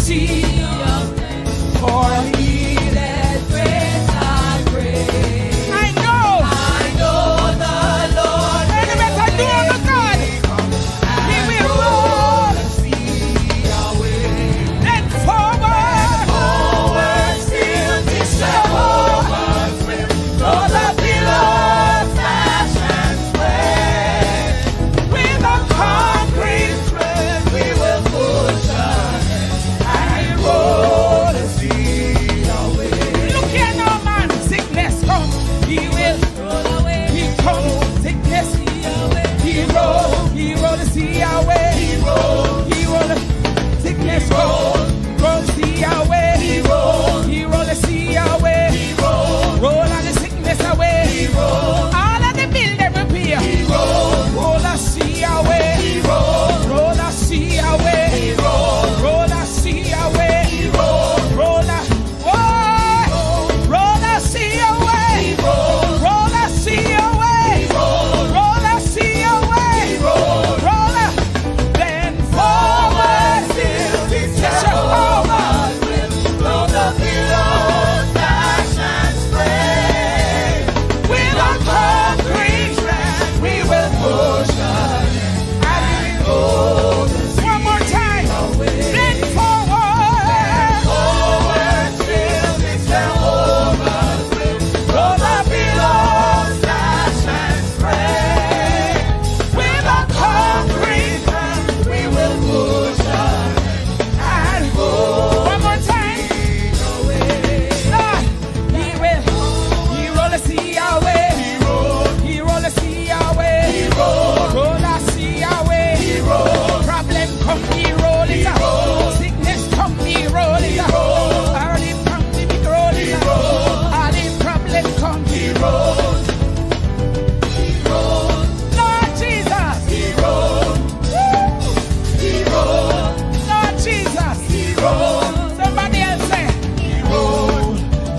see your face. For he that waits and prays. I know the Lord. Any better do on the God. He will roll and see our way. Then forward still this Jehovah's will. Though the billows dash and sway, with a concrete tread we will push ahead and roll and see our way. Look here now, man. Sickness come, he will roll away. He comes, sickness, he roll to see our way. He roll, sickness roll to see our way. He roll to see our way. Roll all the sickness away. All of the bill they will pay. Roll to see our way. Roll to see our way. Roll to see our way. Roll to see our way. Roll to see our way. Roll to see our way. Roll then forward still this Jehovah's will. Blow the billows dash and spray. With a concrete tread we will push ahead and go. One more time. Then forward still this Jehovah's will. Blow the billows dash and spray. With a concrete tread we will push ahead and go. One more time. He roll to see our way. He roll to see our way. Roll to see our way. Problem come, he roll it up. Sickness come, he roll it up. All the problem, he roll it up. All the problem come, he roll. Lord Jesus. Lord Jesus. Somebody else say,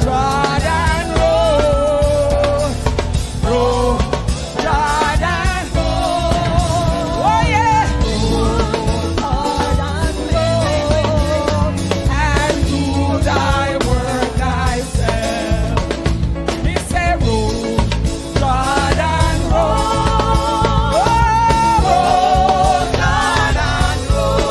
Jordan roll. Jordan roll. Oh yeah. And do thy work thyself. He say roll. Jordan roll. Jordan roll.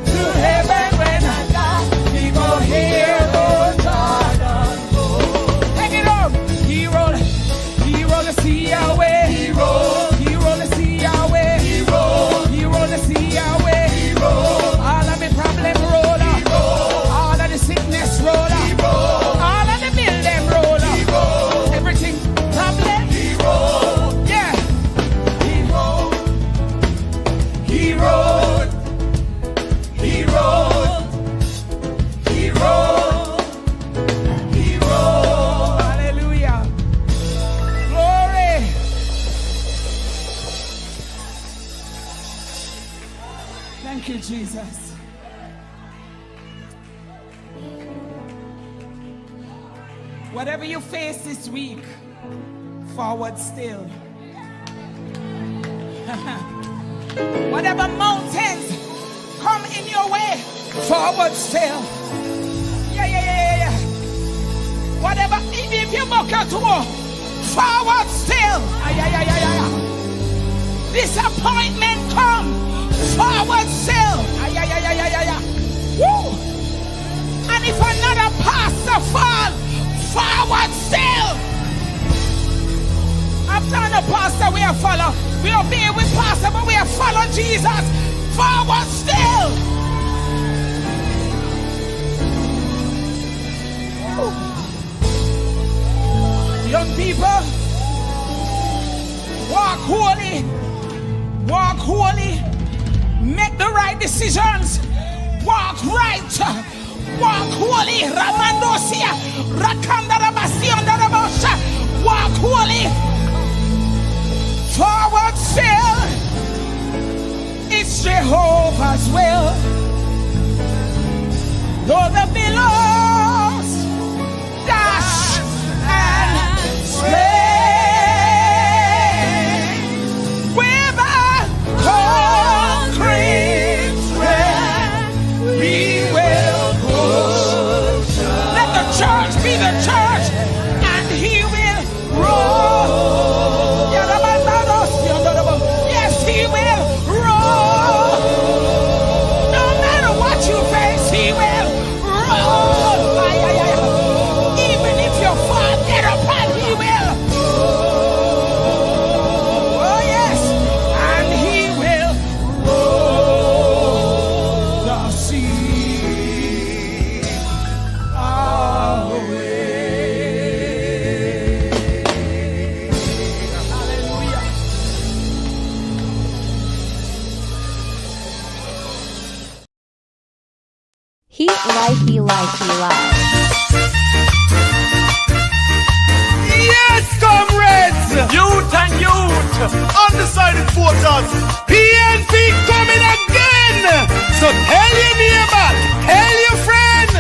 To heaven when I die, he go hear the Jordan roll. Take it up. He roll to see our way. He roll to see our way. He roll to see our way. All of the problem roll up. All of the sickness roll up. All of the bill them roll up. Everything problem. Yeah. He rolled. Hallelujah. Glory. Thank you, Jesus. Whatever you face this week, forward still. Whatever mountains come in your way, forward still. Yeah. Whatever, even if you buck out to war, forward still. Disappointment come, forward still. Woo. And if another pastor fall, forward still. After the pastor we have follow. We don't be with pastor, but we have followed Jesus. Forward still. Young people, walk holy. Walk holy. Make the right decisions. Walk right. Walk holy. Ramandosia. Rakandarabasiandarabosha. Walk holy. Forward still. It's Jehovah's will. Though the billows dash and sway with a concrete He lie. Yes, comrades! Youth and youth! Undecided voters! PNP coming again! So tell your neighbor, tell your friend!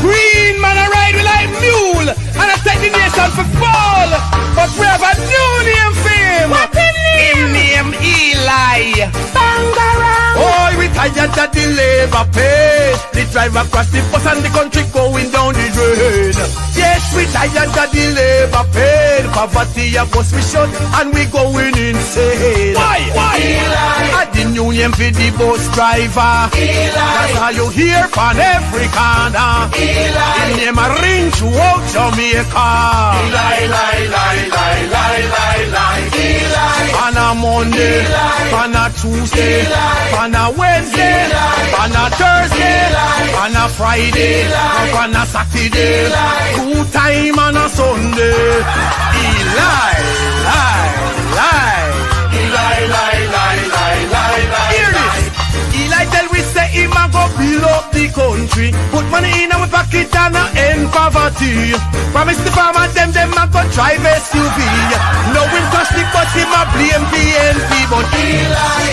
Green man I ride with like mule, and I take the nation for fall! But we have a new name for him! What him name? Him name Eli! Bangarang! Oh, we tired that the labor pay. The drive across the bus and the country going down the drain. Yes, we tired that the labor pay. Poverty of us we shut and we going insane. Why? Eli! At the new name for the bus driver. Eli! That's how you hear from every corner. Eli! Him name a ring throughout Jamaica. Eli! On a Monday, on a Tuesday, on a Wednesday, on a Thursday, on a Friday, on a Saturday, 2 times on a Sunday. Eli. Hear this. Eli tell we say him a go build up the country, put money in our pocket and end poverty. Promise the farmer them a go drive SUV. No him touch the bus, him a blame PNP, but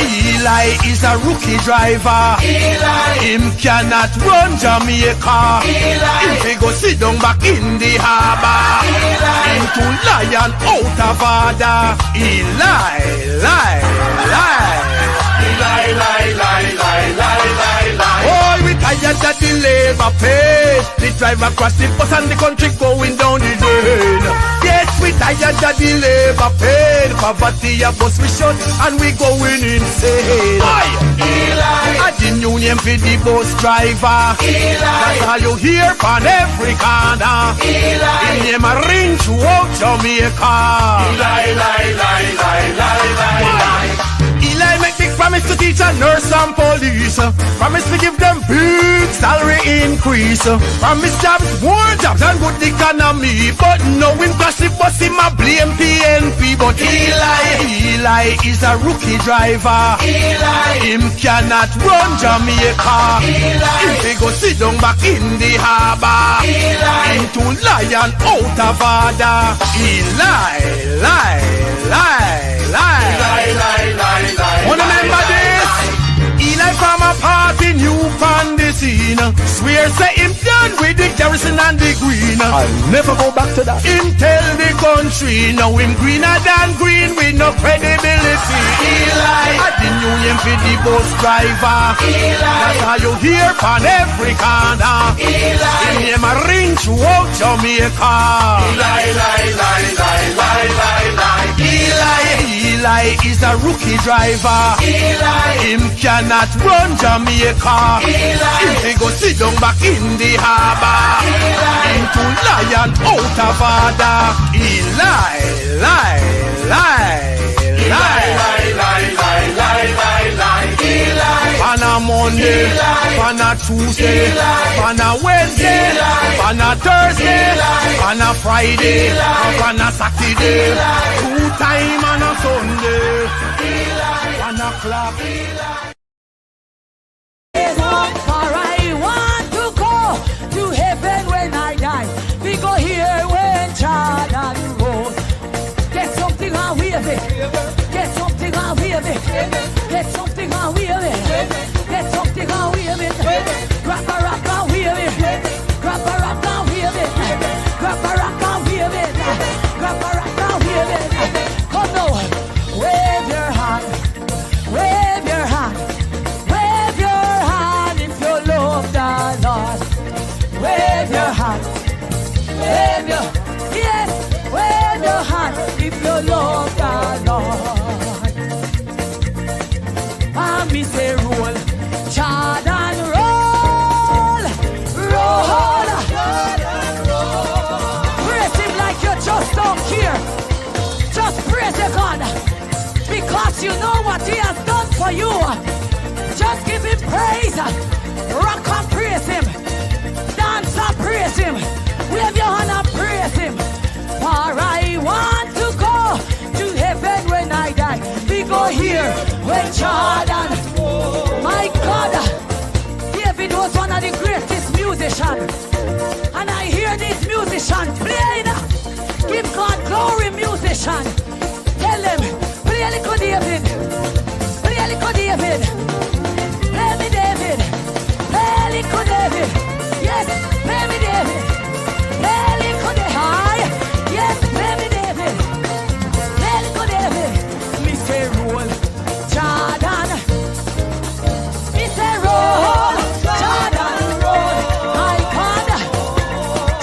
Eli is a rookie driver. Him cannot run Jamaica. Him fi go sit down back in the harbor. Him too lion out of order. Oh, we tired that the labor pay. The drive across the bus and the country going down the drain. Yes, we tired that the labor pay. Poverty of us we shut and we going insane. Why? At the new name for the bus driver. That's how you hear from every corner. Him name a ring throughout Jamaica. Eli make big promise to teach a nurse and police. Promise to give them big salary increase. Promise jobs, more jobs and good economy. But no him crash the bus, him a blame PNP. But Eli is a rookie driver. Him cannot run Jamaica. Him fi go sit down back in the harbor. Him too lion out of order. Wanna remember this? Eli from a party new on the scene. Swear say him done with the garrison and the green. I'll never go back to that. Him tell the country now him greener than green with no credibility. Eli at the new name for the bus driver. That's how you hear from every corner. Him name a ring throughout Jamaica. Eli is a rookie driver. Him cannot run Jamaica. Him fi go sit down back in the harbor. Him too lion out of order. On a Monday, on a Tuesday, on a Wednesday, on a Thursday, on a Friday, on a Saturday, 2 times on a Sunday, 1 o'clock. For I want to go to heaven when I die. We go here when Jordan goes. Get something and wave it. Get something and wave it. Get something and wave it. Get something and wave it. Grab a rock and wave it. Grab a rock and wave it. Grab a rock and wave it. Grab a rock and wave it. Come now, wave your hand. Wave your hand. Wave your hand if you love the Lord. Wave your hand. Wave your, yes, wave your hand if you love the Lord. Mommy say roll, Jordan roll, roll, praise him like you just don't care. Just praise your God, because you know what he has done for you. Just give him praise. Rock and praise him. Dance and praise him. Wave your hand and praise him. For I want to go to heaven when I die. We go here when Jordan. My God, David was one of the greatest nation. Tell them, play a little David. Play a little David. Play me David. Play a little David. Yes, play me David. Play a little David. Yes, play me David. Play a little David. Me say roll, Jordan. Me say roll, Jordan, roll. My God,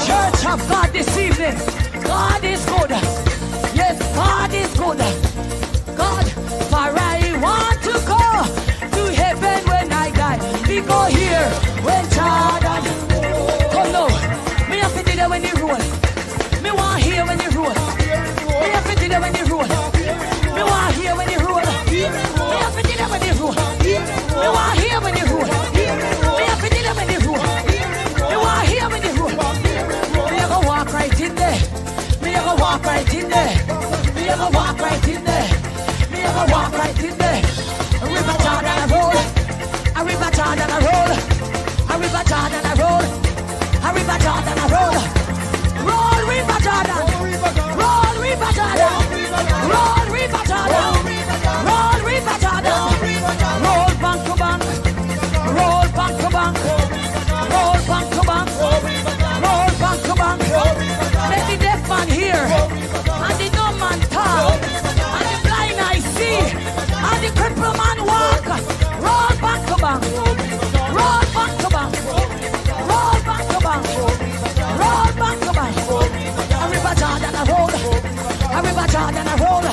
Church of God this evening. God is good. Yes, God is good. God, for I want to go to heaven when I die. We go here when Jordan. Come now. Me have to do that when you roll. Me want hear when you roll. Me have to do that when you roll. Me want hear when you roll. Me have to do that when you roll. Me want hear when you roll. Me have to do that when you roll. Me want hear when you roll. Me have to walk right in there. Me have to walk right in there. Me have to walk right in there. Me have to walk right in there. A river Jordan a roll. A river Jordan a roll. A river Jordan a roll. A river Jordan a roll. Roll river Jordan. Roll river Jordan. Roll river Jordan. Roll river Jordan. Roll bank to bank. Roll bank to bank. Roll bank to bank. Roll bank to bank. Let the deaf man hear. And the dumb man talk. And the blind eye see. And the crippled man walk. Roll back to bank. Roll back to bank. Roll back to bank. Roll back to bank. A river Jordan a roll. A river Jordan a roll.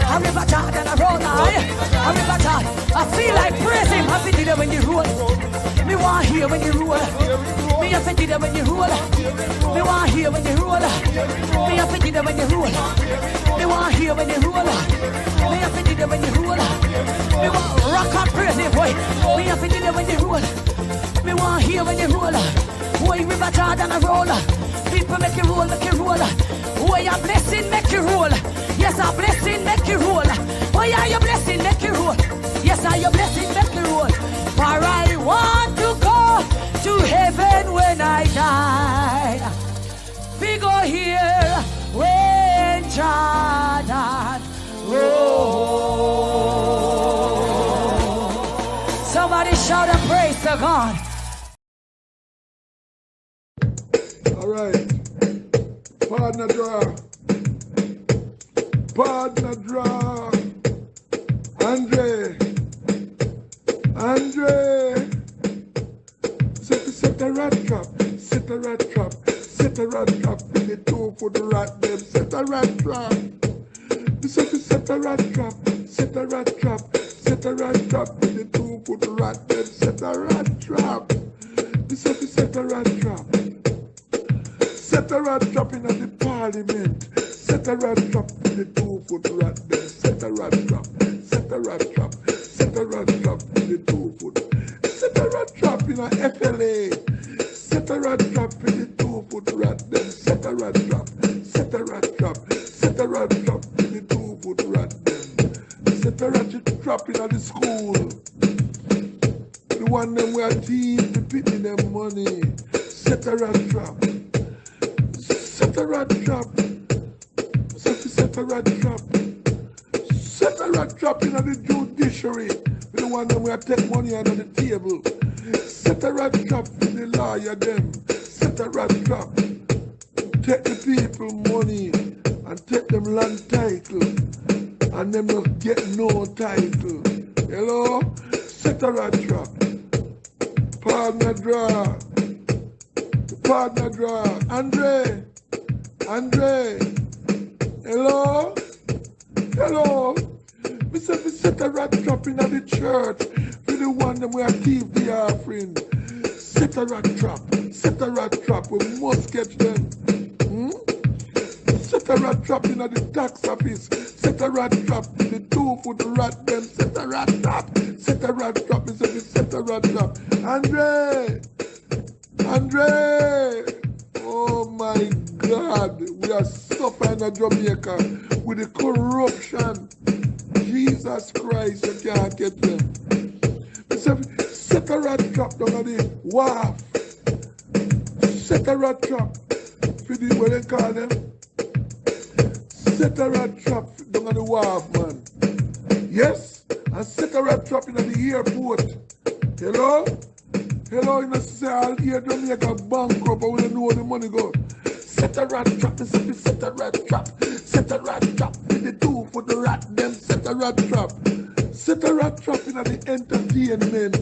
A river Jordan a roll. A river Jordan. I feel like praising. I feel it when you roll. Me want hear when you roll. Me have to do that when you roll. Me want hear when you roll. Me have to do that when you roll. Me want hear when you roll. Me have to do that when you roll. Me want rock and praise it, boy. Me have to do that when you roll. Me want hear when you roll. Boy, river Jordan a roll. People make you roll, make you roll. Boy, a blessing make you roll. Yes, a blessing make you roll. Boy, are your blessing make you roll. Yes, are your blessing make you roll. For I want to go to heaven when I die. We go here when Jordan rolls. Somebody shout and praise to God. All right. Partner draw. Partner draw. Andre. Set a rat trap. Set a rat trap. Set a rat trap. In the two for the rat them. Set a rat trap. Set a rat trap. Set a rat trap. Set a rat trap. In the two for the rat them. Set a rat trap. Set a rat trap. Set a rat trap in the parliament. Set a rat trap in the two for the rat them. Set a rat trap. Set a rat trap. Set a rat trap in the two foot. Set a rat trap in a FLA. Set a rat trap in the 2 foot rat. Then set a rat trap. Set a rat trap. Set a rat trap in the 2 foot rat. Then set a rat trap in the school. The one them where thief the pity them money. Set a rat trap. Set a rat trap. Set a rat trap. Set a rat trap in the judiciary. The one them where take money under the table. Set a rat trap for the lawyer them. Set a rat trap. Take the people money and take them land title. And them not get no title. Hello? Set a rat trap. Partner draw. Partner draw. Andre. Hello? Hello? Me say we set a rat trap in the church for the one them we thief the offering. Set a rat trap. Set a rat trap. We must catch them. Set a rat trap in the tax office. Set a rat trap in the 2 foot rat them. Set a rat trap. Set a rat trap. Me say we set a rat trap. Andre. Oh my God. We are suffering in Jamaica with the corruption. Jesus Christ, you can't get them. Set a rat trap down at the wharf. Set a rat trap for the, what they call them? set a rat trap down on the wharf, man. Yes, and set a rat trap in the airport. Hello? Hello, you know, say I'll hear Jamaica bankrupt, but we don't know where the money go. Set a rat trap, set a rat trap. Set a rat trap with the two for the rat, them set a rat trap. Set a rat trap in the entertainment.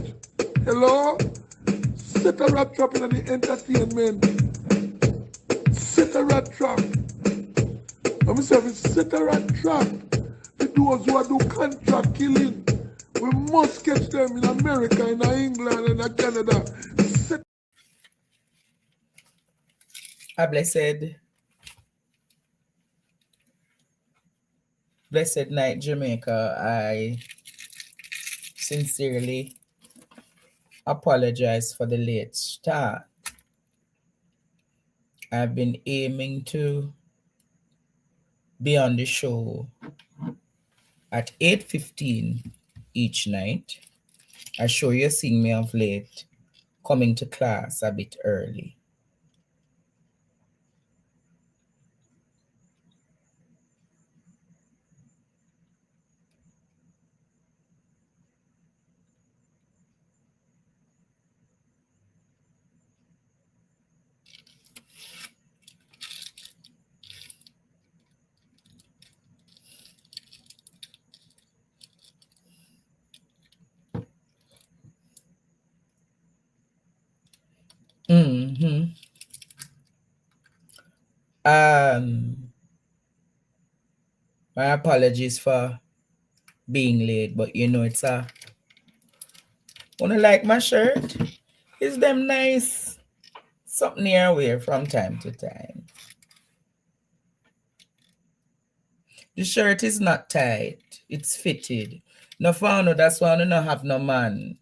Hello? Set a rat trap in the entertainment. Set a rat trap. Let me say, set a rat trap. The those who do contract killing. We must catch them in America, in England, and in Canada. A blessed night, Jamaica. I sincerely apologize for the late start. I've been aiming to be on the show at 8:15 each night. I'm sure you're seeing me of late coming to class a bit early. My apologies for being late, but you know it's wanna like my shirt? Is them nice? Something here I wear from time to time. The shirt is not tight, it's fitted. No found out that's why I don't have no man.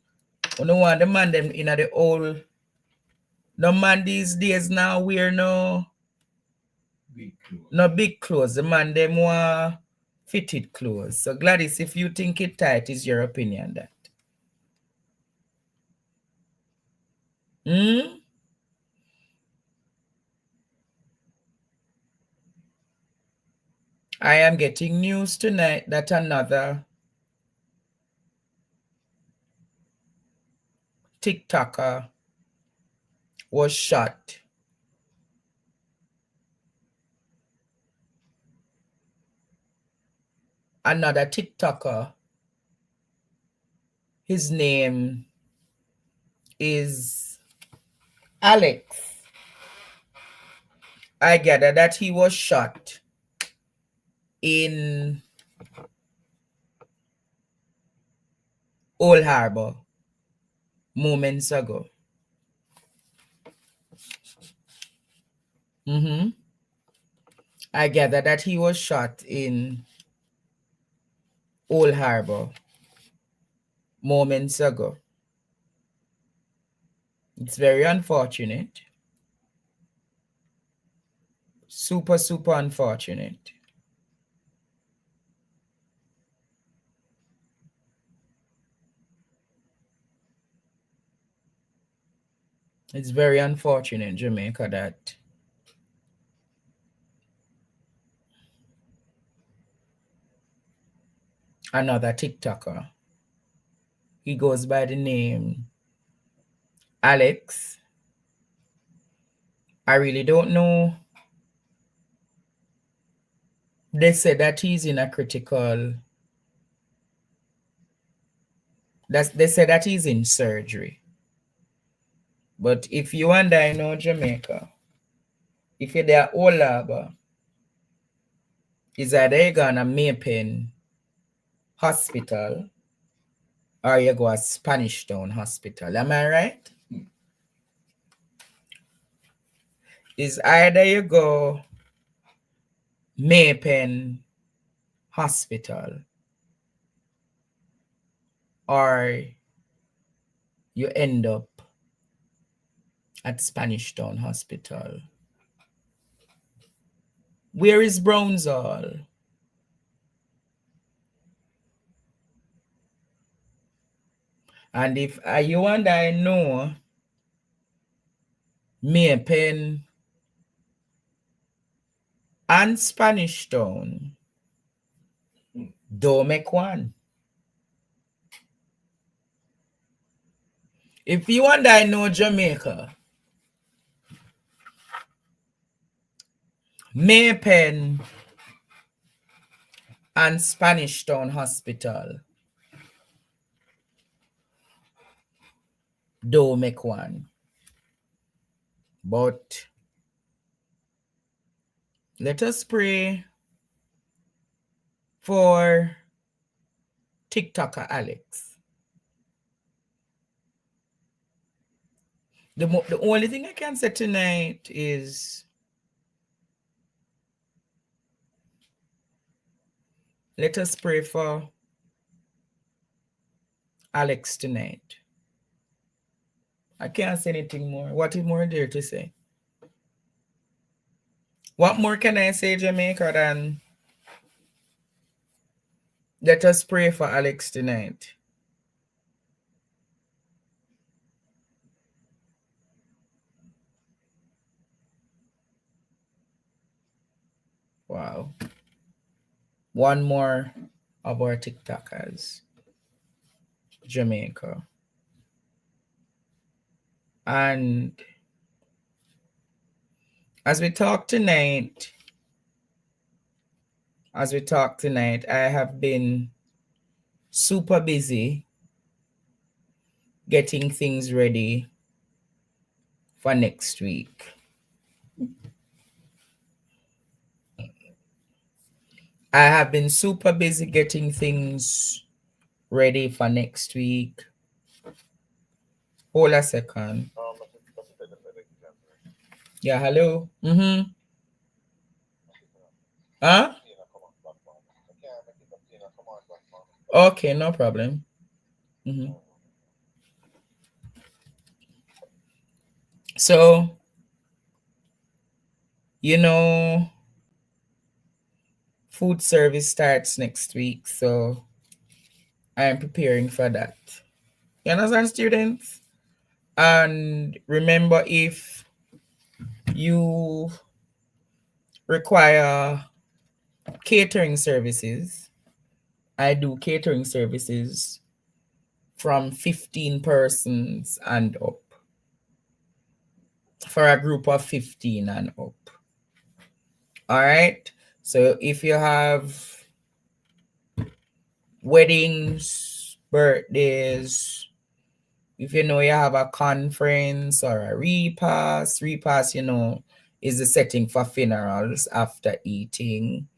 I don't want the man them in the old. No man these days now wear no big clothes. The man them want fitted clothes. So Gladys, if you think it tight, is your opinion that? I am getting news tonight that another TikToker was shot. Another TikToker, his name is Alex. I gather that he was shot in Old Harbor moments ago. I gather that he was shot in Old Harbor moments ago. It's very unfortunate. Super, super unfortunate. It's very unfortunate, Jamaica, that another TikToker, he goes by the name Alex. I really don't know. They said that he's in a critical. They said that he's in surgery. But if you and I know Jamaica, if you're there Old Harbor, is either you go to Maypen Hospital or you go to Spanish Town Hospital. Am I right? Is either you go Maypen Hospital or you end up at Spanish Town Hospital. Where is Brownsall? And if you and I know Maypen and Spanish Town. Don't make one. If you and I know Jamaica, Maypen and Spanish Town Hospital, don't make one. But let us pray for TikToker Alex. The only thing I can say tonight is let us pray for Alex tonight. I can't say anything more. What is more there to say? What more can I say, Jamaica, than let us pray for Alex tonight? Wow. One more of our TikTokers. Jamaica. And as we talk tonight, I have been super busy getting things ready for next week. I have been super busy getting things ready for next week. Hold a second. Yeah, hello. Huh? Okay, no problem. So, you know, food service starts next week, so I am preparing for that. You understand, students? And remember, if you require catering services, I do catering services from 15 persons and up, for a group of 15 and up. All right. So if you have weddings, birthdays, if you know you have a conference or a repast, you know, is the setting for funerals after eating.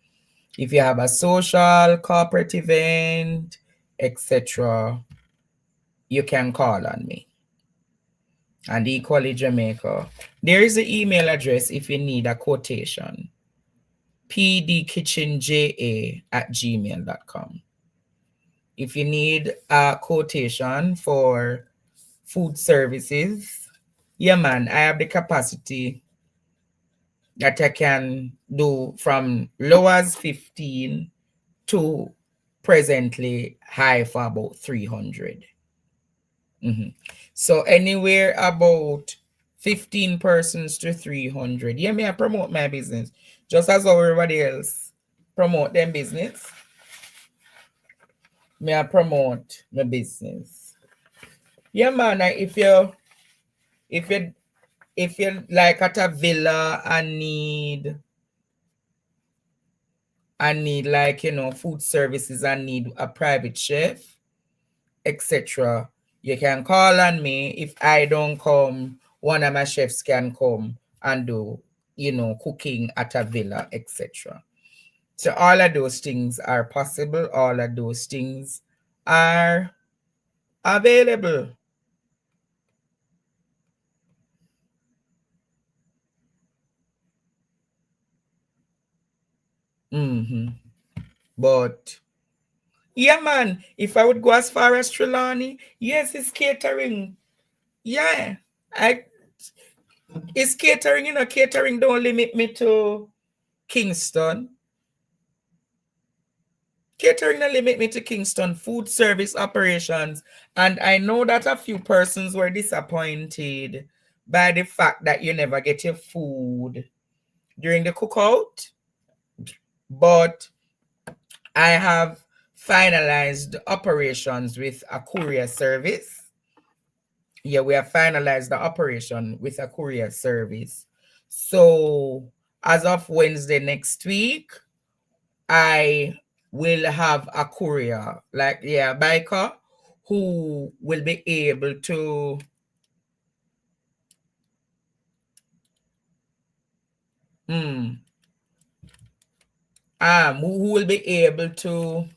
If you have a social, corporate event, etc., you can call on me. And equally Jamaica, there is an email address if you need a quotation. pdkitchenja@gmail.com. If you need a quotation for food services, yeah man, I have the capacity that I can do from low as 15 to presently high for about 300. So anywhere about 15 persons to 300. Yeah, may I promote my business just as everybody else promote their business. May I promote my business? Yeah, man. If you like at a villa and need like, you know, food services and need a private chef, etc., you can call on me. If I don't come, one of my chefs can come and do, you know, cooking at a villa, etc. So all of those things are possible. All of those things are available. But yeah, man, if I would go as far as Trelawney, yes, it's catering. Yeah, it's catering. You know, catering don't limit me to Kingston. Catering don't limit me to Kingston. Food service operations. And I know that a few persons were disappointed by the fact that you never get your food during the cookout. but I have finalized operations with a courier service. Yeah, we have finalized the operation with a courier service. So as of Wednesday next week, I will have a courier, like biker, who will be able to who will be able to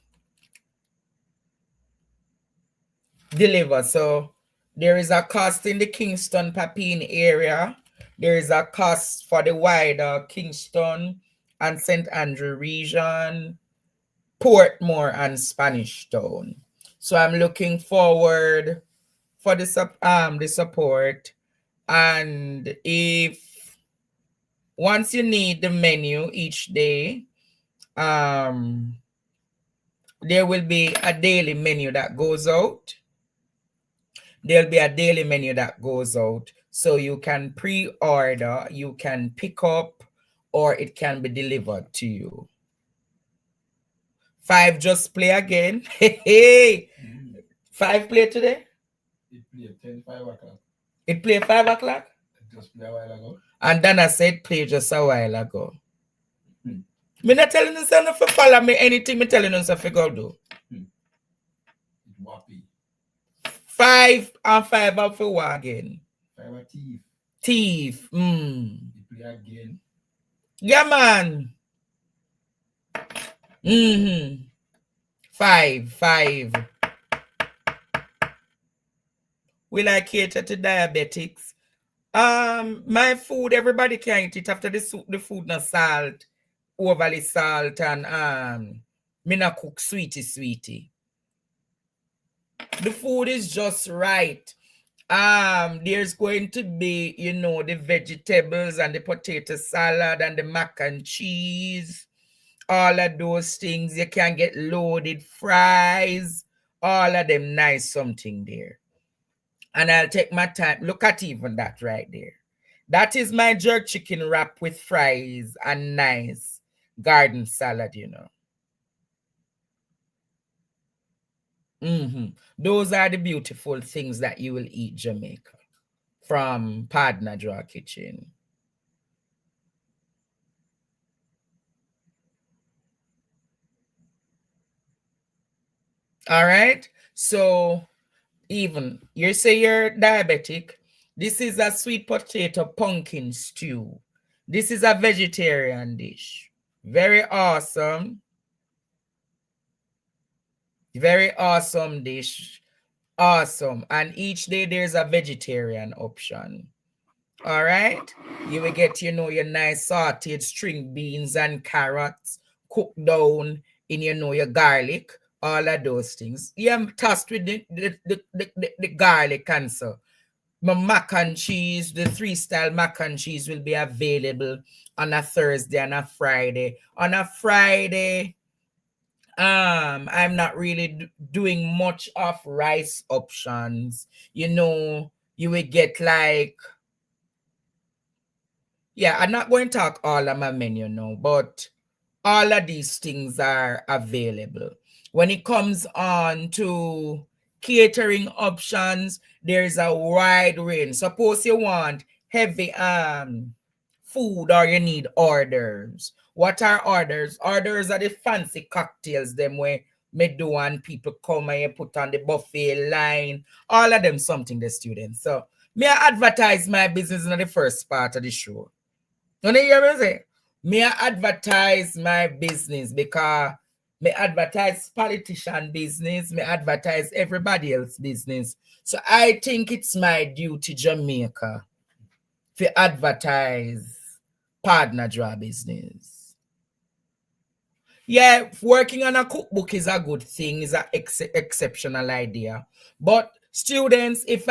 deliver. So there is a cost in the Kingston Papine area. There is a cost for the wider Kingston and St. Andrew region, Portmore and Spanish Town. So I'm looking forward for the support. And if once you need the menu each day, there will be a daily menu that goes out. There'll be a daily menu that goes out. So you can pre-order, you can pick up, or it can be delivered to you. 5 just play again. Hey, 5 play today? It played 5 o'clock. It played 5 o'clock? It just played a while ago. And then I said play just a while ago. Me not telling you something for follow me anything me telling you something go do. It's wappy. 5 and 5 up for what again? 5 a thief. Thief. It play again. Yeah, man. 5. Will I cater to diabetics? My food, everybody can eat it after the food not salt, overly salt, and me not cook sweetie. The food is just right. There's going to be, the vegetables and the potato salad and the mac and cheese, all of those things. You can get loaded fries, all of them nice something there. And I'll take my time. Look at even that right there. That is my jerk chicken wrap with fries and nice garden salad, Those are the beautiful things that you will eat, Jamaica, from Partner Draw Kitchen. All right. So even you say you're diabetic. This is a sweet potato pumpkin stew. This is a vegetarian dish. Very awesome. Very awesome dish. Awesome. And each day there's a vegetarian option. All right. You will get, your nice sauteed string beans and carrots cooked down in, your garlic, all of those things. Yeah, I'm tossed with the garlic cancer. My mac and cheese, the 3-style mac and cheese will be available on a Thursday and a Friday. On a Friday, I'm not really doing much of rice options. You will get like, I'm not going to talk all of my menu now, but all of these things are available. When it comes on to catering options, there's a wide range. Suppose you want heavy food or you need orders. What are orders? Orders are the fancy cocktails, them where me do and people come and you put on the buffet line. All of them something the students. So me I advertise my business in the first part of the show. Don't you hear me say? Me I advertise my business because me advertise politician business, me advertise everybody else business. So I think it's my duty, Jamaica, to advertise Partner Draw business. Yeah, working on a cookbook is a good thing, is an exceptional idea. But students, here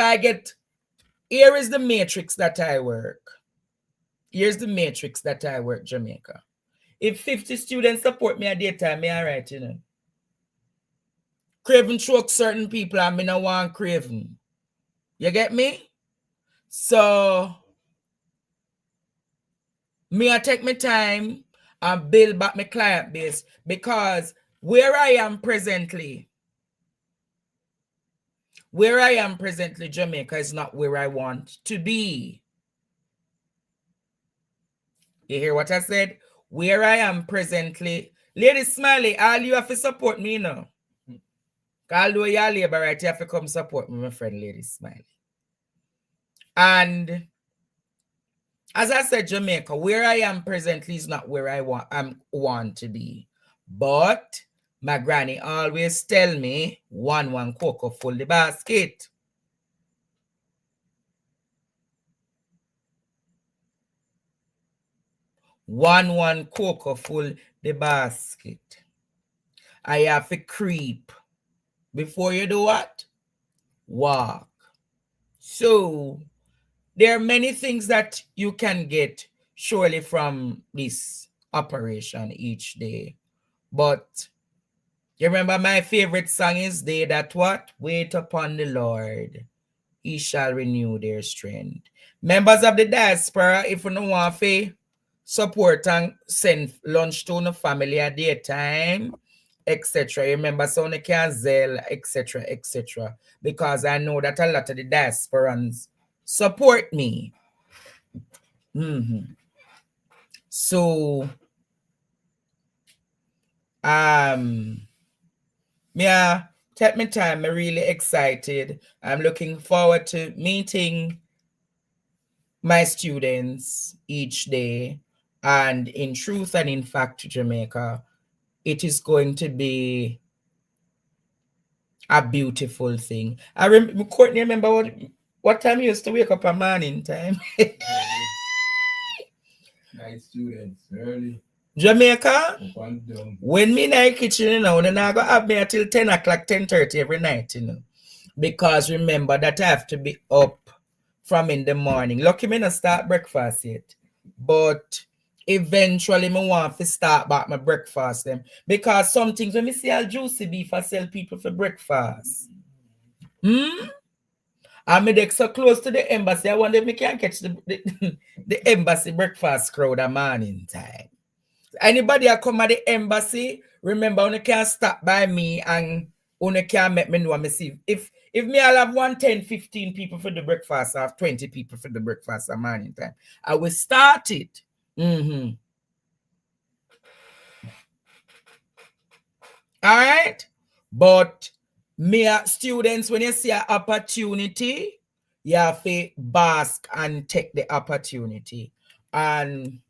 is the matrix that I work. Here's the matrix that I work, Jamaica. If 50 students support me at daytime, me all right, Craven choke certain people and me no want Craven. You get me? So, me I take my time and build back my client base, because where I am presently, Jamaica is not where I want to be. You hear what I said? Where I am presently. Lady Smiley, all you have to support me now. Although you're labor right, you have to come support me, my friend, Lady Smiley. And as I said, Jamaica, where I am presently is not where I want to be. But my granny always tell me, one cocoa full the basket. One cocoa full the basket. I have to creep before you do what? Walk. So there are many things that you can get surely from this operation each day. But you remember my favorite song is They That What? Wait upon the Lord. He shall renew their strength. Members of the diaspora, if you don't want to support and send lunch to the family at their time, etc. Remember, so you can Zelle, etc., etc. Because I know that a lot of the diasporans support me. So, yeah, take my time. I'm really excited. I'm looking forward to meeting my students each day. And in truth and in fact, Jamaica, it is going to be a beautiful thing. Courtney, remember what time you used to wake up at morning time? Night students, early. Jamaica, Up and down. when me in the kitchen, you know, then I go have me until 10 o'clock, 10:30 every night, you know. Because remember that I have to be up from in the morning. Lucky me not start breakfast yet. But eventually me want to start back my breakfast them. Because some things when me see all juicy beef, I sell people for breakfast. And me deck so close to the embassy, I wonder if me can catch the embassy breakfast crowd at morning time. Anybody that come at the embassy, remember you can stop by me and you can make me know me see. If me I'll have 10, 15 people for the breakfast, I have 20 people for the breakfast at morning time, I will start it. All right? But me students, when you see an opportunity, you have to bask and take the opportunity. And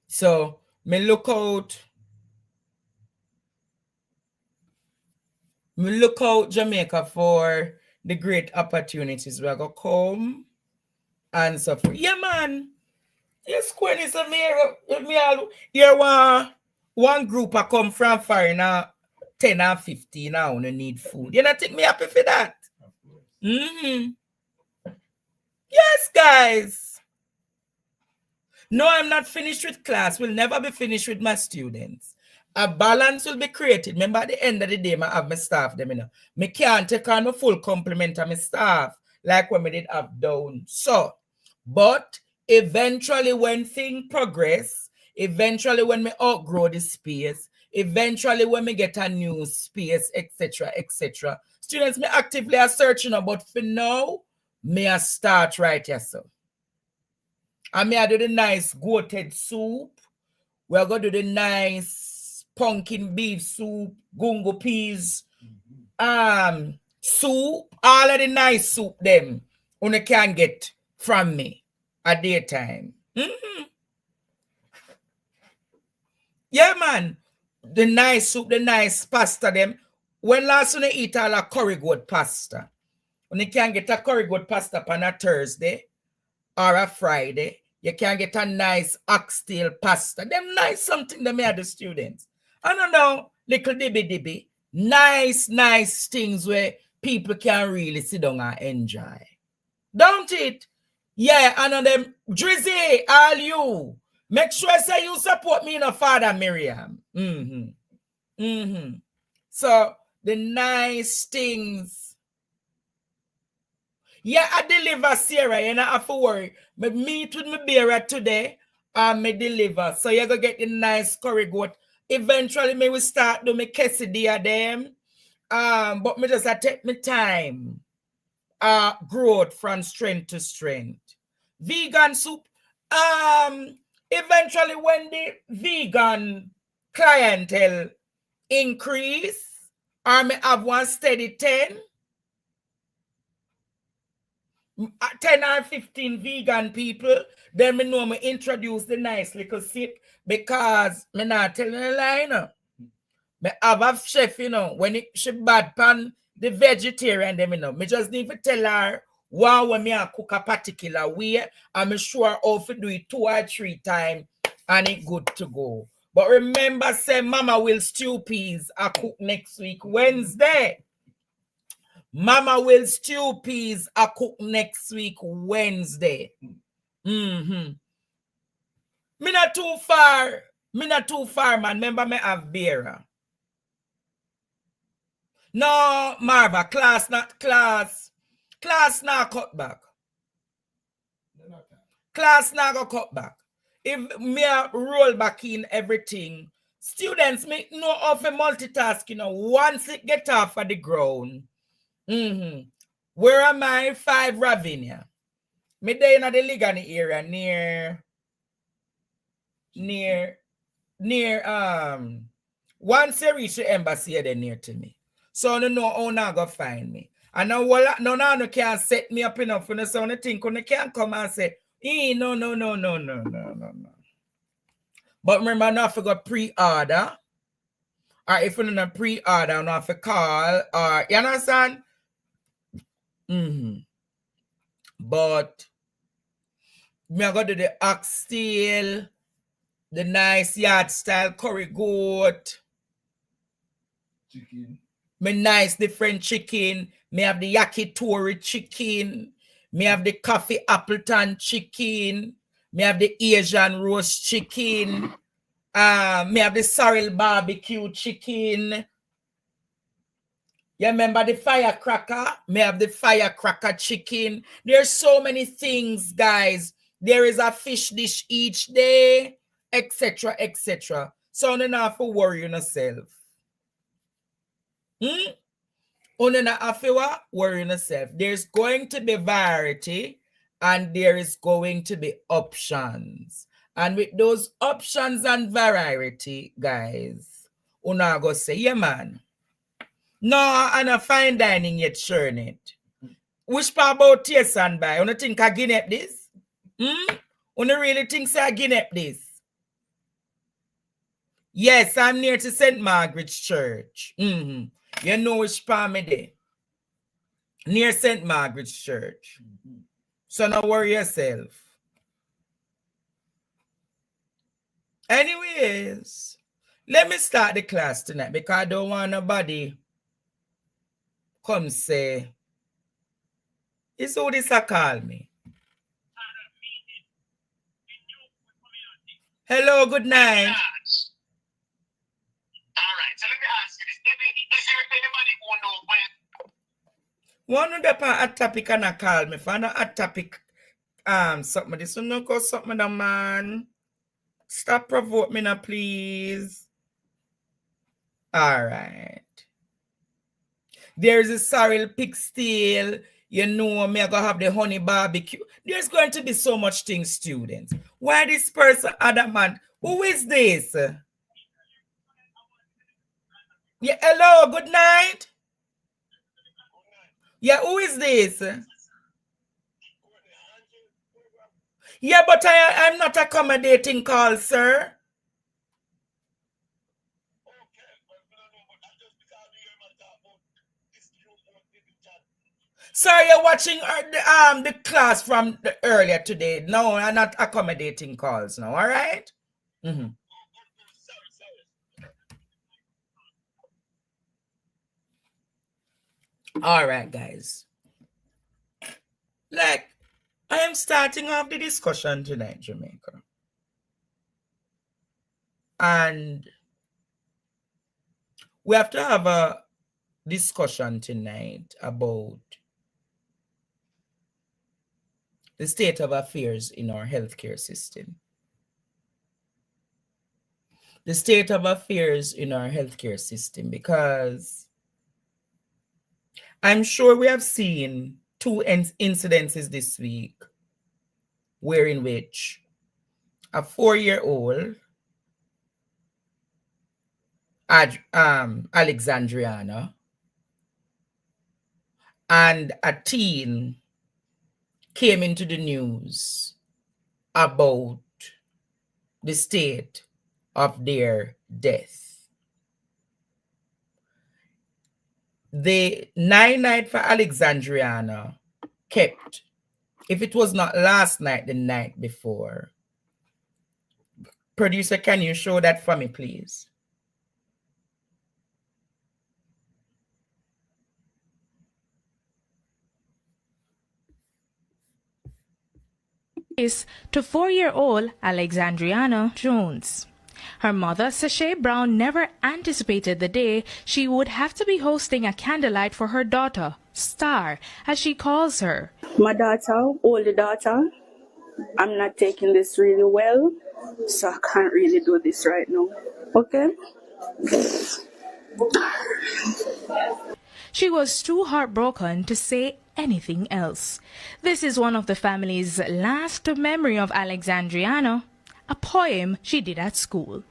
so me look out Jamaica for the great opportunities we're gonna come and so forth. Yeah, man. Yes, Queen is a me all here one group I come from foreign 10 and 15 now no need food. You not think me happy for that? Yes, guys. No, I'm not finished with class. We'll never be finished with my students. A balance will be created. Remember, at the end of the day, I have my staff them, you know. Me can't take on a full complement of my staff like when we did have down. So, but eventually when things progress, eventually when we outgrow the space, eventually when we get a new space, etc., etc. Students me actively are searching about for now, me a start right here, so. And me I do the nice goated soup. We're going to do the nice pumpkin beef soup, gungo peas, soup, all of the nice soup them you can get from me at daytime. Yeah, man. The nice soup, the nice pasta them. When last you eat all a curry goat pasta, you can get a curry goat pasta on a Thursday or a Friday. You can get a nice oxtail pasta. Them nice something they made the students. I don't know, little dibby. Nice things where people can really sit down and enjoy. Don't it? Yeah, I know them. Drizzy, all you. Make sure say you support me, Father Miriam. So the nice things. Yeah, I deliver, Sarah. You don't have to worry. Me meet with my bearer today and me deliver. So you're going to get the nice curry goat. Eventually, me will start do me quesadilla them. But me just take my time. Growth from strength to strength. Vegan soup. Eventually, when the vegan clientele increase, or me have one steady 10 or 15 vegan people, then me know me introduce the nice little sip because me not telling a lie, you know. Me have a chef, you know, when she bad pan the vegetarian them, you know, me just need to tell her when me a cook a particular way, and me sure how to do it 2 or 3 times and it good to go. But remember, say Mama will stew peas I cook next week Wednesday. Mama will stew peas I cook next week Wednesday. Me not too far. Me not too far, man. Remember me have bearer. No, Marva, class not cut back. Class not go cut back. If me a roll back in everything, students make no of a multitask, you know, once it get off of the ground. Where am I? 5 Ravinia. Me there in the Ligani area near once I reach the embassy there near to me. So no know how now go find me. And now no can set me up enough for the so think when they can't come and say, no. But remember not to go pre-order. Or if you don't pre-order, not to call, or you understand? But me I go to the oxtail, the nice yard style curry goat. Chicken. Me nice different chicken. Me have the yakitori chicken. Me have the coffee Appleton chicken. Me have the Asian roast chicken. Me have the sorrel barbecue chicken. You remember the firecracker? Me have the firecracker chicken. There's so many things, guys. There is a fish dish each day, etc., etc. So you don't have to worry yourself. You don't have to worry yourself. There's going to be variety and there is going to be options. And with those options and variety, guys, you not go say, yeah, man. No, I'm not fine dining yet, churn it. Which part about taste and buy? You think I give up this? You really think I give up this? Yes, I'm near to St. Margaret's Church. You know which part me there? Near St. Margaret's Church. So don't worry yourself. Anyways, let me start the class tonight because I don't want nobody come say, it's who this a call me. Hello, good night. Alright, so let me ask you this. Is there anybody who knows when? One of the hot topic and a call me for no hot topic something. This one no go something the man. Stop provoke me now, please. Alright. There's a sorrel pig steel. You know, me I gonna have the honey barbecue. There's going to be so much things, students. Why this person adamant? Who is this? Yeah, hello, good night. Yeah, who is this? Yeah, but I'm not accommodating calls, sir. Sir, you're watching the class from earlier today. No, I'm not accommodating calls now, all right? All right, guys. Like, I am starting off the discussion tonight, Jamaica. And we have to have a discussion tonight about the state of affairs in our healthcare system. The state of affairs in our healthcare system, because I'm sure we have seen two incidences this week wherein which a 4-year-old Alexandriana and a teen came into the news about the state of their death. The 9 night for Alexandriana kept, if it was not last night, the night before. Producer, can you show that for me, please? To 4-year-old Alexandriana Jones. Her mother, Sashay Brown, never anticipated the day she would have to be hosting a candlelight for her daughter, Star, as she calls her. My daughter, older daughter, I'm not taking this really well, so I can't really do this right now. Okay? She was too heartbroken to say anything else. This is one of the family's last memory of Alexandriana, a poem she did at school.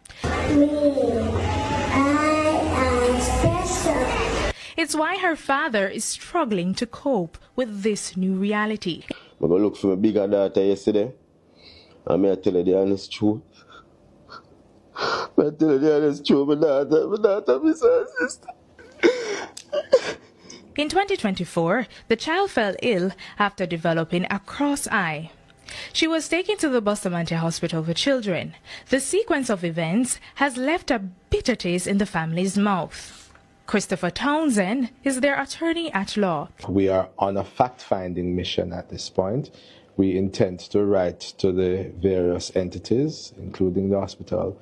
It's why her father is struggling to cope with this new reality. I go look for my bigger daughter yesterday, and I tell her the honest truth. I tell her the honest truth, my daughter, my sister. In 2024, the child fell ill after developing a cross eye. She was taken to the Bustamante Hospital for Children. The sequence of events has left a bitter taste in the family's mouth. Christopher Townsend is their attorney at law. We are on a fact-finding mission at this point. We intend to write to the various entities, including the hospital,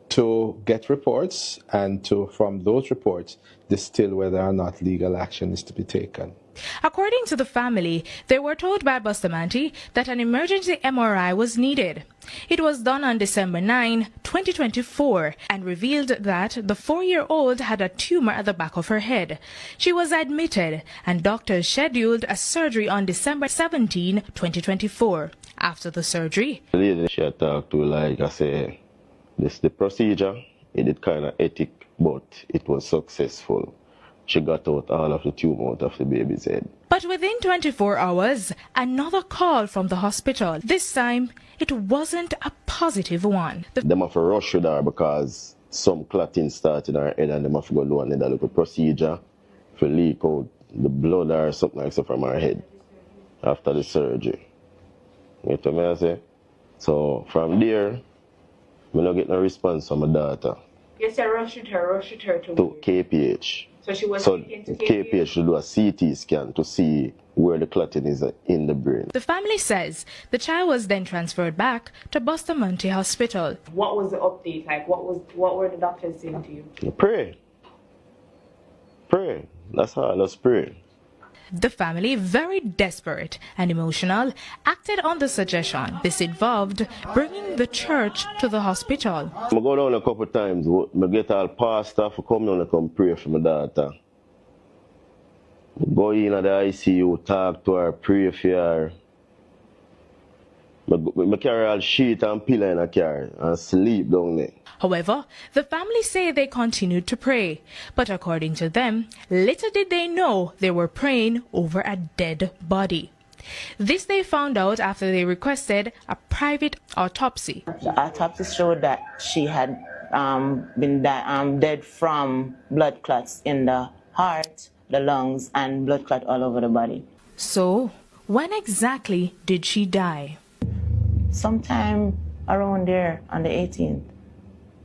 to get reports and to, from those reports, distill whether or not legal action is to be taken. According to the family, they were told by Bustamante that an emergency MRI was needed. It was done on December 9, 2024, and revealed that the 4-year-old had a tumor at the back of her head. She was admitted, and doctors scheduled a surgery on December 17, 2024. After the surgery, The lady she talked to, like I say, the procedure, it did kind of ethic, but it was successful. She got out all of the tumor out of the baby's head. but within 24 hours, another call from the hospital. This time, it wasn't a positive one. Them have to rush with her because some clotting started in her head, and them have to go do another little procedure to leak out the blood or something like that from her head after the surgery. You know what I say? So from there, we don't get no response from my daughter. You said rush with her To KPH. So she was So KPH should do a CT scan to see where the clotting is in the brain. The family says the child was then transferred back to Bustamante Hospital. What was the update? Like, what were the doctors saying to you? Pray. Pray. That's how. Let's pray. The family, very desperate and emotional, acted on the suggestion. This involved bringing the church to the hospital. I go down a couple of times. I get all pastor to come down and come pray for my daughter. I go in at the ICU, talk to her, pray for her. I carry all sheet and pillow in a car and sleep down there. However, the family say they continued to pray. But according to them, little did they know they were praying over a dead body. This they found out after they requested a private autopsy. The autopsy showed that she had been dead from blood clots in the heart, the lungs, and blood clot all over the body. So, when exactly did she die? Sometime around there on the 18th,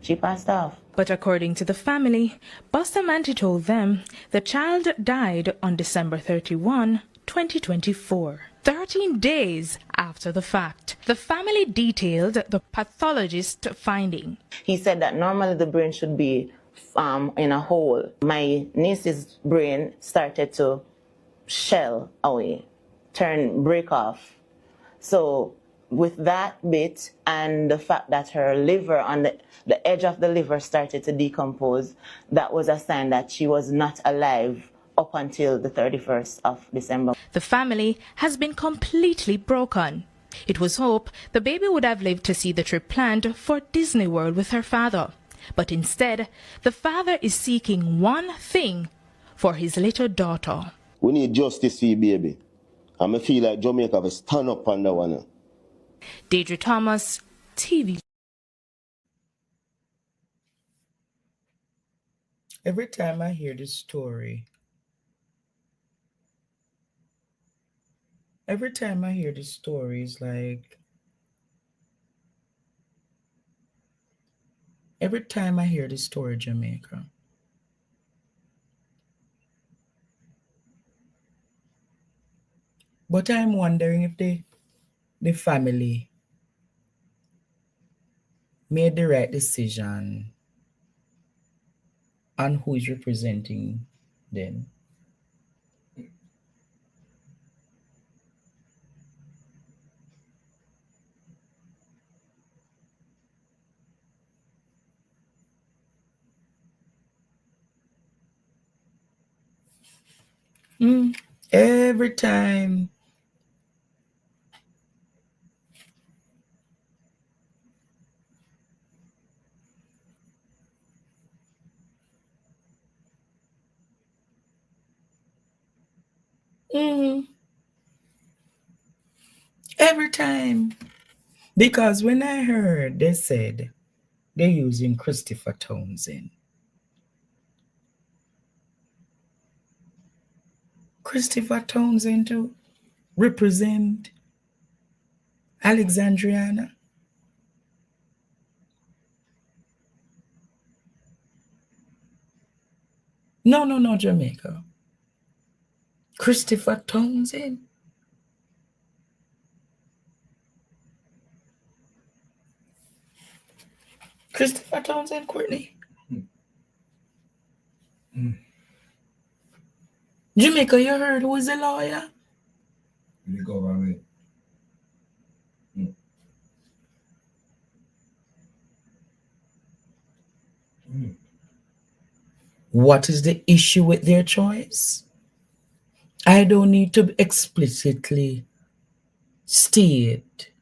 she passed off. But according to the family, Bustamante told them the child died on December 31, 2024. 13 days after the fact. The family detailed the pathologist's finding. He said that normally the brain should be in a hole. My niece's brain started to shell away, break off. So with that bit and the fact that her liver, on the edge of the liver started to decompose, that was a sign that she was not alive up until the 31st of December. The family has been completely broken. It was hoped the baby would have lived to see the trip planned for Disney World with her father. But instead, the father is seeking one thing for his little daughter. We need justice for your baby. And I feel like Jamaica will stand up on that one. Deidre Thomas, TV. Every time I hear this story, it's like every time I hear this story, Jamaica, but I'm wondering if the family made the right decision on who is representing them. Every time. Every time. Because when I heard they said they're using Christopher Townsend. Christopher Townsend to represent Alexandriana. No, Jamaica. Christopher Townsend. Christopher Townsend, Courtney. Jamaica, you heard who is the lawyer? The government. What is the issue with their choice? I don't need to explicitly state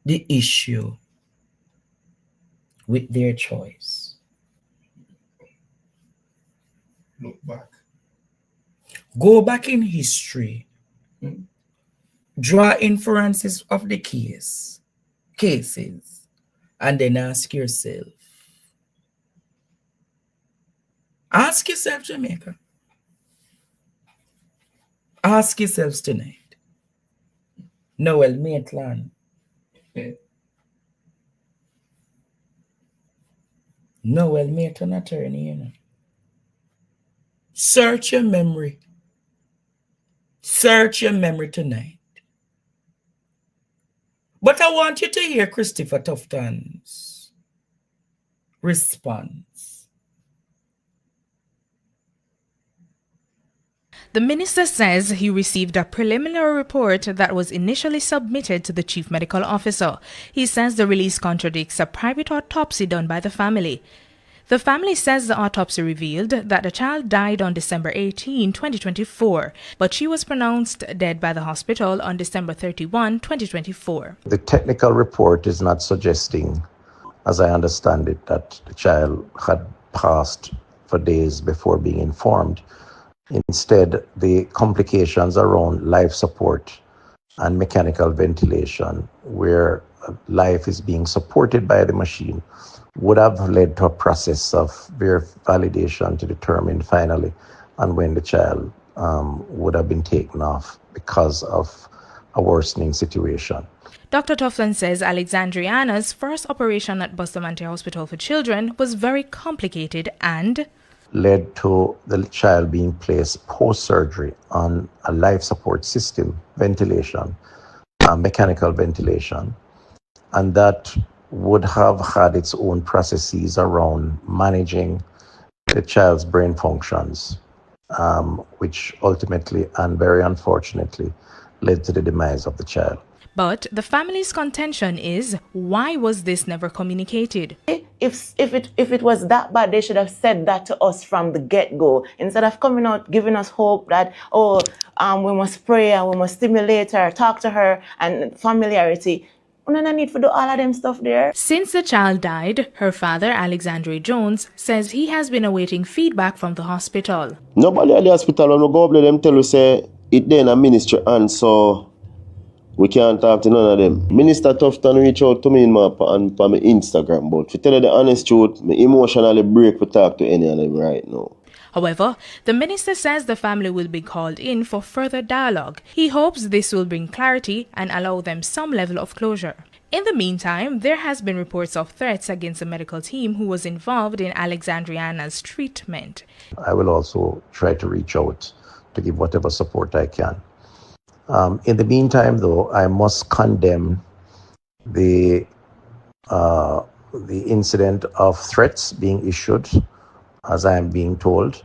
the issue with their choice. Look back. Go back in history. Draw inferences of the cases, and then ask yourself. Ask yourself, Jamaica. Ask yourselves tonight. Noel Maitland. Noel Maitland, attorney, you know. Search your memory. Search your memory tonight. But I want you to hear Christopher Tufton's response. The minister says he received a preliminary report that was initially submitted to the chief medical officer. He says the release contradicts a private autopsy done by the family. The family says the autopsy revealed that the child died on December 18, 2024, but she was pronounced dead by the hospital on December 31, 2024. The technical report is not suggesting, as I understand it, that the child had passed for days before being informed. Instead, the complications around life support and mechanical ventilation, where life is being supported by the machine, would have led to a process of validation to determine finally and when the child would have been taken off because of a worsening situation. Dr. Tufton says Alexandriana's first operation at Bustamante Hospital for Children was very complicated and led to the child being placed post-surgery on a life support system, ventilation, mechanical ventilation, and that would have had its own processes around managing the child's brain functions, which ultimately and very unfortunately led to the demise of the child. But the family's contention is, why was this never communicated? If it was that bad, they should have said that to us from the get-go, instead of coming out giving us hope that, we must pray and we must stimulate her, talk to her, and familiarity. We don't need to do all of them stuff there. Since the child died, her father, Alexandre Jones, says he has been awaiting feedback from the hospital. Nobody at the hospital when we go up there, them tell you say it then a ministry, and so we can't talk to none of them. Minister Tufton reach out to me on my Instagram, but to tell you the honest truth, me emotionally break to talk to any of them right now. However, the minister says the family will be called in for further dialogue. He hopes this will bring clarity and allow them some level of closure. In the meantime, there has been reports of threats against the medical team who was involved in Alexandriana's treatment. I will also try to reach out to give whatever support I can. In the meantime, though, I must condemn the incident of threats being issued, as I am being told,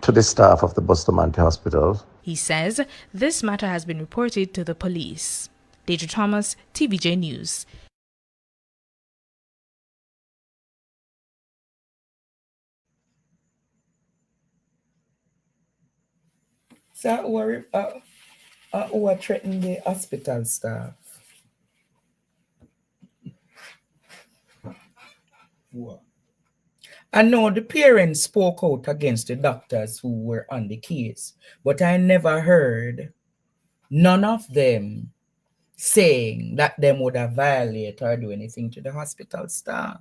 to the staff of the Bustamante Hospital. He says this matter has been reported to the police. Deidre Thomas, TVJ News. So who are threatening the hospital staff? What? I know the parents spoke out against the doctors who were on the case, but I never heard none of them saying that them would have violated or do anything to the hospital staff.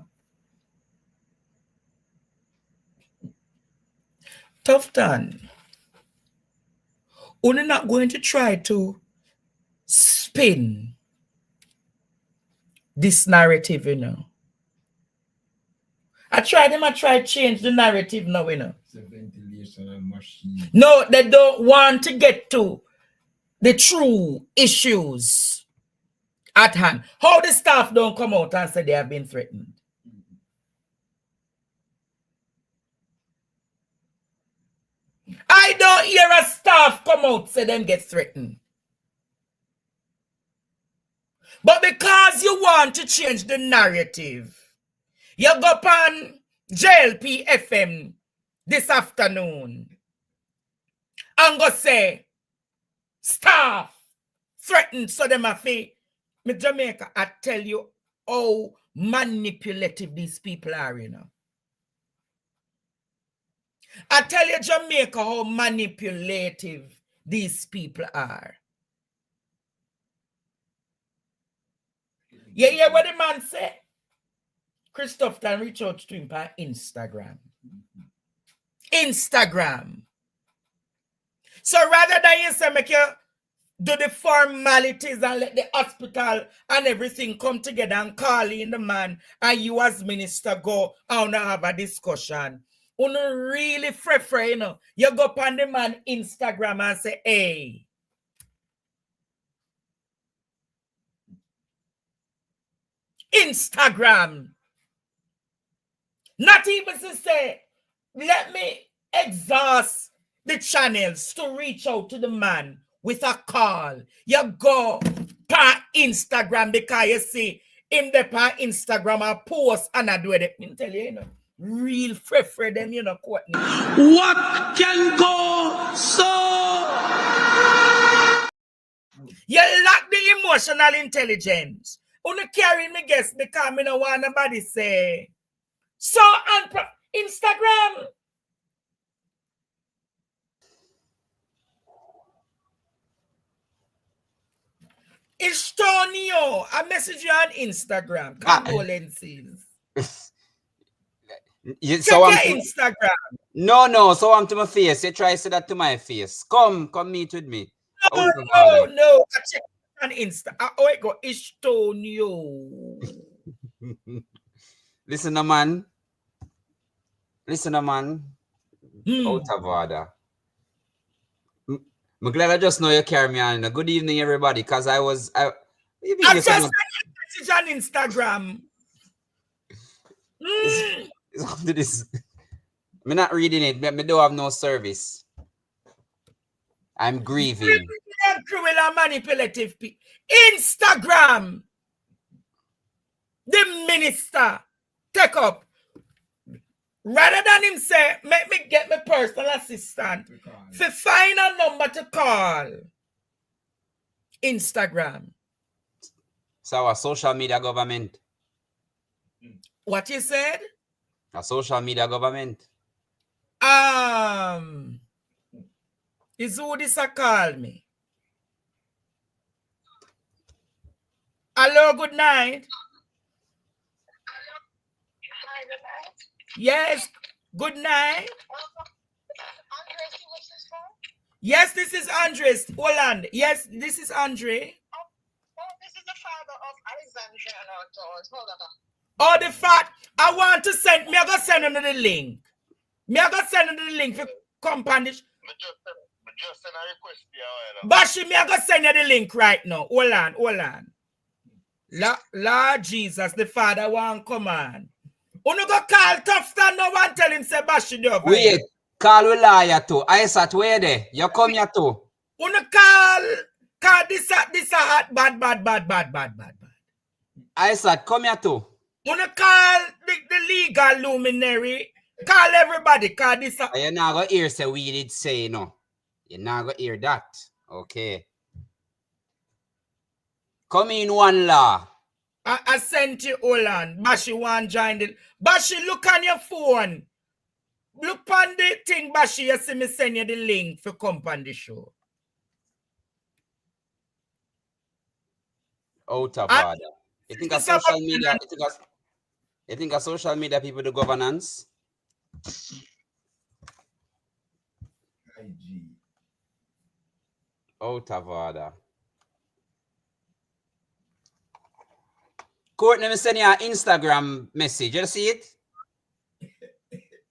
Tufton, we're not going to try to spin this narrative, you know. I try to change the narrative now, you know. It's a ventilation and machine. No, they don't want to get to the true issues at hand. How the staff don't come out and say they have been threatened. I don't hear a staff come out say them get threatened. But because you want to change the narrative, you go on JLP FM this afternoon and go say, staff threatened, so them have to. Me Jamaica, I tell you how manipulative these people are, you know. I tell you, Jamaica, how manipulative these people are. You hear what the man said? Christoph can reach out to him by Instagram. Instagram. So rather than you say, make you do the formalities and let the hospital and everything come together and call in the man and you as minister go and have a discussion. You really free, you know. You go upon the man Instagram and say, hey, Instagram. Not even to say, let me exhaust the channels to reach out to the man with a call. You go per Instagram because you see him there per Instagram and post and I do it. I tell you, you know, real free them, you know, Courtney. What can go so? You lack the emotional intelligence. You carry me guess because I don't want nobody say. So on Instagram. Estonio, I message you on Instagram. Condolences. You, Check so your Instagram. No, so I'm to my face. You try to say that to my face. Come meet with me. No. I check on Insta. Oh, I go Estonio. Listen, man. Out of order. I'm glad I just know you carry me on. Good evening, everybody. Because I just sent a message on Instagram. This. I'm not reading it. I don't have no service. I'm grieving. and cruel and manipulative people. Instagram. The minister take up. Rather than him say, make me get my personal assistant to find a number to call. Instagram. So a social media government. What you said? A social media government. Is who this a call me? Hello, good night. Hi, good night. Yes, good night. Andres, what's this for? Yes, this is Andres. Holland. Yes, this is Andre. Oh, this is the father of Alexandria and our daughters. Hold on. Oh, the fact I want to send me, I go send him the link. Me, I go send him the link for company. Just send a request here. Bashi, me, I go send you the link right now. Hold on. Lord Jesus, the Father want come on. Uno go call Tufton no one tell him say Bashi do. Wait, call we liar too. I sat where there? You come here too. Uno call this a bad. I sat come here too. Uno call the legal luminary. Call everybody. Call this a... You're not gonna hear say we did say no. You're not gonna hear that. Okay. Come in one law. I sent you Holland. Bashi want join the... Bashi, look on your phone. Look on the thing, Bashi. You see me send you the link for come on the show. Out of order. You think a social media... You think a social media people do governance? Out of order. Courtney, me send you an Instagram message. You see it?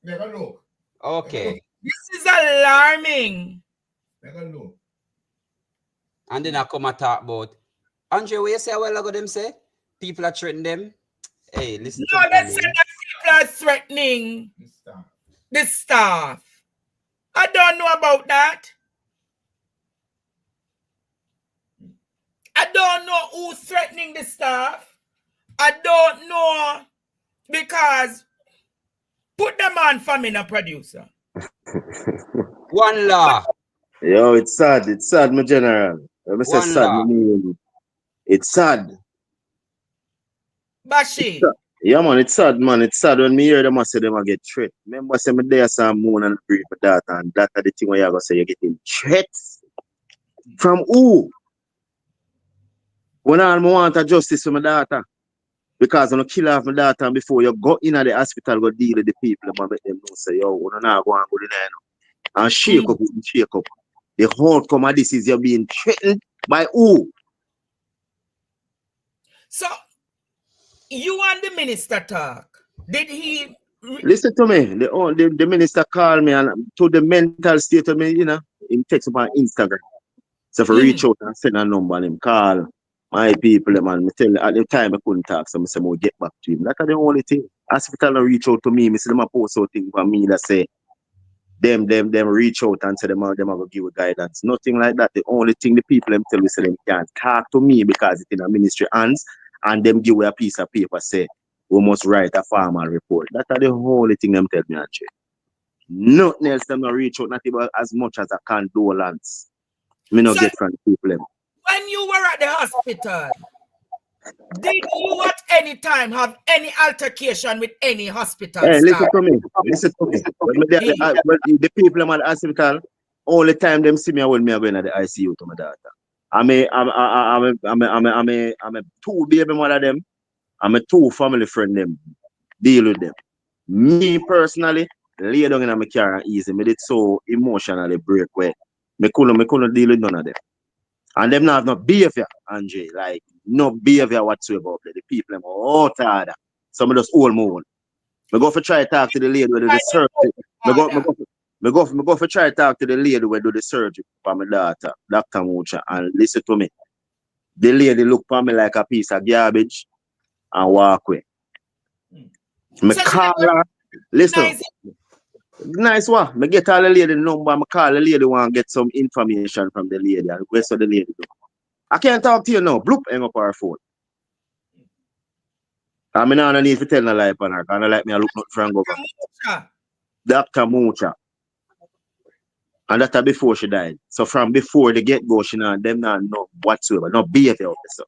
Never look. Okay. This is alarming. Never look. And then I come and talk about Andre, what you say a while ago them say? People are threatening them. Hey, listen no, to they say that people are threatening the staff. I don't know about that. I don't know who's threatening the staff. I don't know because put them on for me, no producer. One law. Yo, it's sad, my general. Let me say sad, it's sad. Bashi. Yeah, man, it's sad, man. It's sad when me hear them say them get threat. Remember, say me there some moon and breathe for that, and that's the thing where you gonna say you're getting threats. From who? When I want a justice for my daughter. Because I'm gonna kill off my daughter and before you go in at the hospital, go deal with the people, and make them know say, yo, we're not going to go in there. And shake up. The outcome of this is you're being threatened by who? So you and the minister talk. Did he listen to me? The minister called me and to the mental state of me, you know, he text me on Instagram. So if I reach out and send a number and him call my people, man, me tell you, at the time I couldn't talk, so I say we'll get back to him. That's the only thing. Hospital don't reach out to me, I see them post out thing for me that say them reach out and say them are gonna give you guidance. Nothing like that. The only thing the people them tell me say them can't talk to me because it's in a ministry hands and them give you a piece of paper say we must write a formal report. That's the only thing them tell me actually. Nothing else them not reach out, not even as much as a condolence. Me not get from the people them. When you were at the hospital, did you at any time have any altercation with any hospital staff? Listen to me. When the people at the hospital, all the time them see me when me going at the ICU to my daughter. I'm a two baby mother them. I'm a two family friend them. Deal with them. Me personally, lay down in my car and easy. Me did so emotionally break where me couldn't deal with none of them. And them not have no behavior, Andre, like no behavior whatsoever. The people them out harder. Some of those old moving. Me go for try to talk to the lady where do the surgery. Me go for try to talk to the lady where do the surgery for my daughter, Dr. Mucha, and listen to me. The lady look for me like a piece of garbage and walk away. Me call her. Listen. Nice one. Me get all the lady number. I call the lady want get some information from the lady. And where's the lady do? I can't talk to you now. Bloop, hang up her phone. I mean, I don't need to tell no lie on her. Because I like me, I look not from government. Dr. Mucha. And that's before she died. So from before the get-go, she not, them not know whatsoever. No behavior officer.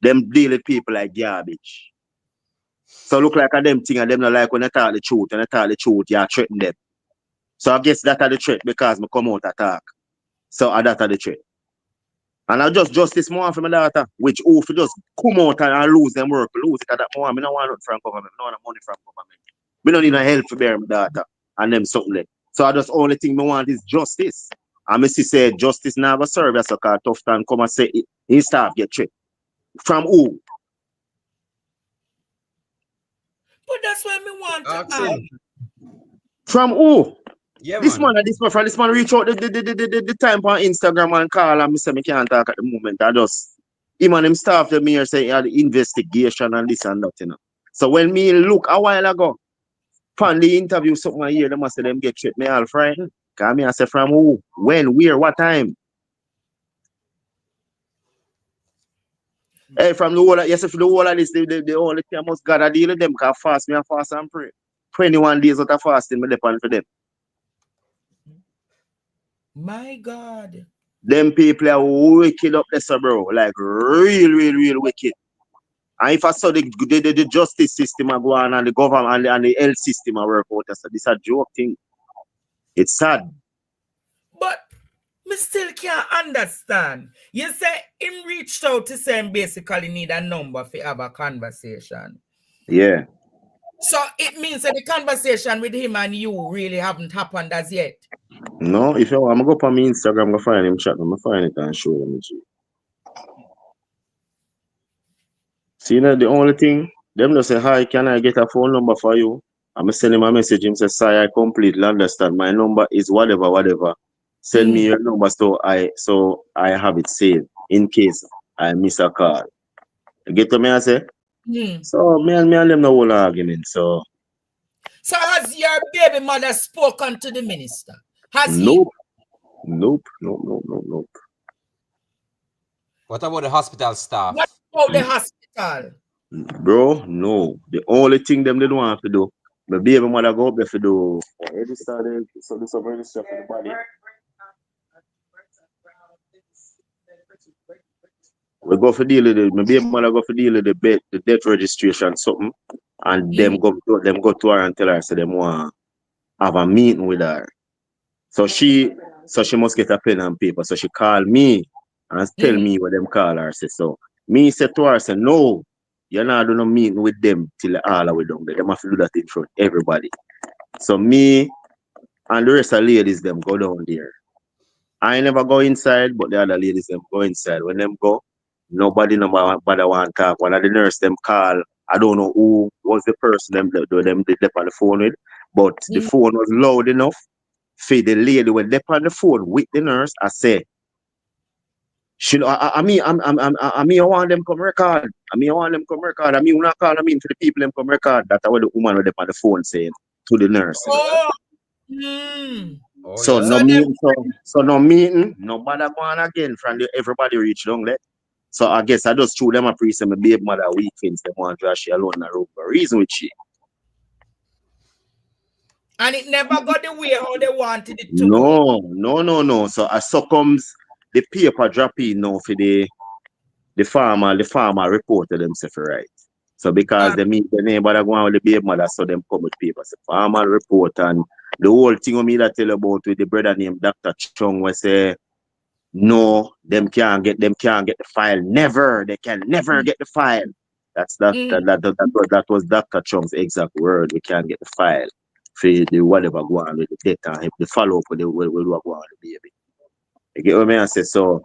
Them deal with people like garbage. So look like a them thing and them not like when they talk the truth. And they talk the truth, you threaten them. So I guess that are the threat because I come out attack. So that are the threat. And I just justice more for my daughter, which if you just come out and lose them work, lose it at that moment. I don't want nothing from government, I don't want money from government. We don't need no help for bear my daughter and them something like. So I just only thing I want is justice. And I say justice never serve as a car tough time come and say it, his staff get tricked. From who? But that's what me want to ask. From who? Yeah, this man reach out the time on Instagram and call and me say me can't talk at the moment. I just him and him staff them here say he had investigation and this and that, you know. So when me look a while ago, on the interview something here, they must say them get tripped. Me all frightened. Cause me I say from who, when, where, what time? Hey, from the whole of, yes, if the whole of this, the only thing I must gotta deal with them, cause fast me and fast and pray. 21 days out of fasting, me depend for them. My God. Them people are wicked up there, bro. Like real wicked. And if I saw the justice system go on and the government and the health system work out, so this is a joke thing. It's sad. But me still can't understand. You say him reached out to say him basically need a number for have a conversation. Yeah. So it means that the conversation with him and you really haven't happened as yet. No, if you want, I'm going to go on my Instagram, I'm going to find him chat, I'm going to find it and show them. See, the only thing, them just say, hi, can I get a phone number for you? I'm going to send him a message, him say, sorry, I completely understand. My number is whatever. Send me your number so I have it saved in case I miss a call. You get to me, I say? So, me and them no whole argument, so. So has your baby mother spoken to the minister? Has Nope. he? Nope. What about the hospital staff? What about the hospital? Bro, no. The only thing them they don't have to do, my baby mother go up there to do register for the body. We go for deal with it. My baby mother go for deal with the death registration something, and them go to her and tell her so them want have a meeting with her. So she must get a pen and paper. So she call me and tell me what them call her. Say so. Me say to her, say no, you're not doing a meeting with them till all the way down there. They have to do that in front of everybody. So me and the rest of the ladies them go down there. I never go inside, but the other ladies them go inside. When them go, nobody want to talk. One of the nurse them call. I don't know who was the person them did on the phone with, but the phone was loud enough for the lady when they on the phone with the nurse. I say, I want them come record. I want them come record. I mean, when I call to the people them come record. That's what the woman with them on the phone saying to the nurse. So no meeting, nobody going again from everybody reach down there. So I guess I just threw them a priest and my baby mother weekends they want to she alone in the room for a reason with she. And it never got the way how they wanted it to go. No. So as succumbs the paper drop in now for the farmer reported themselves right. So because they meet the neighbor that go on with the baby mother, so them come with papers. The farmer report and the whole thing of me that tell about with the brother named Dr. Chung was say no, them can't get the file. Never. They can never get the file. That was Dr. Chung's exact word. We can't get the file for the whatever go on with the data. The follow up with what go on with the baby. You get what I say? So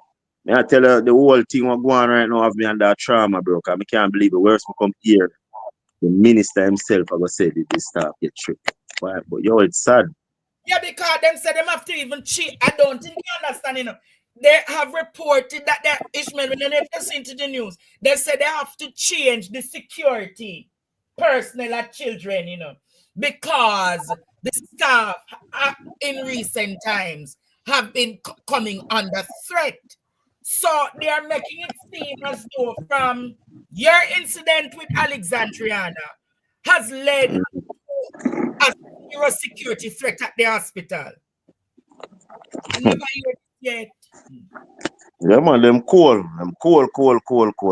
I tell her the whole thing what go on right now have me under trauma, bro. Cause I can't believe it. Worse we come here. The minister himself I go say this stuff get tricked. But it's sad. Yeah, because them said them have to even cheat. I don't think you understand, you know. They have reported that Ishmael, when they listen to the news, they said they have to change the security personnel at children, you know, because the staff in recent times have been coming under threat. So they are making it seem as though from your incident with Alexandriana has led to a serious security threat at the hospital. You never hear it yet. Yeah, man, them cool. Them cool.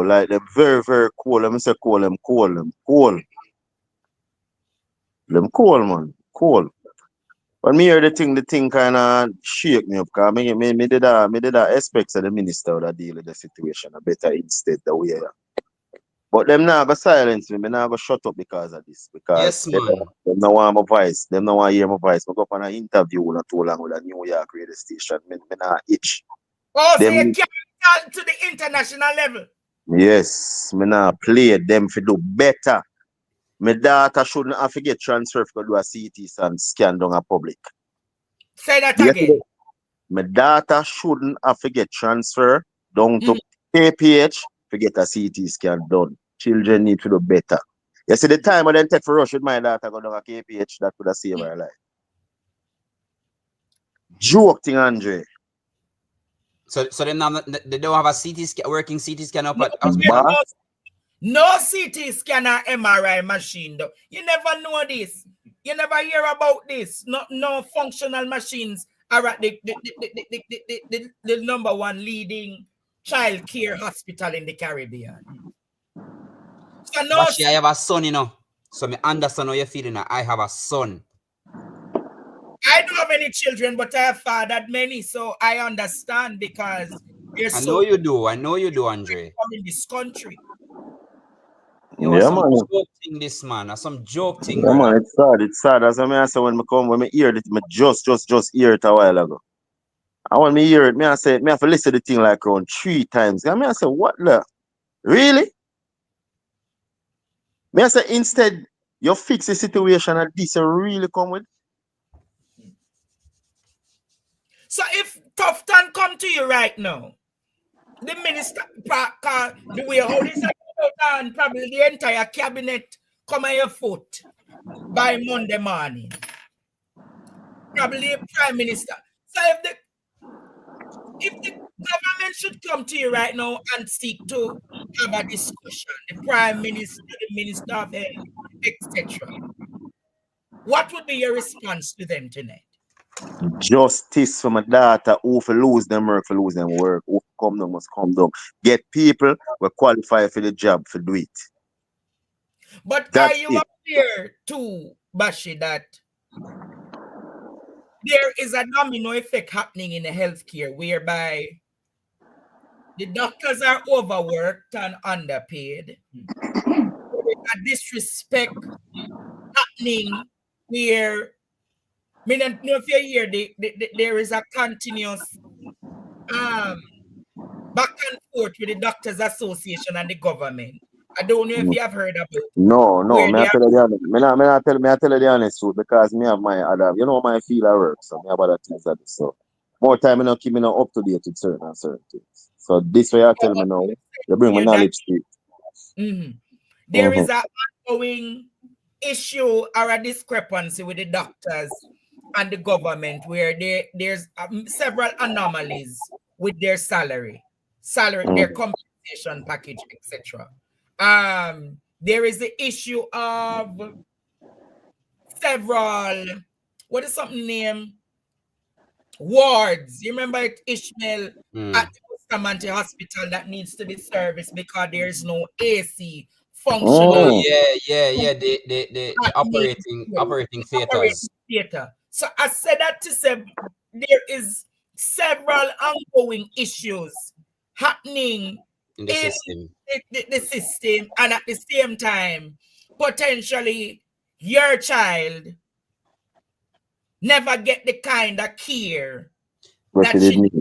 Like, them very, very cool. Let me say cool, them cool. Them cool, man. Cool. But me hear the thing kind of shake me up. Because me did aspects of the minister that deal with the situation a better instead the way. But them now go silence me. Me now go shut up because of this. Because Yes, them man. no want my voice. Them no want hear my voice. I go up on an interview not too long with a New York radio station. Me now itch. Oh, so Them, you can't to the international level. yes, me now play them for do better. My daughter shouldn't have to get transferred to do a CT scan down a public. Say that again. My daughter shouldn't have to get transferred down to KPH to get a CT scan done. Children need to do better. You see the time I then take for rush with my daughter go down a KPH, that could have saved her life. Joke thing, Andre. So they don't have a working CT scan up at hospital? No CT scanner MRI machine though. You never know this. You never hear about this. No functional machines are at the number one leading child care hospital in the Caribbean. So no, I have a son, you know. So me understand how you're feeling now. I have a son. I don't have any children, but I have fathered many, so I understand because I know you do, Andre. In this country. Yo, yeah, some man. joke thing, this man. Some joke thing, yeah, brother. man, it's sad. As I say when I hear it, I just hear it a while ago. And when me hear it, I say, I have to listen to the thing like around 3 times. I say, what the? Really? I say, instead, you fix the situation and this you really come with. So if Tufton come to you right now, the minister, the way how this is done, probably the entire cabinet come on your foot by Monday morning. Probably the prime minister. So if the government should come to you right now and seek to have a discussion, the prime minister, the minister of health, etc., what would be your response to them tonight? Justice for my daughter who for lose them work, who come down must come down. Get people who qualify for the job for do it. But that's are you aware too, Bashi, that there is a domino effect happening in the healthcare whereby the doctors are overworked and underpaid. There's a disrespect happening where, I don't know if you hear, there is a continuous back and forth with the Doctors Association and the government. I don't know if you have heard about it. No, I tell you the honest. I tell you the honest truth because me have my other, my field of work, so me have other things that do. So more time I keep me up to date with certain things. So this way I tell me now, you bring my knowledge to it. There is an ongoing issue or a discrepancy with the doctors and the government where there's several anomalies with their salary, their compensation package, etc. There is the issue of several, what is something named wards. You remember it, Ishmael, at the Bustamante Hospital that needs to be serviced because there's no AC functional. Oh yeah. The operating theaters. So I said that to say there is several ongoing issues happening in the system. The system, and at the same time, potentially your child never get the kind of care that she needs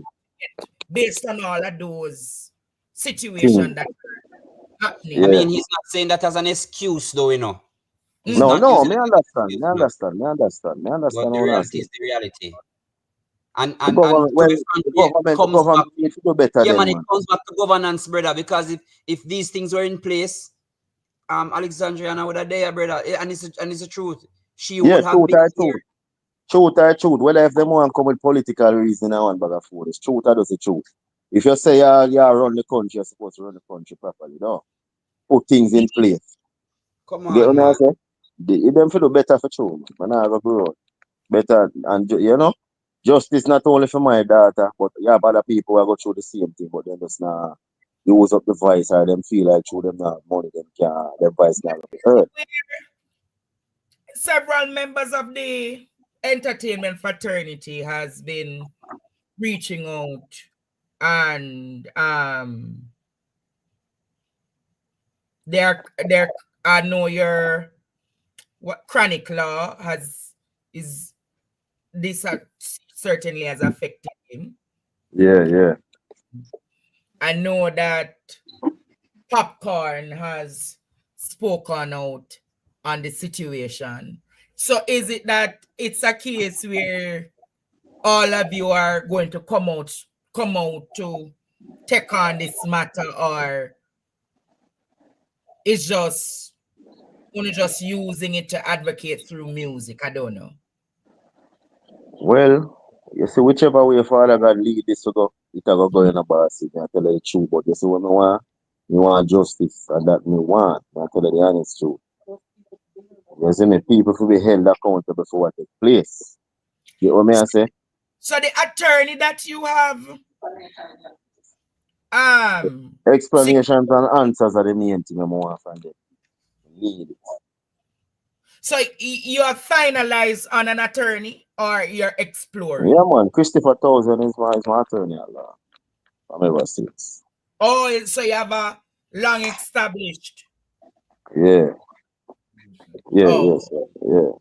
based on all of those situations that are happening. I mean, he's not saying that as an excuse, though, No, me understand. But the reality is the reality. And the government needs to do better. Yeah, man, it comes back to governance, brother. Because if these things were in place, Alexandriana would have there, brother, and it's the truth. She would have been here. Truth or truth, whether if them want to come with political reason and one bag of food, it's truth or does the truth. If you say you run the country, you're supposed to run the country properly, no? Put things in place. Come Get on, what I man. say? Them for do better for true, man. I go grow better and you know, justice not only for my daughter, but yeah, other people who go through the same thing, but then just not use up the voice or them feel like through them not money, them can their voice not be heard. Several members of the entertainment fraternity has been reaching out, and they're I know your what chronic law is this certainly has affected him. Yeah. I know that Popcorn has spoken out on the situation. So is it that it's a case where all of you are going to come out to take on this matter, or it's just only just using it to advocate through music? I don't know. Well, you see, whichever way Father God lead this to go, it will go in a bossy. I tell you the truth, but you see what me want justice, and that me want. I tell you the honest truth. You see me, people will be held accountable for what takes place. You know what I say? So the attorney that you have, Explanations and answers are the main thing I want from them. Need it. So you are finalized on an attorney, or you're exploring? Yeah, man. Christopher Thousand is my attorney at law from ever since. Oh, so you have a long established. Yeah. Oh. Yes, yeah.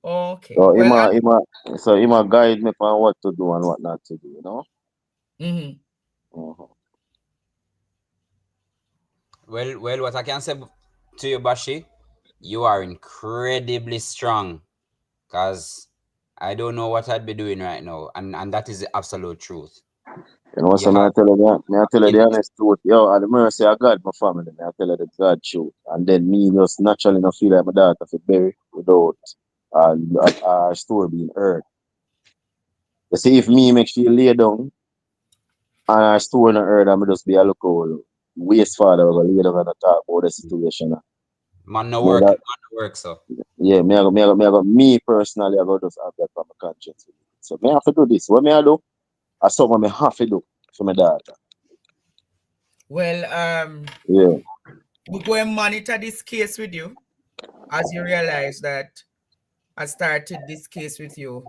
Okay. So Well, he might guide me on what to do and what not to do, you know? Well, what I can say to you, Bashi, you are incredibly strong, because I don't know what I'd be doing right now, and that is the absolute truth. You know, so I tell you the honest truth. Yo, at the mercy of God, my family, I tell you the God truth. And then me just naturally not feel like my daughter for bury without our story being heard. You see, if me make feel lay down and our story not heard, I'm just be a look old waste father will lay down and talk about the situation. Man no work, so. Yeah, me personally, I go just have that from my conscience. So me have to do this. What me I do? I something me have to do for my daughter. Well, yeah, we go and monitor this case with you, as you realize that I started this case with you.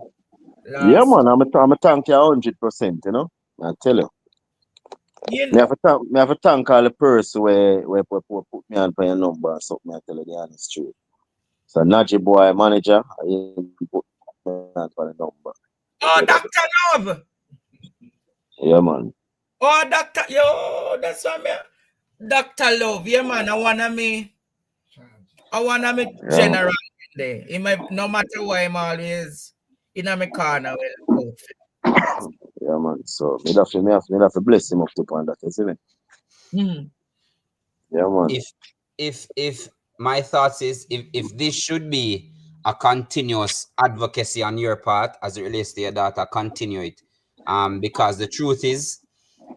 Yeah, man, I'm a thank you 100%. You know, I tell you. You know, me have to thank all the person where put me on for your number or something. I tell you the honest truth. So Najee boy manager, I put me on for the number. Oh, Dr. Love. Yeah, man. Oh, that's what me. Dr. Love, yeah, man. I wanna me general there. No matter what, I'm always in my corner. Yeah, man. So me have to bless him up to on that, isn't it? Yeah, man. If my thoughts is if this should be a continuous advocacy on your part as it relates to your daughter, continue it. Because the truth is,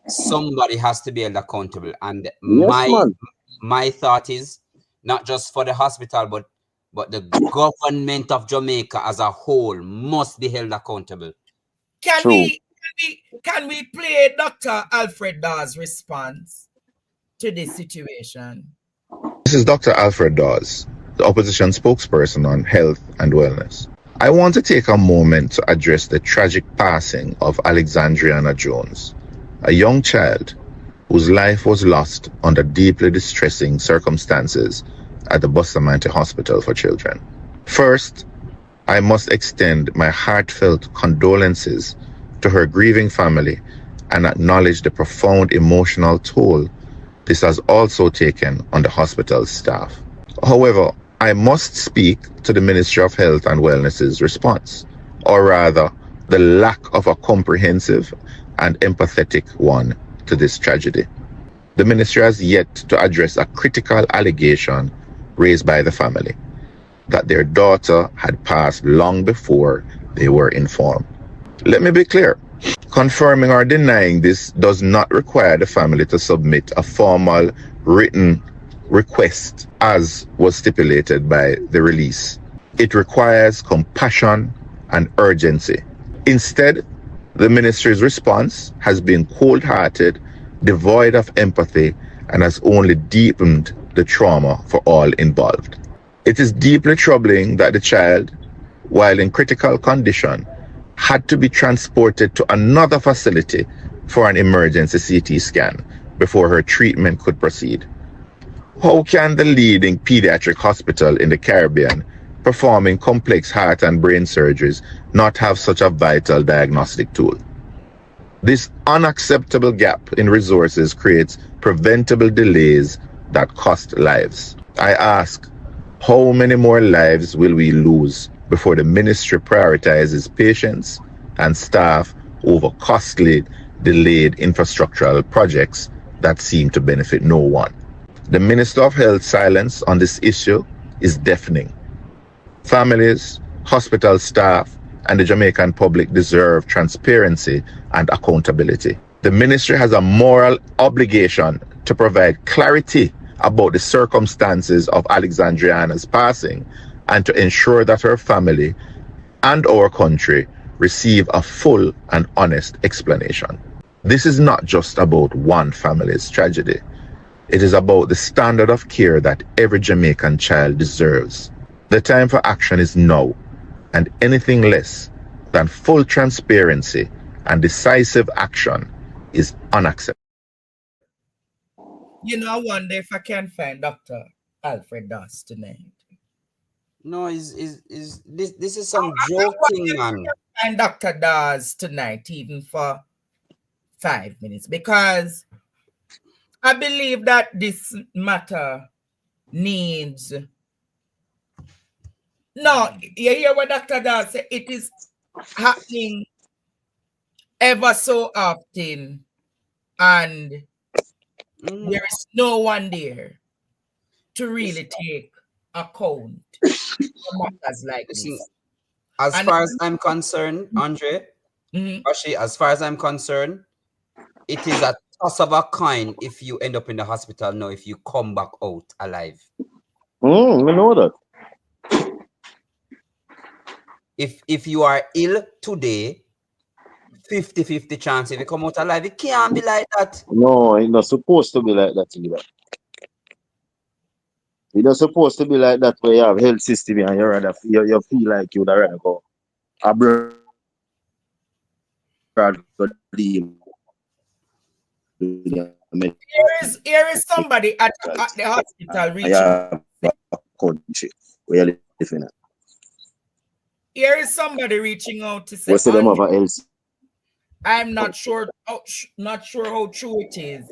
somebody has to be held accountable. And my thought is not just for the hospital, but the government of Jamaica as a whole must be held accountable. Can we play Dr. Alfred Dawes' response to this situation? This is Dr. Alfred Dawes, the opposition spokesperson on health and wellness. I want to take a moment to address the tragic passing of Alexandriana Jones, a young child whose life was lost under deeply distressing circumstances at the Bustamante Hospital for Children. First, I must extend my heartfelt condolences to her grieving family and acknowledge the profound emotional toll this has also taken on the hospital's staff. However, I must speak to the Ministry of Health and Wellness's response, or rather, the lack of a comprehensive and empathetic one to this tragedy. The ministry has yet to address a critical allegation raised by the family. that their daughter had passed long before they were informed. Let me be clear. Confirming or denying this does not require the family to submit a formal written request as was stipulated by the release. It requires compassion and urgency. Instead, the ministry's response has been cold-hearted, devoid of empathy, and has only deepened the trauma for all involved. It is deeply troubling that the child, while in critical condition, had to be transported to another facility for an emergency CT scan before her treatment could proceed. How can the leading pediatric hospital in the Caribbean performing complex heart and brain surgeries not have such a vital diagnostic tool? This unacceptable gap in resources creates preventable delays that cost lives. I ask, how many more lives will we lose before the ministry prioritizes patients and staff over costly, delayed infrastructural projects that seem to benefit no one? The Minister of Health's silence on this issue is deafening. Families, hospital staff, and the Jamaican public deserve transparency and accountability. The ministry has a moral obligation to provide clarity about the circumstances of Alexandriana's passing and to ensure that her family and our country receive a full and honest explanation. This is not just about one family's tragedy. It is about the standard of care that every Jamaican child deserves. The time for action is now, and anything less than full transparency and decisive action is unacceptable. You know, I wonder if I can find Dr. Alfred Doss tonight. No, this is some joking, man. And Dr. Dawes tonight, even for 5 minutes, because I believe that this matter needs. No, you hear what Dr. Dawes said? It is happening ever so often, and there is no one there to really take account of matters like this. As far as I'm concerned, Andre, Ashi, as far as I'm concerned, it is a toss of a coin if you end up in the hospital now, if you come back out alive. We know that. If you are ill today, 50-50 chance if you come out alive. It can't be like that. No, it's not supposed to be like that either. It's not supposed to be like that where you have health system and you feel like you'd rather go abroad. Here is somebody at the hospital reaching. Where you living at. Here is somebody reaching out to say, What's the name of a health? I'm not sure how true it is.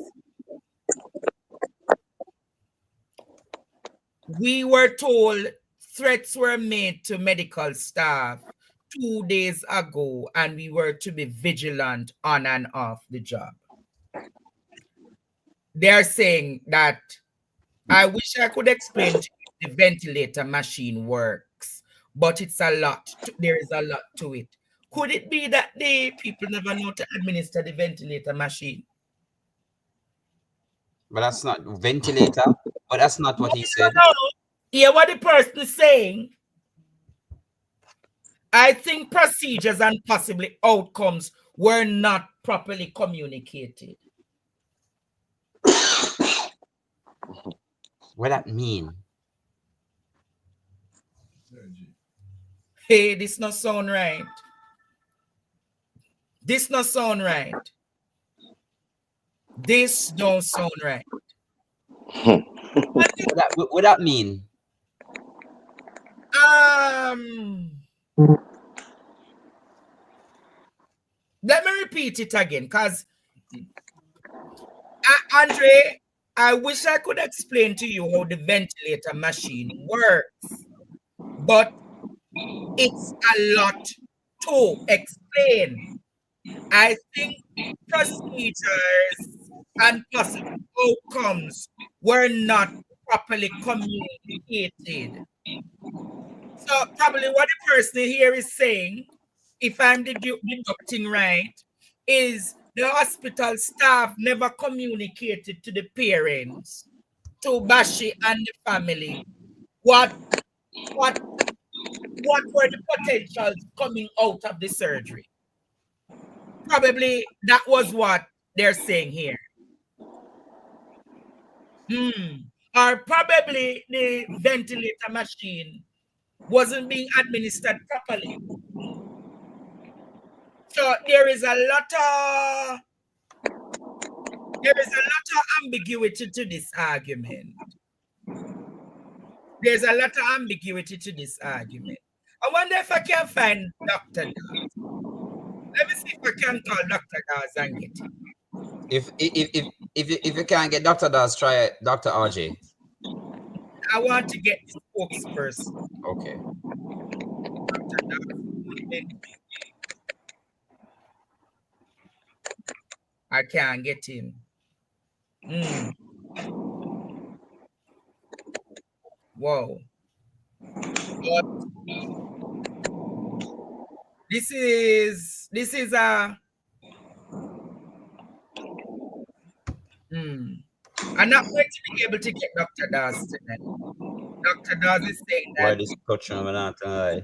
We were told threats were made to medical staff 2 days ago, and we were to be vigilant on and off the job. They're saying that I wish I could explain to you the ventilator machine works, but it's a lot. There is a lot to it. Could it be that the people never know to administer the ventilator machine? But that's not ventilator. But that's not what he said. Hear what the person is saying. I think procedures and possibly outcomes were not properly communicated. What that mean? Hey, this not sound right. This not sound right. This don't sound right. What that mean? Let me repeat it again, because Andre, I wish I could explain to you how the ventilator machine works, but it's a lot to explain. I think procedures and possible outcomes were not properly communicated. So probably what the person here is saying, if I'm deducting right, is the hospital staff never communicated to the parents, to Bashi and the family, what were the potentials coming out of the surgery. Probably that was what they're saying here. Or probably the ventilator machine wasn't being administered properly. So there is a lot of ambiguity to this argument. There's a lot of ambiguity to this argument. I wonder if I can find Dr. Dawes. Let me see if I can call Dr. Dawes and get him. If you can't get Dr. Dawes, try Dr. RJ. I want to get the spokesperson. Okay. Dr. Dawes. I can't get him. Whoa. But this is a I'm not going to be able to get Dr. Dawes tonight. Dr. Dawes is saying that. Why this coach not lie?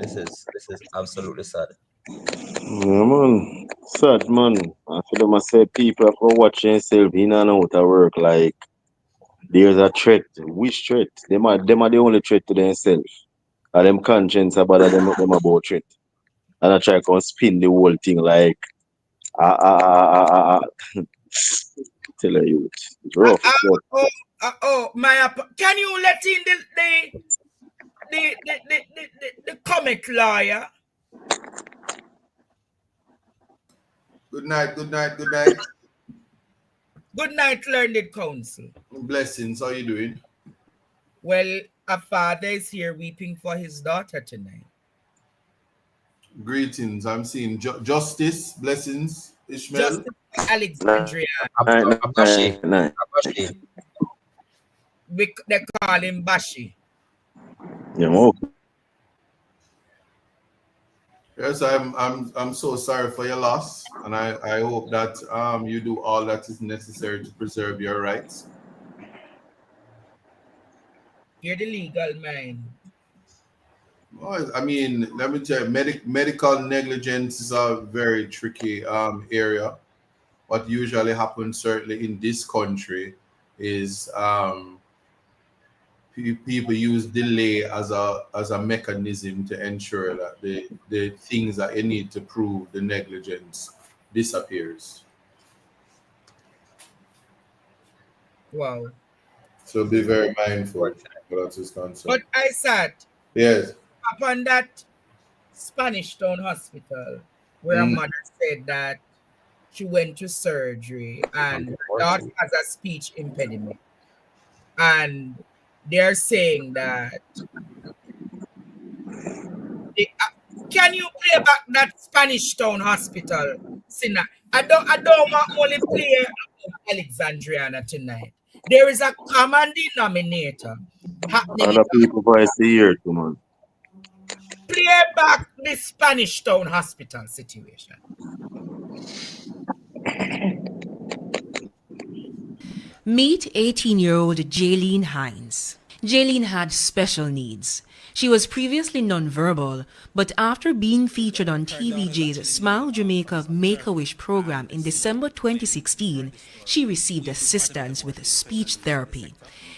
This is absolutely sad. Yeah, man. Sad, man. I feel them say people have to watch themselves in and out of work. Like, there's a threat. Which threat? Them are the only threat to themselves. And them conscience about them about threat. And I try to spin the whole thing like, tell you, it's rough. Can you let in the comic lawyer? Good night. Good night, learned counsel. Blessings. How you doing? Well, a father is here weeping for his daughter tonight. Greetings. I'm seeing Justice. Blessings. Ishmael. Justice Alexandria. Bashi. They call him Bashi. Yeah, Yes, I'm so sorry for your loss, and I hope that you do all that is necessary to preserve your rights. You're the legal man. Well, I mean, let me tell you, medical negligence is a very tricky area. What usually happens, certainly in this country, is people use delay as a mechanism to ensure that the things that you need to prove the negligence disappears. Wow. So be very mindful about this concept. But I sat upon that Spanish Town Hospital where a mother said that she went to surgery and her daughter has a speech impediment. And they're saying that can you play back that Spanish Town Hospital, Sinna? I don't want only play Alexandriana tonight. There is a common denominator happening. Other people voice the ear too, man. Play back the Spanish Town Hospital situation. Meet 18-year-old Jaylene Hines. Jaylene had special needs. She was previously nonverbal, but after being featured on TVJ's Smile Jamaica Make-A-Wish program in December 2016, she received assistance with speech therapy.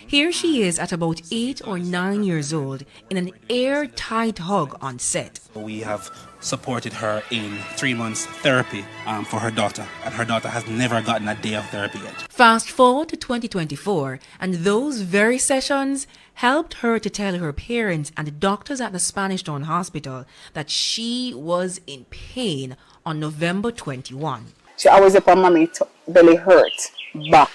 Here she is at about 8 or 9 years old in an airtight hug on set. We have supported her in 3 months therapy for her daughter, and her daughter has never gotten a day of therapy yet. Fast forward to 2024, and those very sessions helped her to tell her parents and the doctors at the Spanish Town Hospital that she was in pain on November 21. She always up on mommy belly hurt, back.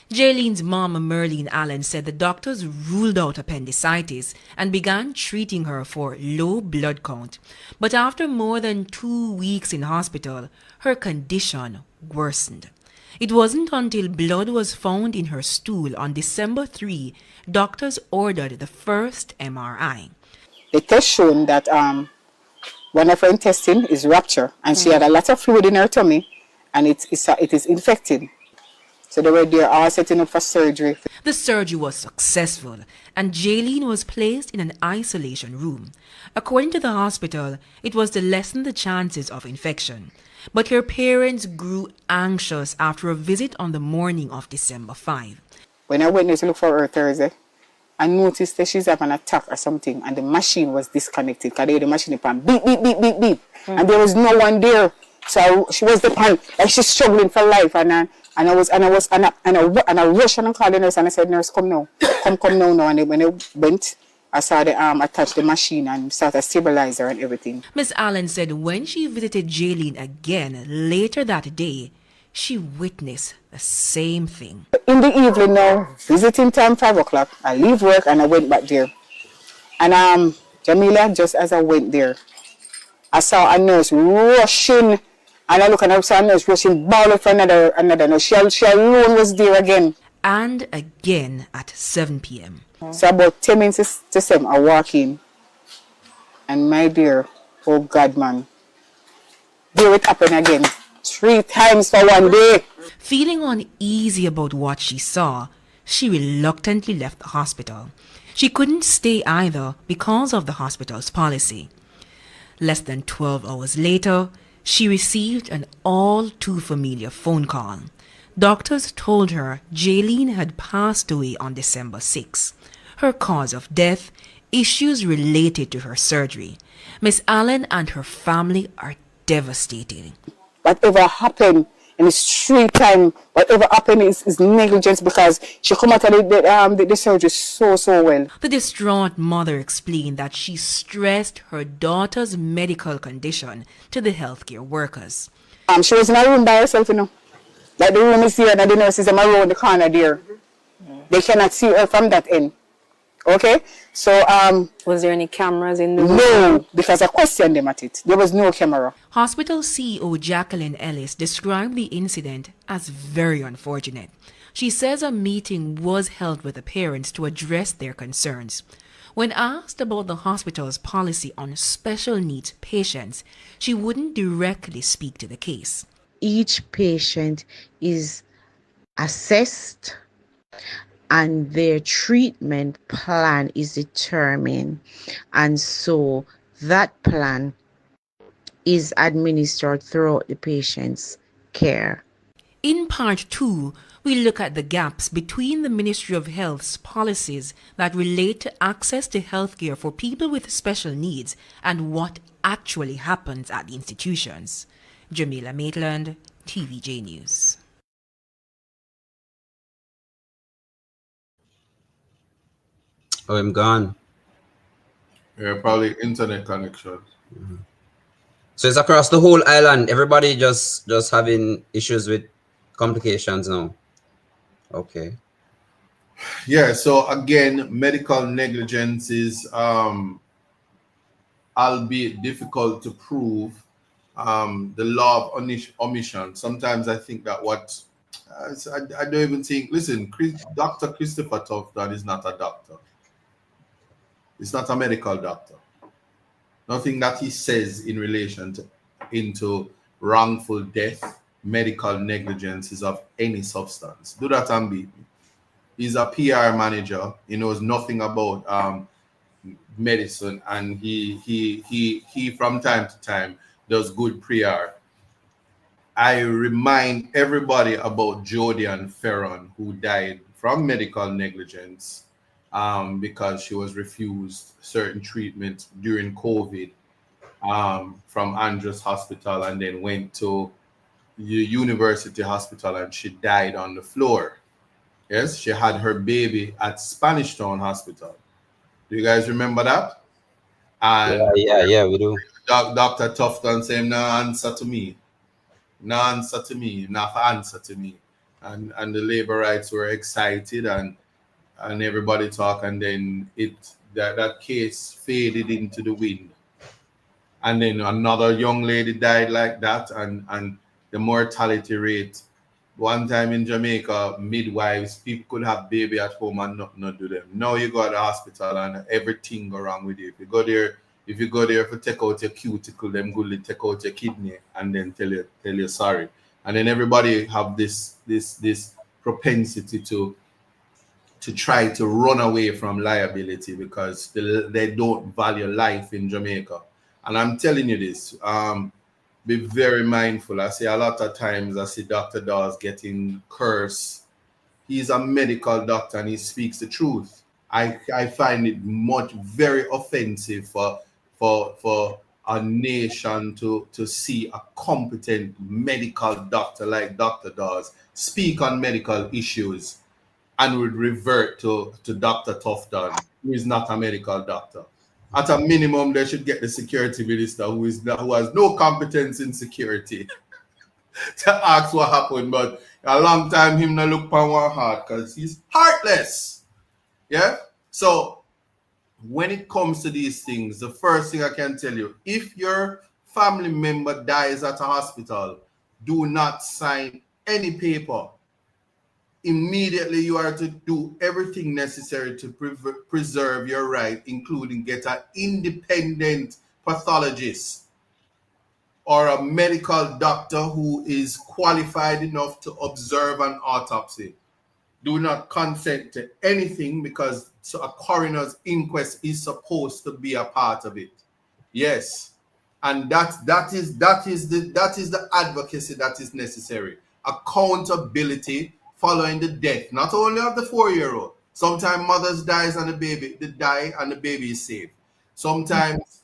Jaylene's mom, Merlene Allen, said the doctors ruled out appendicitis and began treating her for low blood count. But after more than 2 weeks in hospital, her condition worsened. It wasn't until blood was found in her stool on December 3, doctors ordered the first MRI. The test shown that one of her intestine is ruptured, and she had a lot of fluid in her tummy, and it is infected. So they were there all setting up for surgery. The surgery was successful, and Jaylene was placed in an isolation room. According to the hospital, it was to lessen the chances of infection. But her parents grew anxious after a visit on the morning of December 5. When I went there to look for her Thursday, I noticed that she's having an attack or something, and the machine was disconnected. Because they had the machine upon beep, beep, beep, beep, beep. And there was no one there. So she was the pan, like she's struggling for life. And I rushed and I called the nurse and I said, "Nurse, come now. Come now." And when they went, I saw the arm attach the machine and started stabilize her and everything. Miss Allen said when she visited Jaylene again later that day, she witnessed the same thing. In the evening now, visiting time 5 o'clock, I leave work and I went back there. And Jamila, just as I went there, I saw a nurse rushing, and I look and I saw a nurse rushing, bawling for another nurse. She alone was there again. And again at 7 p.m. So about 10 minutes to 7, I walk in. And my dear, oh God, man, there it happened again. 3 times for one day. Feeling uneasy about what she saw, she reluctantly left the hospital. She couldn't stay either because of the hospital's policy. Less than 12 hours later, she received an all too familiar phone call. Doctors told her Jaylene had passed away on December 6. Her cause of death, issues related to her surgery. Miss Allen and her family are devastated. Whatever happened in the street time, whatever happened is negligence, because she come out of the surgery so well. The distraught mother explained that she stressed her daughter's medical condition to the healthcare workers. She was in a room by herself, Like the room is here and the nurses are around the corner there. They cannot see her from that end. Okay? So, was there any cameras in the room? No, because I questioned them at it. There was no camera. Hospital CEO Jacqueline Ellis described the incident as very unfortunate. She says a meeting was held with the parents to address their concerns. When asked about the hospital's policy on special needs patients, she wouldn't directly speak to the case. Each patient is assessed and their treatment plan is determined, and so that plan is administered throughout the patient's care. In part 2, we look at the gaps between the Ministry of Health's policies that relate to access to healthcare for people with special needs and what actually happens at the institutions. Jamila Maitland, TVJ News. Oh, I'm gone. Yeah, probably internet connection. So it's across the whole island. Everybody just having issues with complications now. Okay. Yeah, so again, medical negligence is albeit difficult to prove. The law of omission. Sometimes I think that I don't even think, listen, Dr. Christopher Tufton is not a doctor. He's not a medical doctor. Nothing that he says in relation into wrongful death, medical negligence is of any substance. Do that and beat me. He's a PR manager. He knows nothing about medicine, and he from time to time does good PR. I remind everybody about Jodian Ferron, who died from medical negligence because she was refused certain treatment during COVID from Andrews Hospital, and then went to the University Hospital, and she died on the floor. Yes, she had her baby at Spanish Town Hospital. Do you guys remember that? And yeah, we do. Dr. Tufton saying, no answer to me. No answer to me, not answer to me. And the labor rights were excited and everybody talk, and then that case faded into the wind. And then another young lady died like that, and the mortality rate One time in Jamaica, midwives, people could have baby at home and not do them. Now you go to the hospital and everything go wrong with you. If you go there for take out your cuticle, them good take out your kidney and then tell you sorry. And then everybody have this propensity to try to run away from liability because they don't value life in Jamaica. And I'm telling you this, be very mindful. I see a lot of times I see Dr. Dawes getting cursed. He's a medical doctor and he speaks the truth. I find it very offensive for a nation to see a competent medical doctor like Dr. Dawes speak on medical issues and would revert to Dr. Tufton, who is not a medical doctor. At a minimum, they should get the security minister who has no competence in security to ask what happened. But a long time him not look upon one heart because he's heartless. Yeah. So when it comes to these things, the first thing I can tell you, if your family member dies at a hospital, do not sign any paper. Immediately you are to do everything necessary to preserve your right, including get an independent pathologist or a medical doctor who is qualified enough to observe an autopsy. Do not consent to anything because a coroner's inquest is supposed to be a part of it. Yes. And that is the advocacy that is necessary. Accountability following the death, not only of the 4-year-old. Sometimes mothers dies and they die and the baby is saved. Sometimes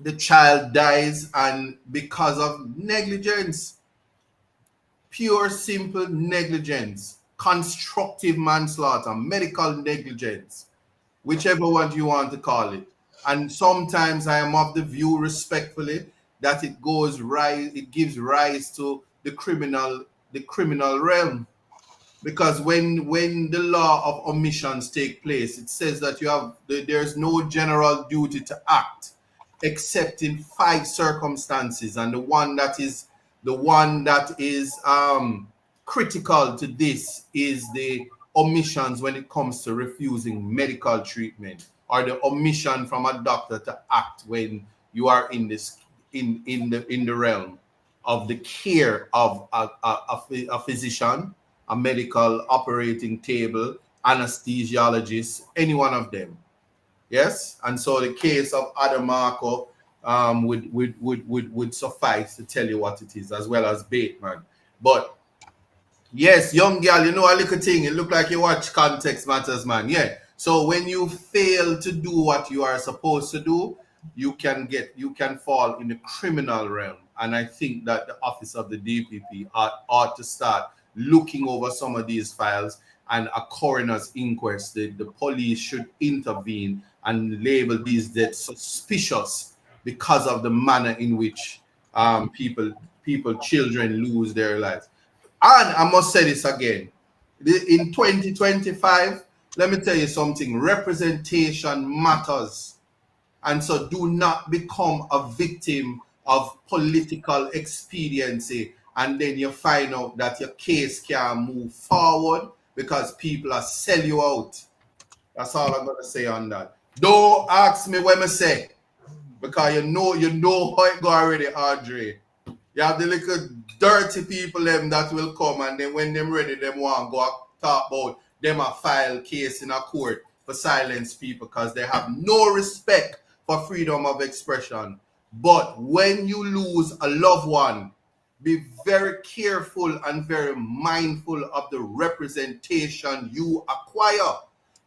the child dies and because of negligence, pure simple negligence, constructive manslaughter, medical negligence, whichever one you want to call it. And sometimes I am of the view respectfully that it gives rise to the criminal realm. Because when the law of omissions take place, it says that there's no general duty to act except in 5 circumstances, and the one that is critical to this is the omissions when it comes to refusing medical treatment, or the omission from a doctor to act when you are in the realm of the care of a physician, a medical operating table, anesthesiologist, any one of them. Yes, and so the case of Adamarco would suffice to tell you what it is, as well as Bateman. But yes, young girl, you know a little thing. It look like you watch Context Matters, man. Yeah. So when you fail to do what you are supposed to do, you can fall in the criminal realm. And I think that the office of the DPP ought to start looking over some of these files, and a coroner's inquest. The police should intervene and label these deaths suspicious because of the manner in which children lose their lives. And I must say this again. In 2025, let me tell you something. Representation matters. And so do not become a victim of political expediency. And then you find out that your case can't move forward because people are sell you out. That's all I'm going to say on that. Don't ask me what I say, because you know how it go already, Audrey. You have the little dirty people them that will come, and then when them ready, them want to go talk about them a file case in a court for silence people because they have no respect for freedom of expression. But when you lose a loved one, be very careful and very mindful of the representation you acquire,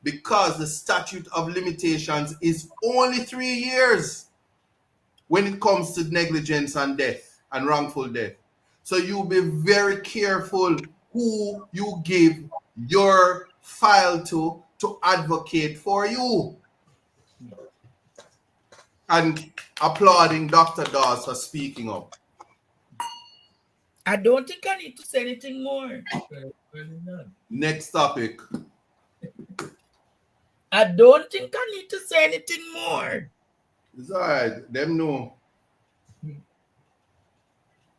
because the statute of limitations is only 3 years when it comes to negligence and death and wrongful death. So you be very careful who you give your file to advocate for you. And applauding Dr. Dawes for speaking up. I don't think I need to say anything more. Next topic. I don't think I need to say anything more. It's all right. Them know.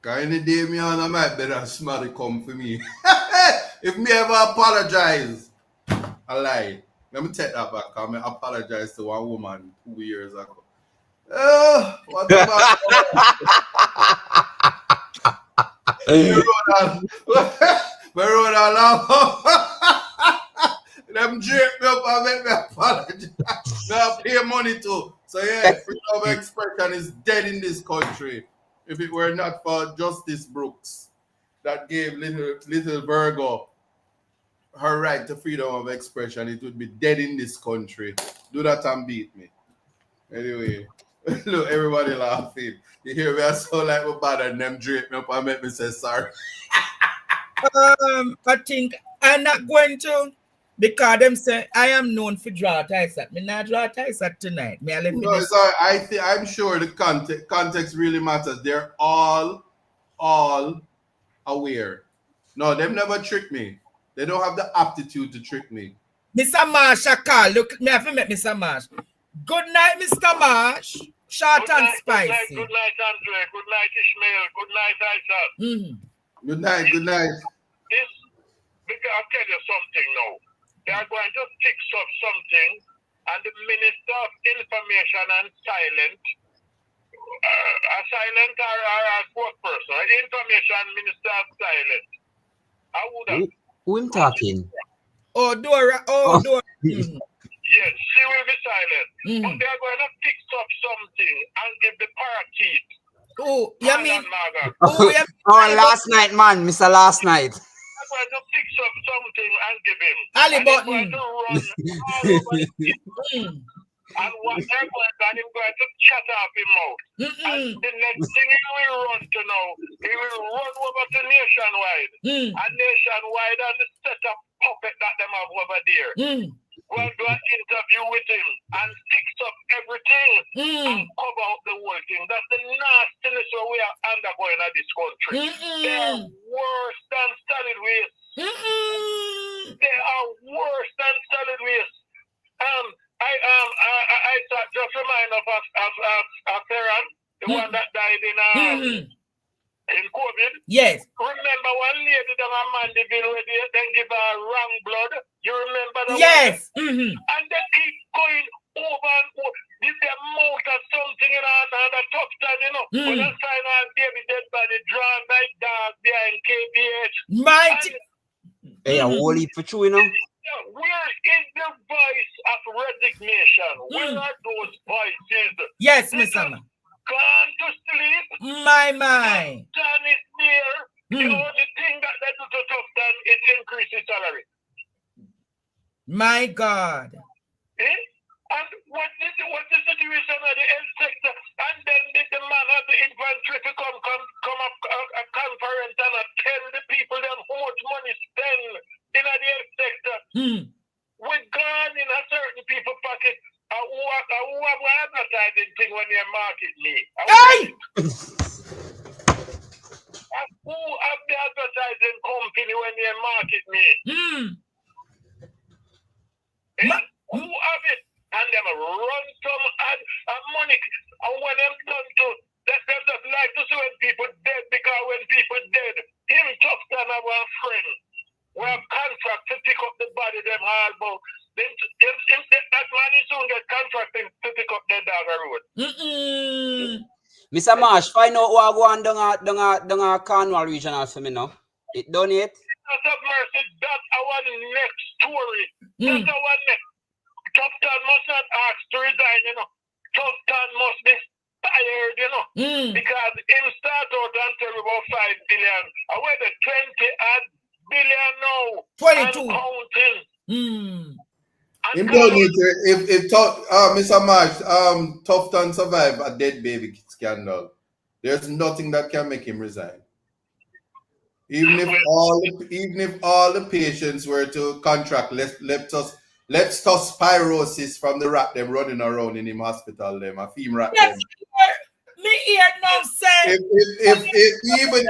Any day me on I might better somebody come for me. If me ever apologize, I lie. Let me take that back. I apologize to one woman 2 years ago. What about them drape me up and make me apologize. Now pay money too. So yeah, freedom of expression is dead in this country. If it were not for Justice Brooks that gave little Virgo her right to freedom of expression, it would be dead in this country. Do that and beat me. Anyway, look, everybody laughing. You hear me? I sound like my bad and them drape me up and make me say sorry. I think I'm not going to, because them say I am known for draw ties at me. Not draw ties at tonight. Me I left No, sorry. I'm sure the context really matters. They're all aware. No, them never trick me. They don't have the aptitude to trick me. Mr. Marsh, I call. Look, me have to make Mr. Marsh. Good night, Mr. Marsh. Short and spicy. Good night, Andre. Good night, Ishmael. Good night, Isaac. Good night. Good night. I'll tell you something now. They are going to fix up something, and the Minister of Information and Silent, a silent or a spokesperson, the Information Minister of Silent. I would have. Who am talking? Oh, Dora. Oh, Dora. Yes, she will be silent. But they are going to fix up something and give the parakeet. Oh, you mean? Last night, man. Mr. Last night. I'm going to fix up something and give him. Ali button. Going to run all over the city. And whatever that he's going to shut off his mouth. And the next thing he will run to now, he will run over to Nationwide. And Nationwide and the set of puppet that them have over there. We'll do an interview with him and fix up everything and cover up the whole thing. That's the nastiness that we are undergoing in this country. They are worse than solid waste. They are worse than solid waste. I just remind of Ferran, the one that died in COVID. Yes. Remember one lady down at Mandeville where they then give her wrong blood? You remember that? Yes. And they keep going over and over. This is a mouth or something in a tough time, you know. When they find out baby dead body drawn by dogs behind KBH. Hey, a whole heap for true, you know. Where is the voice of resignation? Where are those voices? Yes, Miss Anna. Gone to sleep. My. Done is there. You know, the thing that they do to tough time is increase his salary. My God. And what the situation of the health sector? And then the man of the infantry to come up a conference and tell the people them how much money spend in the health sector. We're gone in a certain people pocket. Who have advertising thing when they market me? Who have the advertising company when they market me? Who have it? And them run some ad and money. And when them done to, them just like to see when people dead, because when people dead, him tough than our friend. We have contract to pick up the body them all about. That man is soon get contracting to pick up the dog road. Mr. Marsh, find out who are going down a Cornwall regional for me now. It done it? That's of mercy. That's our next story. That's our next. Tufton must not ask to resign, you know. Tufton must be fired, you know. Because him start out and tell about 5 billion. I wear the 20 billion now. 22. And counting. Him don't need to, if Mr. Marsh, Tufton survive a dead baby scandal, there's nothing that can make him resign. Even if all the patients were to contract leptospirosis from the rat them running around in him hospital, them a feme rat them. Me hear no say. Even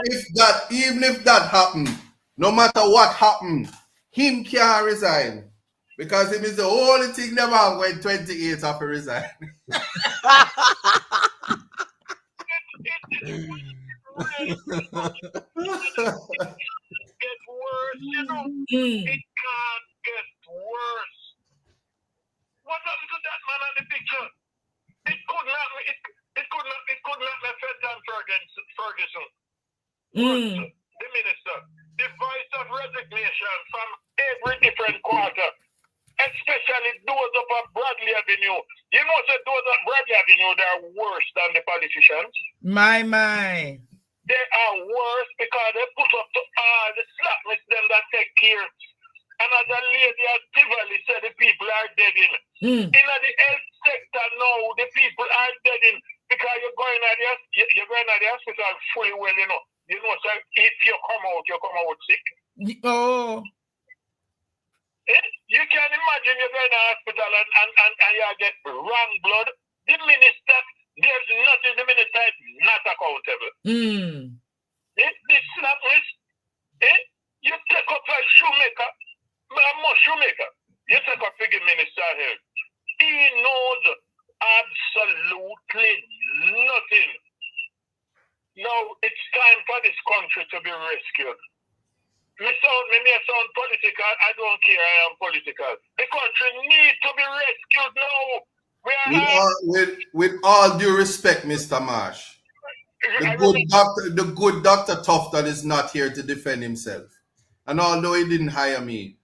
if that happened, no matter what happened, him can't resign. Because him is the only thing never have when 28 after resign. get worse, you know. It can't get worse. What happened to that man on the picture? It could not have Fenton Ferguson. The minister. The voice of resignation from every different quarter. Especially those up at Bradley Avenue. You know, so those at Bradley Avenue, they are worse than the politicians. My. They are worse because they put up to all the slackness them that take care. And as a lady at Tivoli said, the people are dead in. In the health sector now, the people are dead in because you're going at the hospital fully well, you know. You know, so if you come out sick. Oh. You can imagine you're going to the hospital and you get wrong blood. The minister, there's nothing, the minister is not accountable. The slackness, you take up a shoemaker, you take up a minister here. He knows absolutely nothing. Now it's time for this country to be rescued. Me sound political. I don't care. I am political. The country needs to be rescued now. With all due respect, Mr. Marsh, the good Dr. Tufton is not here to defend himself. And although he didn't hire me,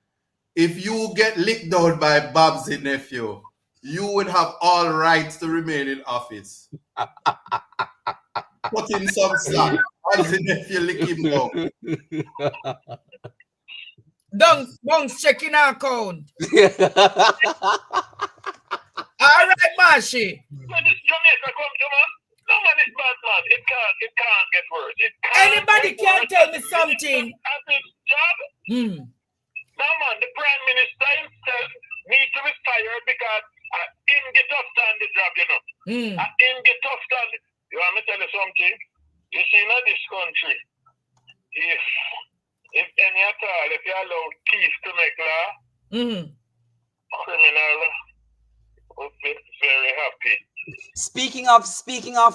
if you get licked out by Babsy nephew, you would have all rights to remain in office. Put in some slack. Babsy nephew lick him down. Don't check in our account. All right, Mashi. When this Jamaica come to man, no man is bad man. It can't get worse. Anybody can tell me something. At this job, no man, the Prime Minister himself needs to be fired because him get off stand the job, you know. Him get off stand. You want me to tell you something? You see, in this country, if any at all, if you allow thieves to make law, criminal would be very happy. Speaking of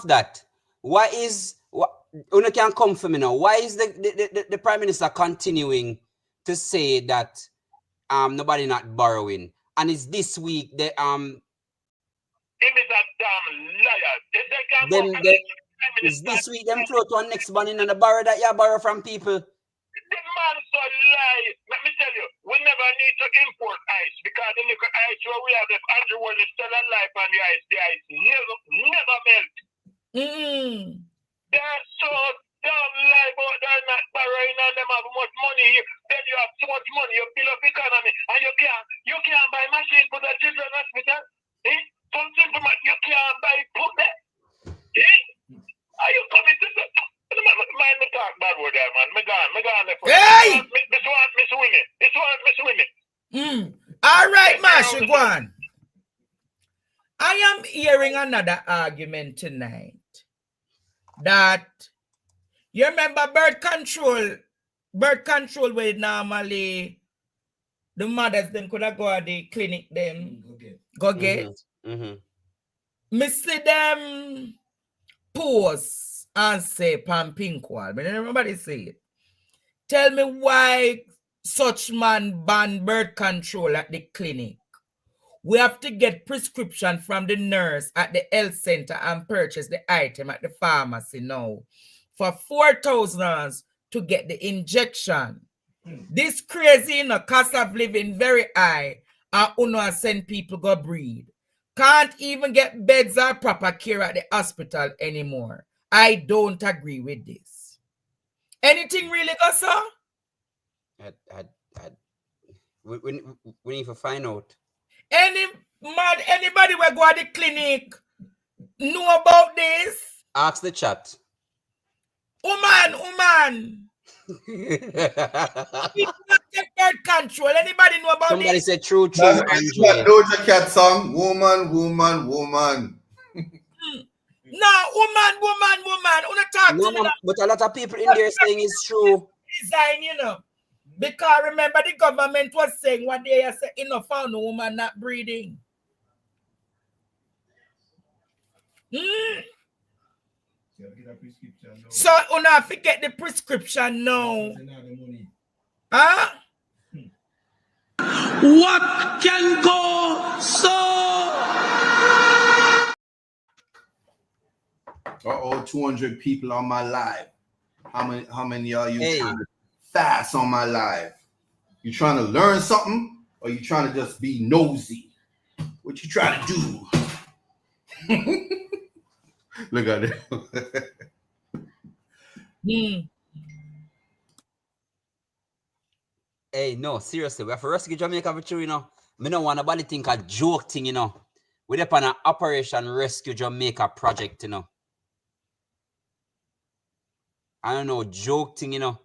that, you can come for me now. Why is the Prime Minister continuing to say that nobody not borrowing? And it's this week the Him is a damn liar. Is this week them float one next morning and the borrow that you borrow from people? The man so lie. Let me tell you, we never need to import ice because the little ice where we have, if Andrew World is still alive on the ice never melt. They're so damn lie, but they're not borrowing and them have much money. Then you have so much money, you build up economy, and you can't buy machine for the children hospital. Some simple man, you can't buy put there. Are you coming to the mind me talk bad word there, man. Me gone there for hey! This one Miss Winnie. All right, Mashi, go on. I am hearing another argument tonight that you remember birth control where normally the mothers then could have go at the clinic them go get. Me see them pause and say pan pink wall. But everybody say it. Tell me why such man ban birth control at the clinic. We have to get prescription from the nurse at the health center and purchase the item at the pharmacy now for $4,000 to get the injection. This crazy, cost of living very high, and uno send people go breed. Can't even get beds or proper care at the hospital anymore. I don't agree with this. Anything really go, sir? We need to find out. Anybody will go to the clinic know about this? Ask the chat. Woman. Birth control. Anybody know about Somebody this? said true. That's that Doja Cat song. Woman. No, woman. But a lot of people in there saying it's true. Design, because remember the government was saying what they are saying, found a woman not breeding. So una forget the prescription now. Huh? What can go so? Uh-oh, 200 people on my live. How many are you Hey. trying to fast on my live? You trying to learn something, or you trying to just be nosy? What you trying to do? Look at it. Hey, no, seriously, we have to rescue Jamaica for true, you know. Me don't want nobody think a joke thing, you know. We're up on an Operation Rescue Jamaica project, you know. I don't know, joke thing, you know.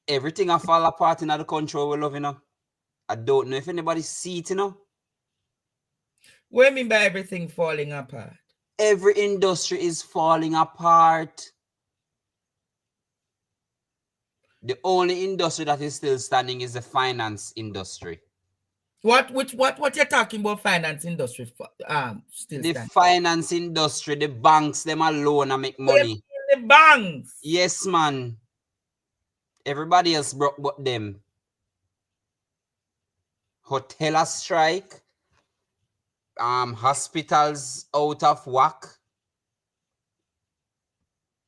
Everything I fall apart in the country we love, you know. I don't know if anybody see it, you know. What do you mean by everything falling apart? Every industry is falling apart. The only industry that is still standing is the finance industry. What you're talking about finance industry still the standing? Finance industry, the banks, them alone and make money. The banks? Yes, man. Everybody else broke but them. Hotel strike. Hospitals out of whack.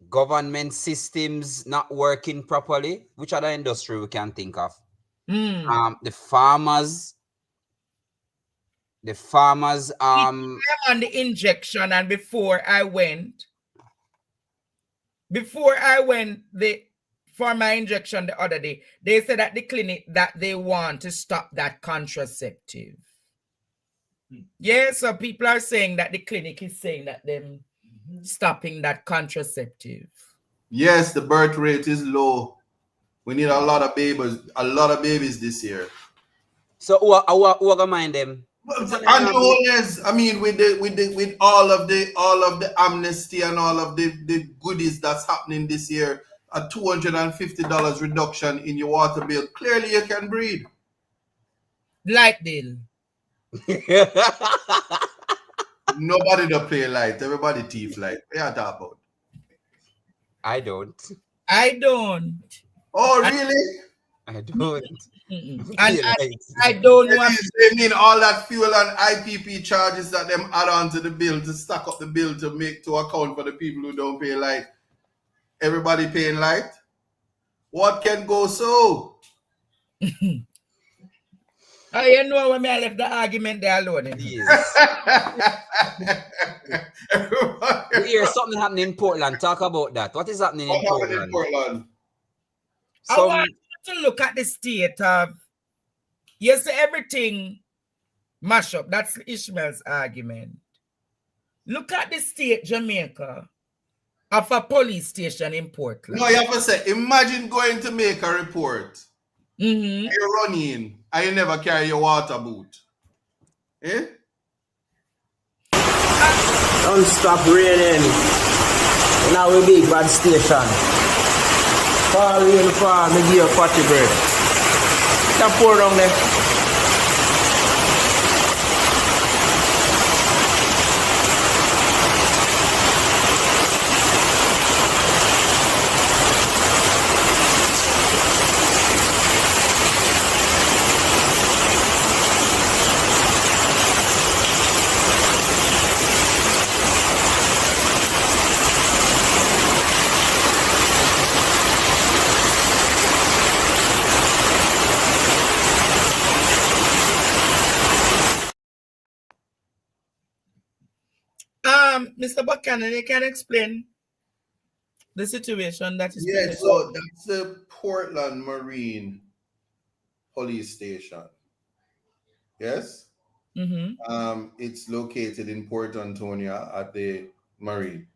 Government systems not working properly. Which other industry we can think of? The farmers. I'm on the injection, and before I went for my injection the other day, they said at the clinic that they want to stop that contraceptive. Yeah, so people are saying that the clinic is saying that them stopping that contraceptive. Yes, the birth rate is low. We need a lot of babies this year. So who gonna mind them? I mean, with all of the amnesty and all of the goodies that's happening this year, a $250 reduction in your water bill, clearly you can breathe. Light bill. Nobody don't play light. Everybody thief light. What you talk about? I don't. Oh, really? I don't. I don't know. They mean all that fuel and IPP charges that them add on to the bill to stack up the bill to account for the people who don't pay light. Everybody paying light? What can go so? Oh, you know when I left the argument there alone. We hear something happening in Portland. Talk about that. What is happening in Portland? I want you to look at the state of, yes, everything mash up. That's Ishmael's argument. Look at the state, Jamaica, of a police station in Portland. No, you have to say, imagine going to make a report. You're running and you never carry your water boot. Eh? Don't stop raining. Now we big bad station. Fall rain fall, me give you party break. Now pour down there. Mr. Buchanan, you can explain the situation that is. Yeah, so that's the Portland Marine Police Station. Yes? It's located in Port Antonio at the Marine,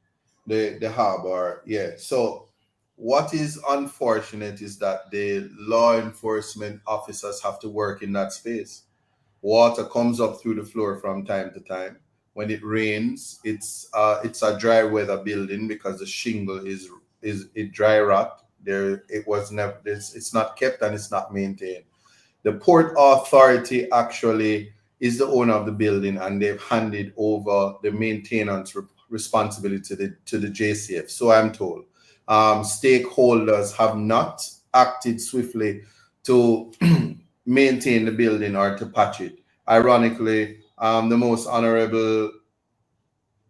the harbor. Yeah. So what is unfortunate is that the law enforcement officers have to work in that space. Water comes up through the floor from time to time. When it rains, it's a dry weather building because the shingle is dry rot. It's not kept and it's not maintained. The Port Authority actually is the owner of the building, and they've handed over the maintenance responsibility to the JCF. So I'm told. Stakeholders have not acted swiftly to maintain the building or to patch it. Ironically, the most honorable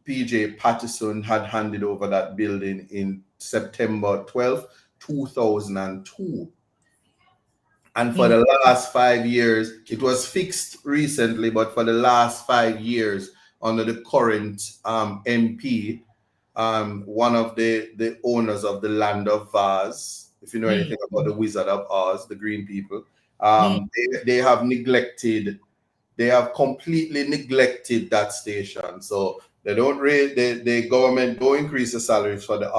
PJ Patterson had handed over that building in September 12th, 2002. And for the last 5 years, it was fixed recently, but for the last 5 years, under the current MP, one of the owners of the land of Vaz, if you know anything about the Wizard of Oz, the green people, they have neglected, they have completely neglected that station. So they don't raise, the government don't increase the salaries for the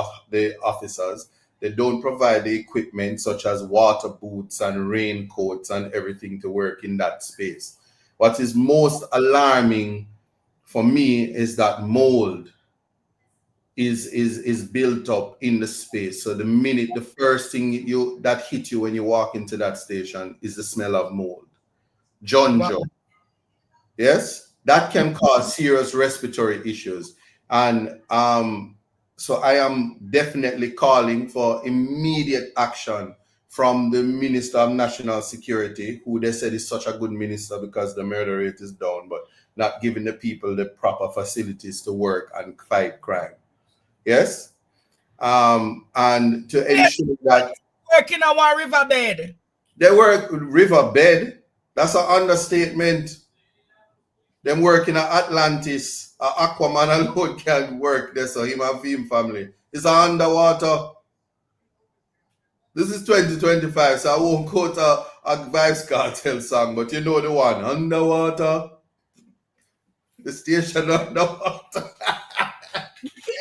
officers. They don't provide the equipment such as water boots and raincoats and everything to work in that space. What is most alarming for me is that mold is built up in the space. So the first thing that hit you when you walk into that station is the smell of mold. Jonjo. Yes, that can cause serious respiratory issues. And so I am definitely calling for immediate action from the Minister of National Security, who they said is such a good minister because the murder rate is down, but not giving the people the proper facilities to work and fight crime. Yes? And to ensure that... Working on one riverbed. They work riverbed. That's an understatement. Them working at Atlantis, Aquaman alone can work there, so him and him family. It's underwater. This is 2025, so I won't quote a Vibes Cartel song, but you know the one, underwater. The station underwater.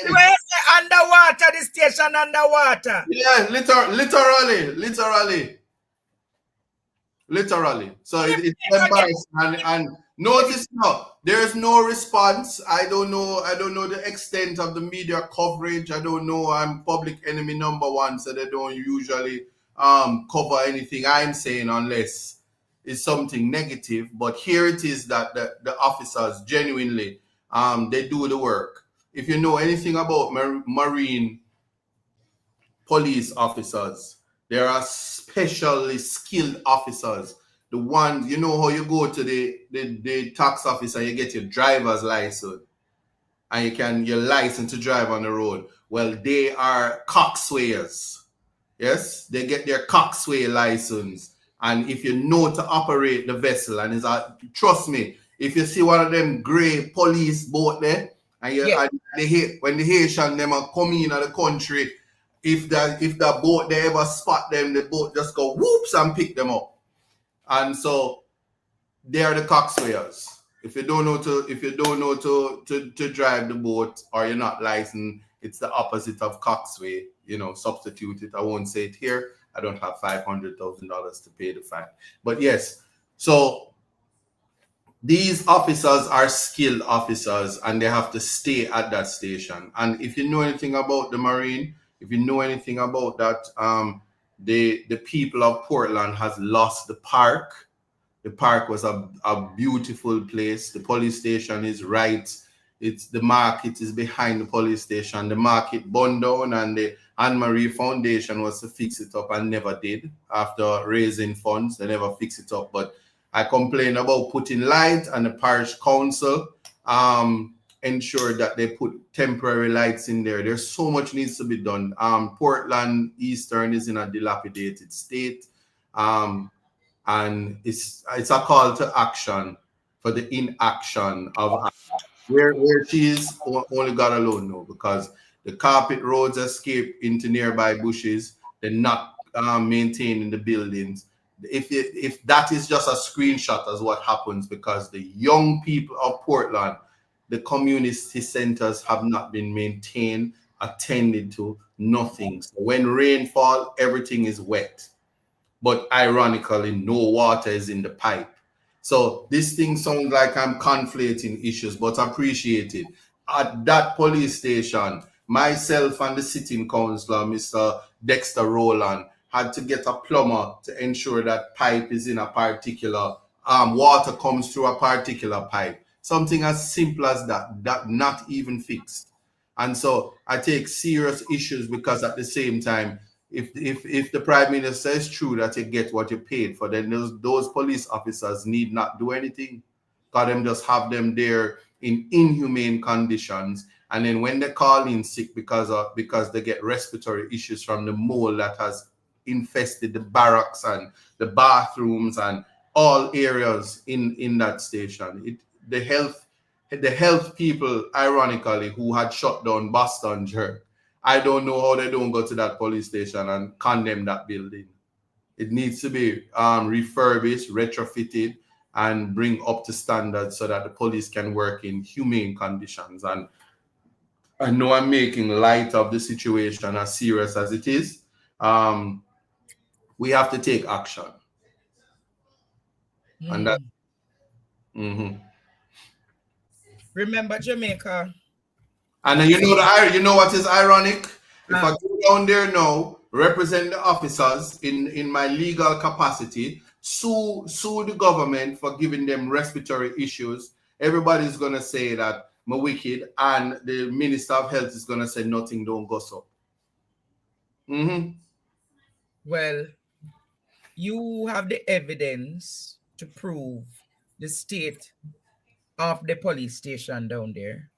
Where is the underwater, the station underwater? Yeah, literally. So it's embarrassing. And notice now, there's no response. I don't know the extent of the media coverage. I don't know. I'm public enemy #1, so they don't usually cover anything I'm saying unless it's something negative. But here it is that the officers genuinely they do the work. If you know anything about marine police officers, there are specially skilled officers. The ones, you know how you go to the tax office and you get your driver's license and you're licensed to drive on the road. Well, they are coxswayers. Yes, they get their coxsway license. And if you know to operate the vessel, and trust me, if you see one of them gray police boat there, and when the Haitian them are coming in the country, if the boat they ever spot them, the boat just go whoops and pick them up. And so they are the coxswayers. If you don't know to drive the boat or you're not licensed, it's the opposite of coxsway. You know, substitute it. I won't say it here. I don't have $500,000 to pay the fine. But yes, so these officers are skilled officers and they have to stay at that station. And if you know anything about the Marine, if you know anything about that, the people of Portland has lost the park. The park was a beautiful place. The police station is right. The market is behind the police station. The market burned down and the Anne-Marie Foundation was to fix it up and never did. After raising funds, they never fixed it up. But I complain about putting light, and the parish council ensured that they put temporary lights in there. There's so much needs to be done. Portland Eastern is in a dilapidated state. And it's a call to action for the inaction of where she is. Only God alone know, because the carpet roads escape into nearby bushes. They're not maintaining the buildings. If that is just a screenshot as what happens, because the young people of Portland, the community centers have not been maintained, attended to, nothing. So when rainfall, everything is wet. But ironically, no water is in the pipe. So this thing sounds like I'm conflating issues, but appreciate it. At that police station, myself and the sitting councillor, Mr. Dexter Rowland, had to get a plumber to ensure that pipe is in a particular, water comes through a particular pipe. Something as simple as that not even fixed. And so I take serious issues because at the same time, if the Prime Minister is true that you get what you paid for, then those police officers need not do anything. Because them just have them there in inhumane conditions. And then when they call in sick because they get respiratory issues from the mold that has infested the barracks and the bathrooms and all areas in that station. The health people, ironically, who had shut down Boston Jerk, I don't know how they don't go to that police station and condemn that building. It needs to be refurbished, retrofitted, and bring up to standards so that the police can work in humane conditions. And I know I'm making light of the situation as serious as it is. We have to take action. And that. Remember Jamaica. And you know what is ironic? If I go down there now, represent the officers in my legal capacity, sue the government for giving them respiratory issues, everybody's gonna say that I'm wicked, and the Minister of Health is gonna say nothing don't go so. Well, you have the evidence to prove the state of the police station down there,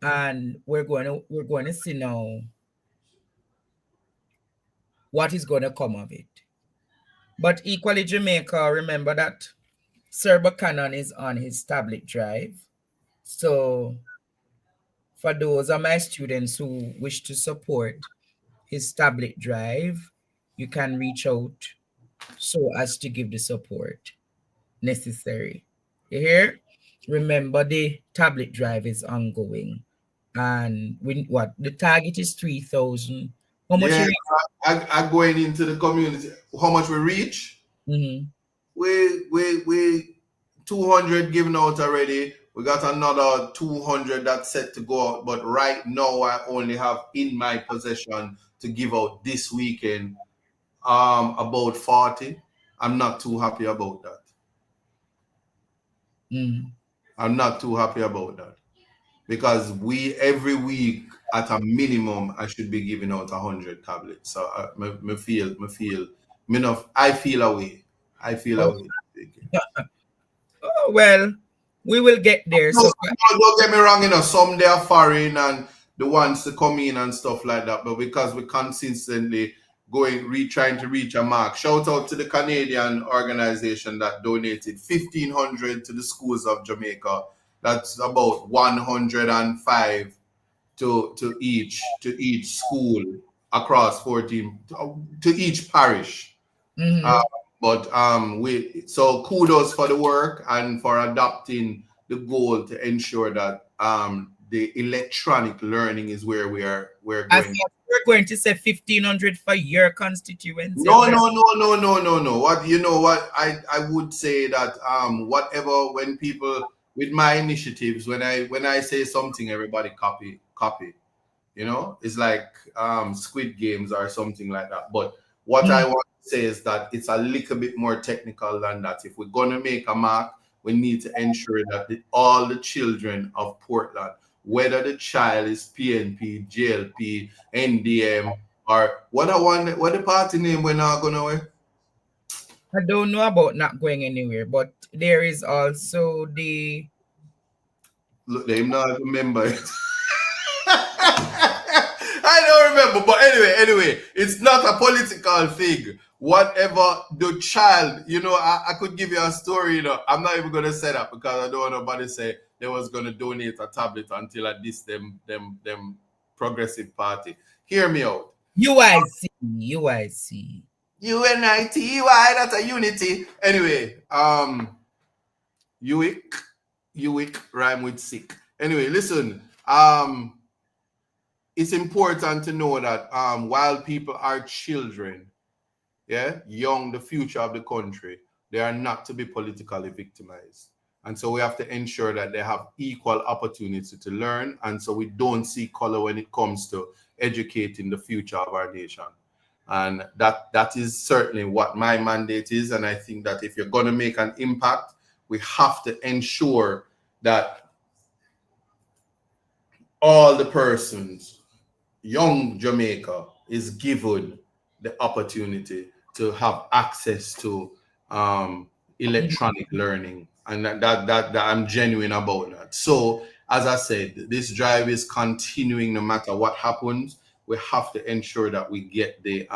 and we're going to see now what is going to come of it. But equally, Jamaica, remember that Sir Buchanan is on his tablet drive. So for those of my students who wish to support his tablet drive, you can reach out so as to give the support necessary. You hear? Remember, the tablet drive is ongoing, and the target is 3,000. How much? Yeah, I going into the community. How much we reach? Mm-hmm. We 200 given out already. We got another 200 that's set to go out. But right now, I only have in my possession to give out this weekend about 40. I'm not too happy about that. I'm not too happy about that, because every week at a minimum I should be giving out 100 tablets. So I feel away. Oh, well, we will get there. No, don't get me wrong, some they are foreign and the ones to come in and stuff like that, but because we consistently trying to reach a mark. Shout out to the Canadian organization that donated 1,500 to the schools of Jamaica. That's about 105 to each school across 14 to each parish. So kudos for the work and for adopting the goal to ensure that the electronic learning is where we're going. We're going to say 1,500 for your constituency. No. What I would say that whatever, when people with my initiatives, when I say something, everybody copy. It's like Squid Games or something like that. But what I want to say is that it's a little bit more technical than that. If we're gonna make a mark, we need to ensure that all the children of Portland, whether the child is PNP, JLP, NDM, or what the party name we're not going away? I don't know about not going anywhere, but there is also the... Look, they not remember it. I don't remember, but anyway, it's not a political thing. Whatever the child, I could give you a story, I'm not even going to say that because I don't want nobody to say they was going to donate a tablet until I diss them progressive party. Hear me out. UIC. UNITY, that's a unity. Anyway, UIC rhyme with sick. Anyway, listen, it's important to know that while people are children, young, the future of the country, they are not to be politically victimized. And so we have to ensure that they have equal opportunity to learn. And so we don't see color when it comes to educating the future of our nation. And that is certainly what my mandate is. And I think that if you're going to make an impact, we have to ensure that all the persons, young Jamaica is given the opportunity to have access to electronic learning, and that I'm genuine about that. So as I said, this drive is continuing no matter what happens. We have to ensure that we get the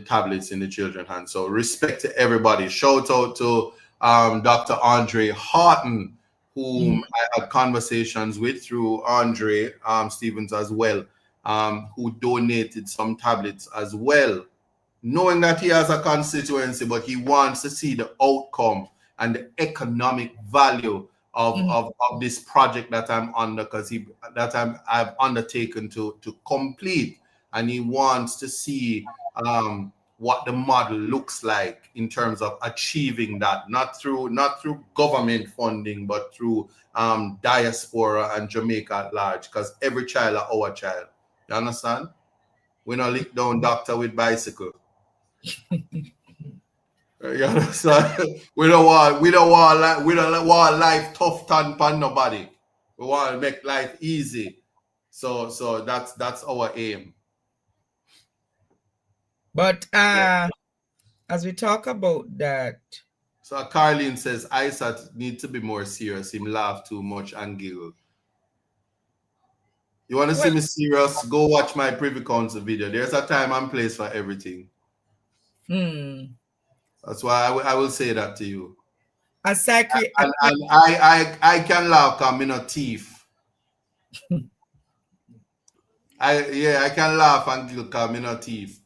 tablets in the children's hands. So respect to everybody. Shout out to Dr. Andre Horton, whom I had conversations with through Andre Stevens as well, who donated some tablets as well, knowing that he has a constituency, but he wants to see the outcome and the economic value of this project that I'm under, because I've undertaken to complete, and he wants to see what the model looks like in terms of achieving that, not through government funding, but through diaspora and Jamaica at large, because every child is our child. You understand? We don't lick down doctor with bicycle. You understand? We don't want life tough on nobody. We want to make life easy. So that's our aim. But as we talk about that, so Carlene says Isaac need to be more serious. Him laugh too much and giggle. You want to see me serious? Go watch my Privy Council video. There's a time and place for everything. That's why I will say that to you. A psychiatrist. And I can laugh because I'm not thief. I can laugh and giggle because I'm not thief.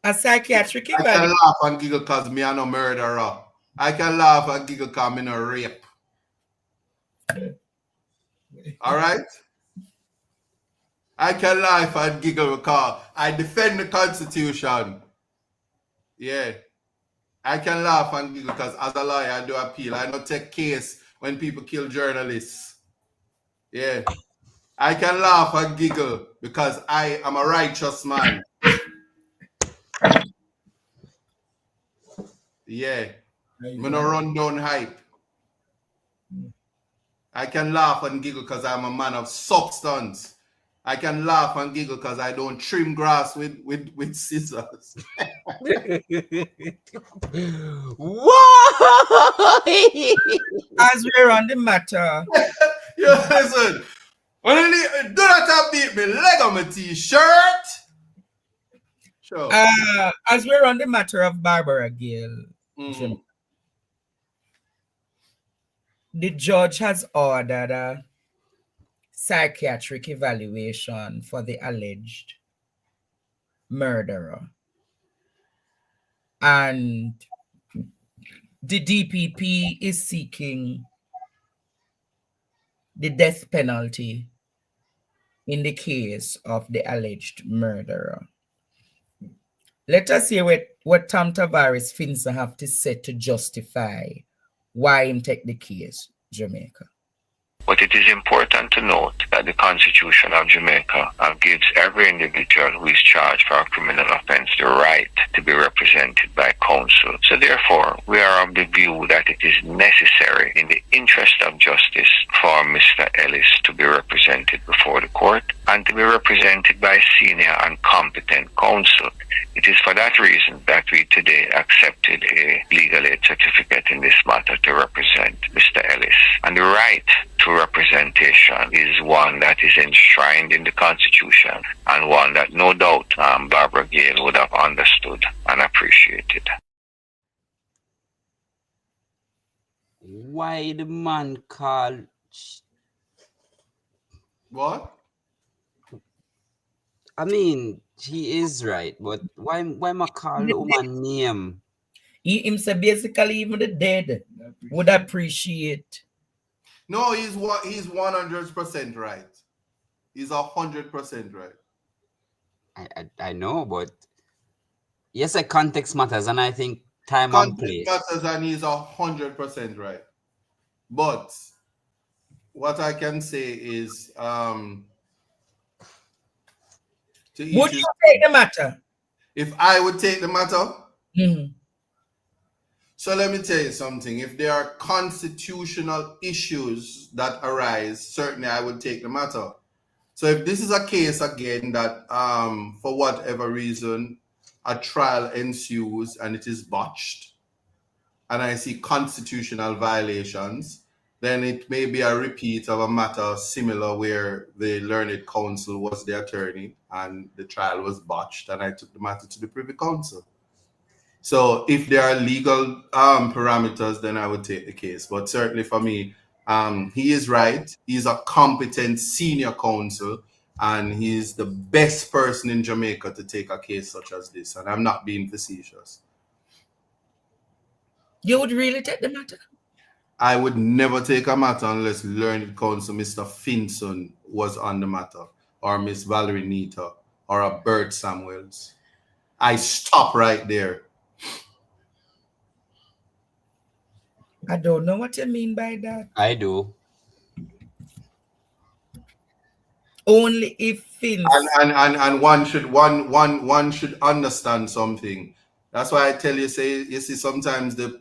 A psychiatric I can laugh and giggle because me are no murderer. I can laugh and giggle because I'm no rape. All right? I can laugh and giggle because I defend the Constitution. Yeah. I can laugh and giggle because as a lawyer, I do appeal. I don't take case when people kill journalists. Yeah. I can laugh and giggle because I am a righteous man. Yeah. I'm going to run down hype. I can laugh and giggle because I'm a man of substance. I can laugh and giggle because I don't trim grass with scissors. Whoa! As we're on the matter. You listen. Do not have beat me leg on my t-shirt. Sure. As we're on the matter of Barbara Gill, the judge has ordered a psychiatric evaluation for the alleged murderer. And the DPP is seeking the death penalty in the case of the alleged murderer. Let us hear what Tom Tavares Finsa have to say to justify why him take the case, Jamaica. But it is important to note that the Constitution of Jamaica gives every individual who is charged for a criminal offense the right to be represented by counsel. So therefore, we are of the view that it is necessary in the interest of justice for Mr. Ellis to be represented before the court and to be represented by senior and competent counsel. It is for that reason that we today accepted a legal aid certificate in this matter to represent Mr. Ellis. And the right to representation is one that is enshrined in the Constitution and one that no doubt Barbara Gill would have understood and appreciated. Why the man call? What? I mean, he is right, but why ma call the woman name? Him say basically even the dead would appreciate. No, he's 100% right. He's 100% right. I know, but yes, context matters, and I think time context and place matters, and he's 100% right. But what I can say is, would you take the matter? If I would take the matter, So let me tell you something. If there are constitutional issues that arise, certainly I would take the matter. So if this is a case again that for whatever reason a trial ensues and it is botched, and I see constitutional violations, then it may be a repeat of a matter similar where the learned counsel was the attorney and the trial was botched, and I took the matter to the Privy Council. So if there are legal parameters, then I would take the case. But certainly for me, he is right. He's a competent senior counsel, and he's the best person in Jamaica to take a case such as this. And I'm not being facetious. You would really take the matter? I would never take a matter unless learned counsel Mr. Finson was on the matter, or Miss Valerie Nita, or a Bert Samuels. I stop right there. I don't know what you mean by that. I do. Only if Finson. And one should understand something. That's why I tell you, you see, sometimes the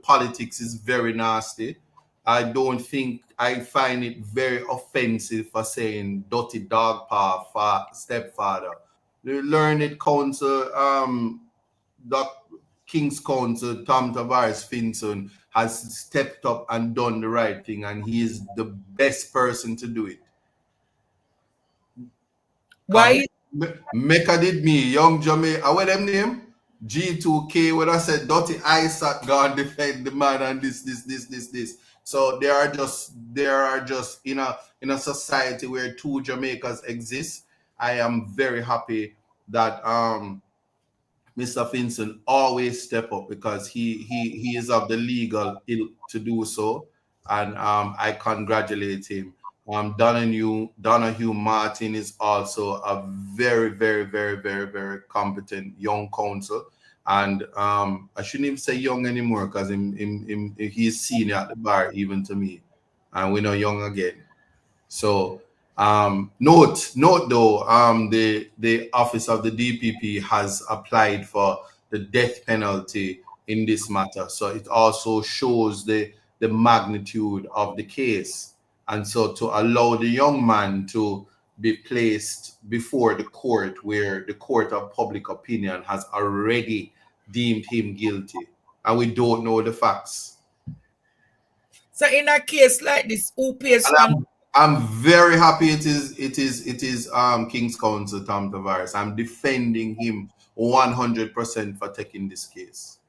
politics is very nasty. I don't think I find it very offensive for saying dirty dog paw stepfather. The learned counsel, the King's Counsel, Tom Tavares Finson, has stepped up and done the right thing, and he is the best person to do it. Why? Mecca did me, young Jamaica, what them name? G2K, when I said dirty Isaac gone defend the man and this. So there are just in a society where two Jamaicas exist. I am very happy that Mr. Finson always step up, because he is of the legal ilk to do so, and I congratulate him. Donahue Martin is also a very, very, very, very, very competent young counsel, and I shouldn't even say young anymore, because he's senior at the bar even to me, and we're not young again. So note though, the office of the DPP has applied for the death penalty in this matter, so it also shows the magnitude of the case. And so to allow the young man to be placed before the court, where the court of public opinion has already deemed him guilty, and we don't know the facts. So in a case like this, who pays for? I'm very happy it is King's Counsel Tom Tavares. I'm defending him 100% for taking this case,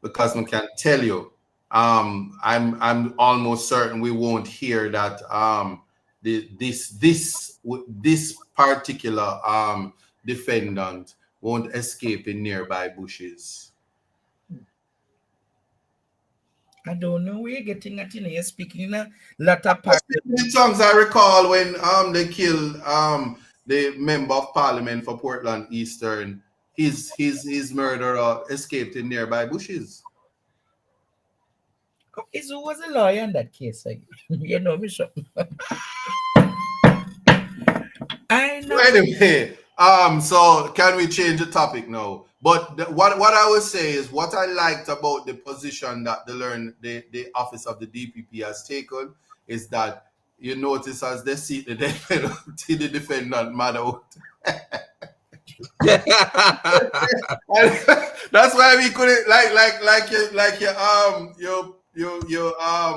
because I can tell you, I'm almost certain we won't hear that this particular defendant won't escape in nearby bushes. I don't know where you're getting at. You're speaking in a lot of parts. The songs I recall when they killed the member of parliament for Portland Eastern, his murderer escaped in nearby bushes. Who was a lawyer in that case? You know me, so. I know. Anyway, so can we change the topic now? But what I would say is, what I liked about the position that the office of the DPP has taken is that you notice as they see the death penalty, the defendant mad out. That's why we couldn't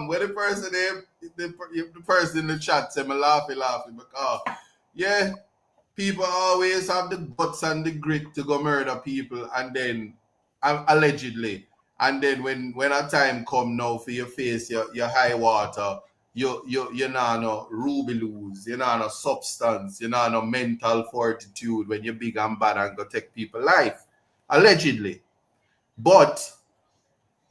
where the person the person in the chat said me laughing because yeah, people always have the guts and the grit to go murder people, and then allegedly, and then when a time come now for your face your high water, you know no ruby loose, you know no substance, you know no mental fortitude when you're big and bad and go take people life, allegedly. But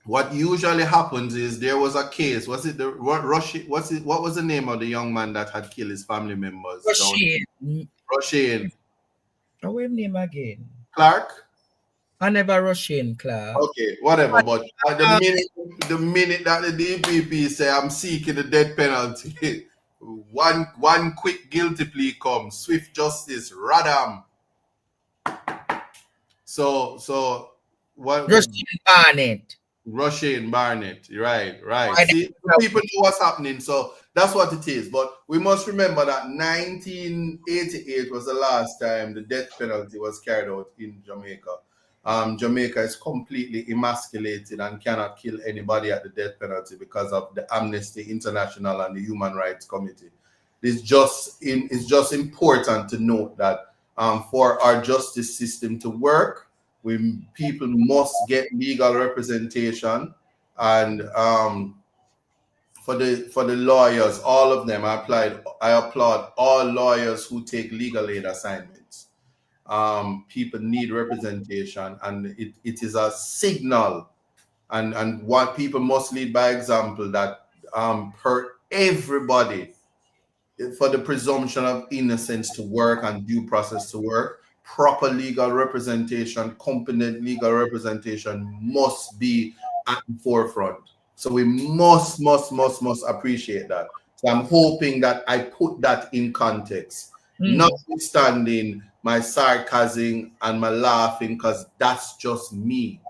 what usually happens is there was a case. Was it the Russian? What was the name of the young man that had killed his family members? Russian. What's his name again? Clark? I never Russian Clark. Okay, whatever. But the minute that the DPP say I'm seeking the death penalty, one quick guilty plea comes, swift justice, radam. So what? Russian Barnett. Rushing Barnett, right. Why See, people know what's happening, so that's what it is. But we must remember that 1988 was the last time the death penalty was carried out in Jamaica. Jamaica is completely emasculated and cannot kill anybody at the death penalty because of the Amnesty International and the Human Rights Committee. It's just important to note that for our justice system to work, people must get legal representation, and for the lawyers, all of them, I applaud all lawyers who take legal aid assignments. People need representation, and it is a signal, and what people must lead by example, that per everybody, for the presumption of innocence to work and due process to work, proper legal representation, competent legal representation must be at the forefront. So we must appreciate that. So I'm hoping that I put that in context, notwithstanding my sarcasm and my laughing, because that's just me.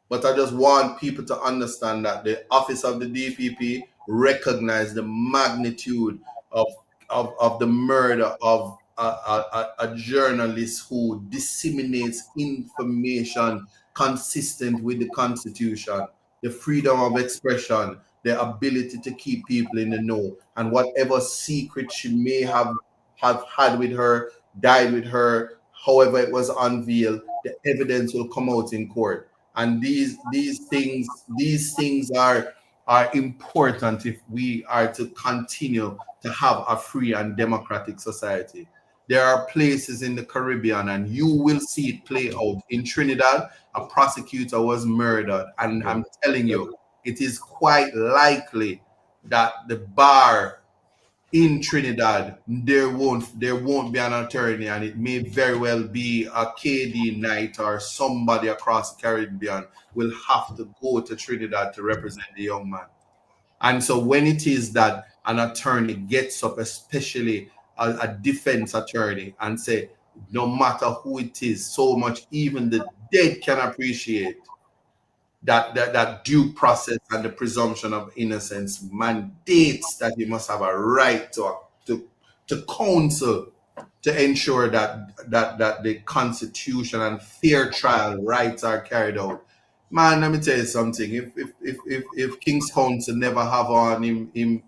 But I just want people to understand that the office of the DPP recognize the magnitude of the murder of a journalist who disseminates information consistent with the Constitution, the freedom of expression, the ability to keep people in the know, and whatever secret she may have had with her, died with her, however it was unveiled, the evidence will come out in court. And these things are important if we are to continue to have a free and democratic society. There are places in the Caribbean, and you will see it play out. In Trinidad, a prosecutor was murdered, and I'm telling you, it is quite likely that the bar in Trinidad, there won't be an attorney, and it may very well be a KD Knight or somebody across the Caribbean will have to go to Trinidad to represent the young man. And so when it is that an attorney gets up, especially a defense attorney, and say, no matter who it is, so much even the dead can appreciate that due process and the presumption of innocence mandates that you must have a right to counsel to ensure that the Constitution and fair trial rights are carried out. Man, let me tell you something. If King's Counsel never have on him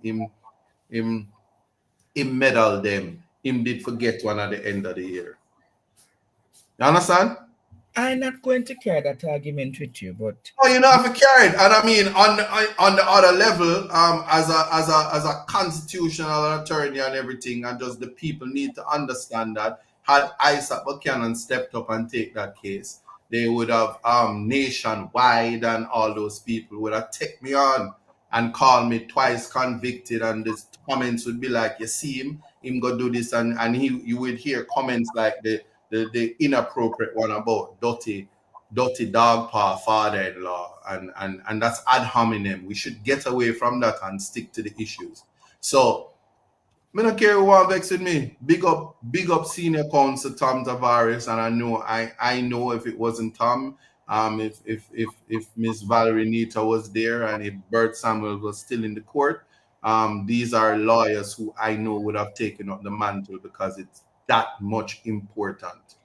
medal them, him did forget one at the end of the year. You understand? I'm not going to carry that argument with you, but you know, have to carry it. And I mean, on the other level, as a constitutional attorney and everything, and just the people need to understand that had Isaac Buchanan stepped up and take that case, they would have nationwide, and all those people would have take me on and call me twice convicted, and the comments would be like, you see him go do this, and you would hear comments like the inappropriate one about dirty dog paw father-in-law, and that's ad hominem. We should get away from that and stick to the issues. So I don't care who want vex with me. Big up senior counsel Tom Tavares, and I know if it wasn't Tom, if Miss Valerie Nita was there, and if Bert Samuel was still in the court, these are lawyers who I know would have taken up the mantle, because it's that much important.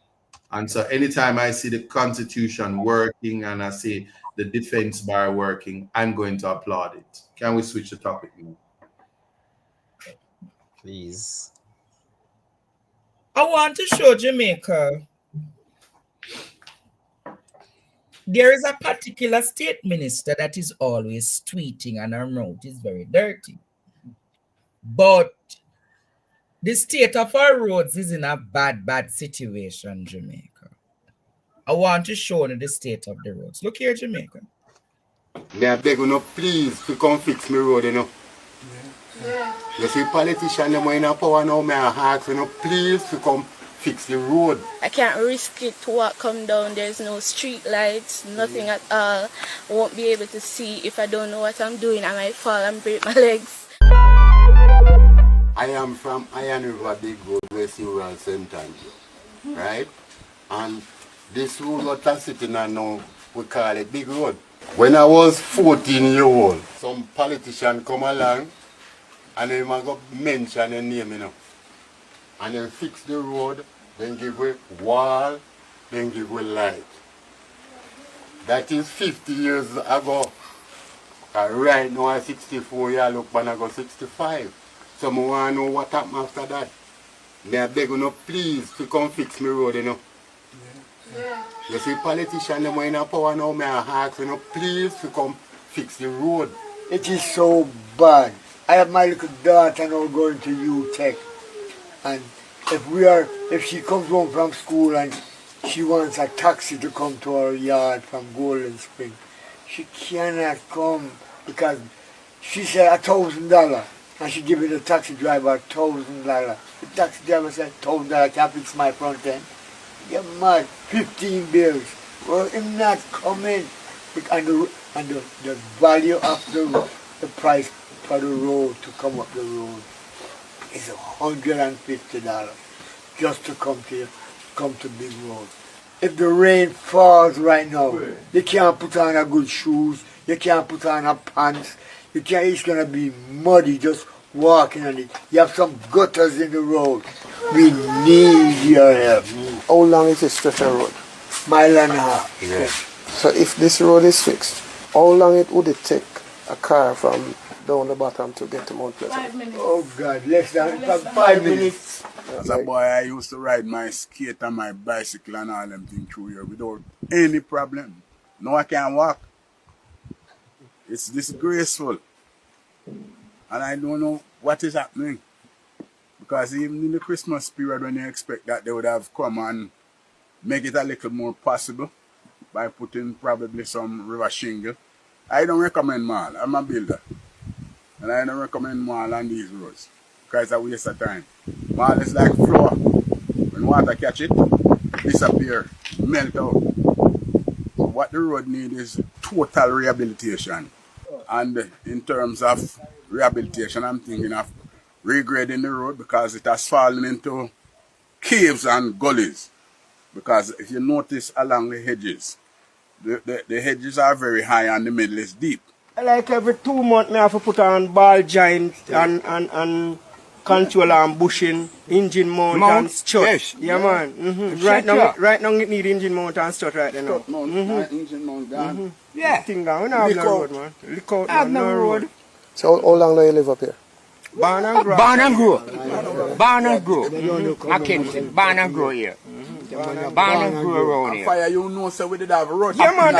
And so anytime I see the Constitution working and I see the defense bar working, I'm going to applaud it. Can we switch the topic now? Please. I want to show Jamaica. There is a particular state minister that is always tweeting, and her mouth is very dirty. But the state of our roads is in a bad situation, Jamaica. I want to show you the state of the roads. Look here, Jamaica. May I beg you, please, to come fix my road, Yeah. You see, politicians are in power now, may I ask you, please, to come fix the road. I can't risk it to walk come down. There's no street lights, nothing at all. I won't be able to see. If I don't know what I'm doing, I might fall and break my legs. I am from Iron River Big Road, West Rural Center, right? And this road what I'm sitting on now, we call it Big Road. When I was 14-year-old, some politician come along and they go mention a name, you know. And then fix the road, then give away wall, then give away light. That is 50 years ago. Right now I'm 64 years, look when I go 65. So I want to know what happened after that. May I beg you, no, please, to come fix my road, you know. Yeah. You see, politicians, them in power now, may I ask you, know, please, to come fix the road. It is so bad. I have my little daughter now going to UTech. And if she comes home from school and she wants a taxi to come to our yard from Golden Spring, she cannot come because she said $1,000 and she give the taxi driver $1,000. The taxi driver said $1,000 can fix my front end. You're mad. 15 bills. Well, I'm not coming. And the value of the price for the road to come up the road is $150 just to come to Big Road. If the rain falls right now, you can't put on a good shoes, you can't put on a pants, it's gonna be muddy just walking on it. You have some gutters in the road. We need your help. How long is this stretch of road? Mile and a half. Yeah. So if this road is fixed, how long would it take a car from down the bottom to get to Mount Pleasant? 5 minutes. Oh God, less than 5 minutes. As a boy, I used to ride my skate and my bicycle and all them things through here without any problem. Now I can't walk. It's disgraceful. And I don't know what is happening. Because even in the Christmas period when you expect that they would have come and make it a little more possible by putting probably some river shingle. I don't recommend mall. I'm a builder. And I don't recommend mall on these roads. Because it's a waste of time. Mall is like flour. When water catch it, disappear, melt out. So what the road needs is total rehabilitation. And in terms of rehabilitation, I'm thinking of regrading the road because it has fallen into caves and gullies. Because if you notice along the hedges, the hedges are very high and the middle is deep. Like every 2 months, I have to put on ball joint and controller and bushing, engine mount and strut. Yes. Yeah, man. Mm-hmm. Right now, it need engine mount and strut right now. Engine mount down. Yeah. Thing down. We don't have no road, man. Look out, man. No road. So how long do you live up here? Born and grow. Born and grow. Mackenzie, born and grow here. Born and grow around here. Fire, you know, so we did have a road. Yeah, man,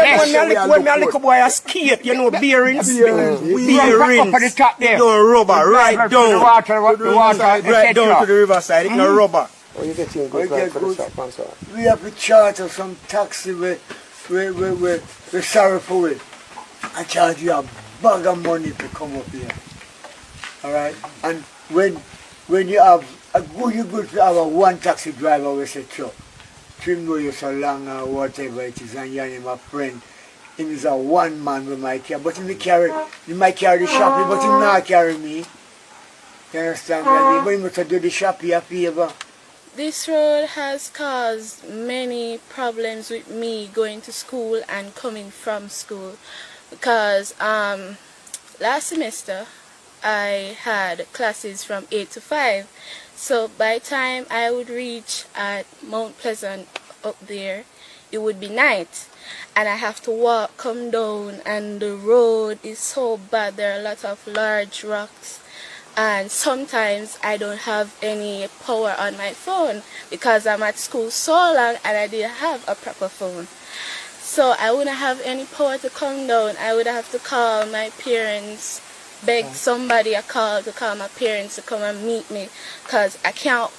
when me a little boy a skate, you know, bearings. Bearings. Up at the top there. No rubber, right down. The water, right down to the riverside, it's no rubber. Oh, you get good price for the shop and so on. We have to charter some taxi we're sorry for it. I charge you a bag of money to come up here. Alright? And when you have you good to have a one taxi driver with a truck. Him know you so long or whatever it is, and you're him a friend. Him is a one man with my car. But he might carry the shopping, but he not carry me. You understand me? But he must do the shopping a favor. This road has caused many problems with me going to school and coming from school. Because last semester I had classes from 8 to 5. So by the time I would reach at Mount Pleasant up there, it would be night. And I have to come down, and the road is so bad. There are a lot of large rocks. And sometimes I don't have any power on my phone because I'm at school so long and I didn't have a proper phone. So I wouldn't have any power to come down. I would have to call my parents, beg somebody a call to call my parents to come and meet me, because I can't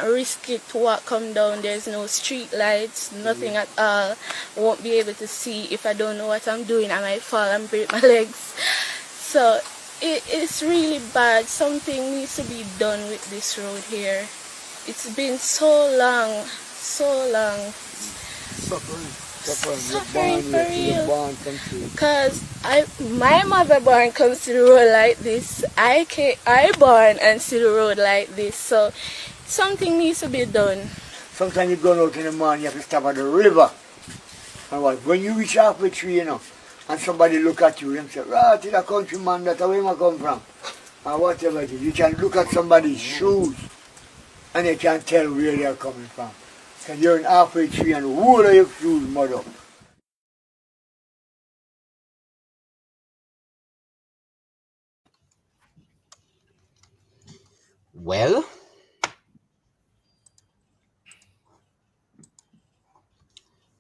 risk it to come down. There's no street lights, nothing at all. I won't be able to see. If I don't know what I'm doing, I might fall and break my legs. So it's really bad. Something needs to be done with this road here. It's been so long. Suffering for real. Because my mother born comes to the road like this. I born and see the road like this. So something needs to be done. Sometimes you go out in the morning, you have to stop at the river. And when you reach halfway tree, and somebody look at you and say, right, it's a countryman, that's where I come from. Or whatever it is. You can look at somebody's shoes and you can tell where they are coming from. Because you're in halfway tree and the whole of your shoes mud up. Well,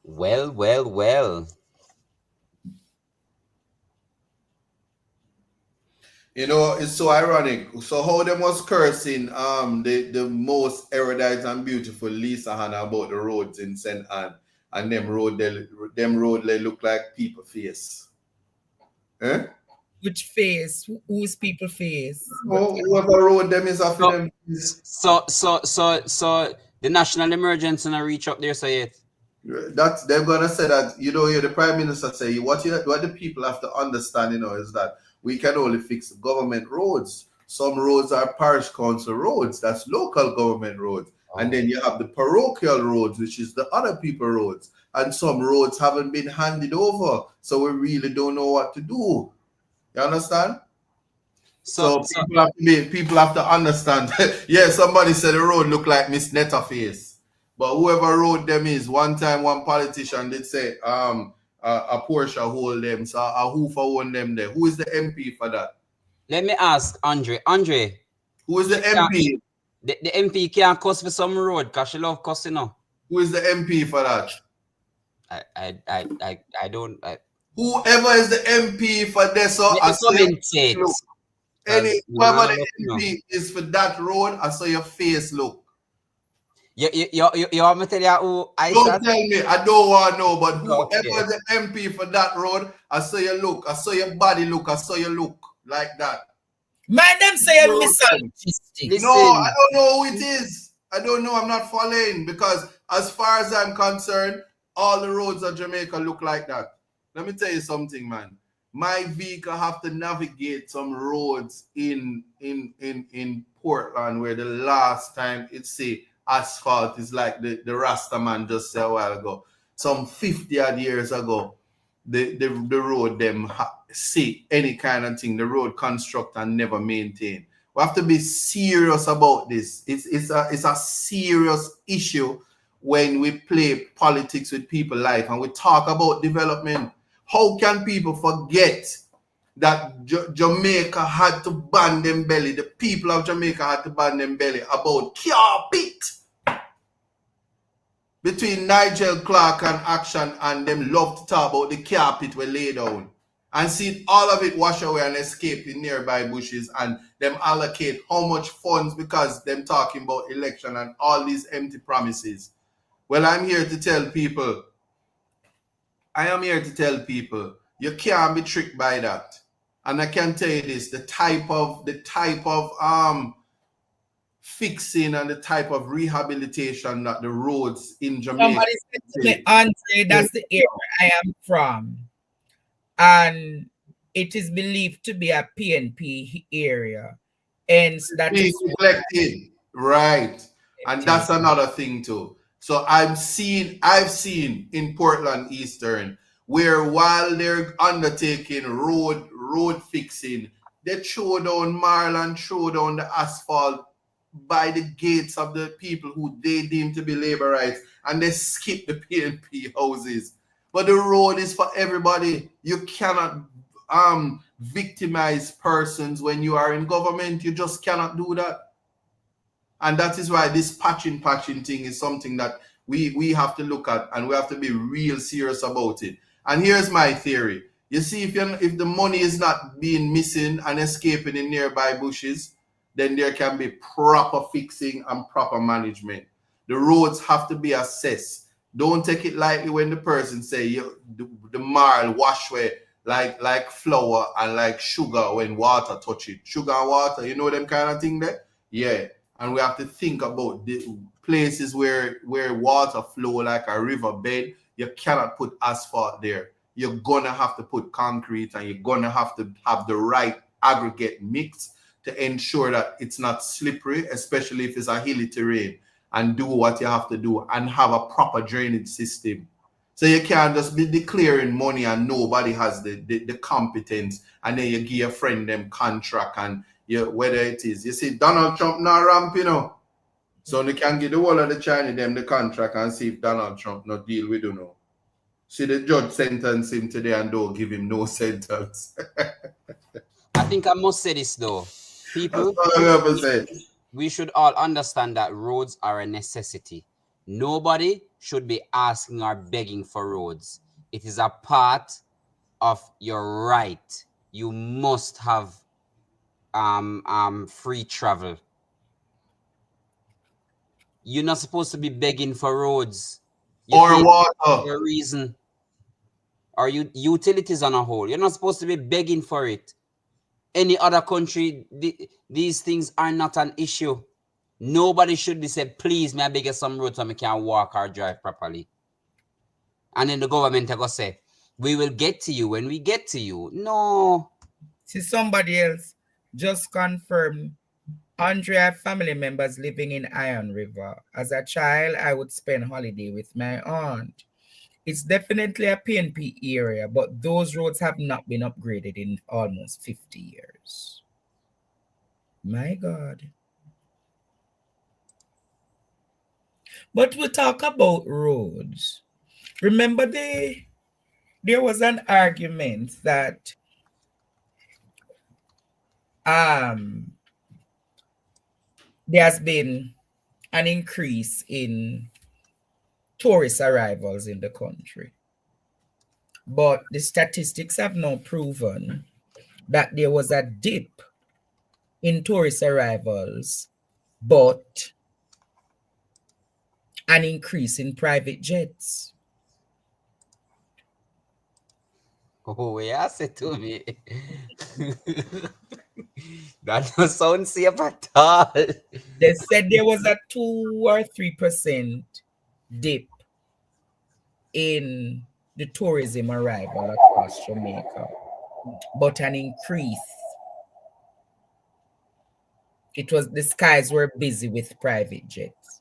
well. You know, it's so ironic. So how them was cursing the most erudite and beautiful Lisa Hanna about the roads in St. Anne, and them road they look like people face. Eh? Which face? Whose people face? Whoever road them is after them. So the national emergency not reach up there, so yet. That's they're gonna say that, you know, hear the Prime Minister say what the people have to understand, you know, is that we can only fix government roads. Some roads are parish council roads, that's local government roads. And then you have the parochial roads, which is the other people roads. And some roads haven't been handed over. So we really don't know what to do. You understand? So people have to understand. Yeah, somebody said the road look like Miss Netta face. But whoever road them is, one time one politician did say a Porsche hold them, so a Hoover own them there. Who is the MP for that? Let me ask Andre. Andre, who is the MP? The MP can't cuss for some road because she love cussing now. Who is the MP for that? I don't. Whoever is the MP for this, so I say any whoever the MP is for that road, I saw your face look. You want me to tell you who I don't tell me, I don't want to know, but whoever the MP for that road, I saw your look, I saw your body look, I saw your look like that. Man, them say you're misogynistic. No, I don't know who it is. I don't know, I'm not following, because as far as I'm concerned, all the roads of Jamaica look like that. Let me tell you something, man. My vehicle have to navigate some roads in Portland where the last time it say asphalt is like the Rasta man just said a while ago. Some 50 odd years ago, the road them see any kind of thing, the road construct and never maintain. We have to be serious about this. It's a serious issue when we play politics with people's life and we talk about development. How can people forget that Jamaica had to ban them belly? The people of Jamaica had to ban them belly about carpet. Between Nigel Clark and Action and them love to talk about the carpet we lay down. And see all of it wash away and escape in nearby bushes and them allocate how much funds because them talking about election and all these empty promises. Well, I'm here to tell people, you can't be tricked by that. And I can tell you this, the type of fixing and the type of rehabilitation that the roads in Jamaica. Somebody said to me, Andre, that's the area I am from. And it is believed to be a PNP area. And that is neglected. Right. And that's another thing too. So I've seen in Portland Eastern where while they're undertaking road fixing, they throw down marl and throw down the asphalt by the gates of the people who they deem to be labor rights, and they skip the PNP houses. But the road is for everybody. You cannot victimize persons when you are in government. You just cannot do that. And that is why this patching thing is something that we have to look at, and we have to be real serious about it. And here's my theory. You see, if the money is not being missing and escaping in nearby bushes, then there can be proper fixing and proper management. The roads have to be assessed. Don't take it lightly when the person say the marl wash away like flour and like sugar when water touch it. Sugar and water, you know them kind of thing there? Yeah. And we have to think about the places where water flow like a riverbed. You cannot put asphalt there. You're gonna have to put concrete, and you're gonna have to have the right aggregate mix to ensure that it's not slippery, especially if it's a hilly terrain, and do what you have to do and have a proper drainage system. So you can't just be declaring money and nobody has the competence, and then you give your friend them contract and you whether it is. You see, Donald Trump now ramp, you know. So they can give the whole of the Chinese them the contract and see if Donald Trump not deal with you know. See the judge sentence him today and don't give him no sentence. I think I must say this though. People, That's all I ever say. we should all understand that roads are a necessity. Nobody should be asking or begging for roads. It is a part of your right. You must have free travel. You're not supposed to be begging for roads. You Or pay water. for a reason. Or utilities on a whole. You're not supposed to be begging for it. Any other country, these things are not an issue. Nobody should be said, please, may I beg you some road so I can walk or drive properly. And then the government will say, we will get to you when we get to you. No. See, somebody else just confirmed Andrea family members living in Iron River. As a child, I would spend holiday with my aunt. It's definitely a PNP area, but those roads have not been upgraded in almost 50 years. My God. But we talk about roads. Remember there was an argument that there has been an increase in tourist arrivals in the country. But the statistics have now proven that there was a dip in tourist arrivals, but an increase in private jets. Oh, yeah, say to me. That doesn't sound safe at all. They said there was a 2 or 3% dip in the tourism arrival across Jamaica, but an increase. It was the skies were busy with private jets.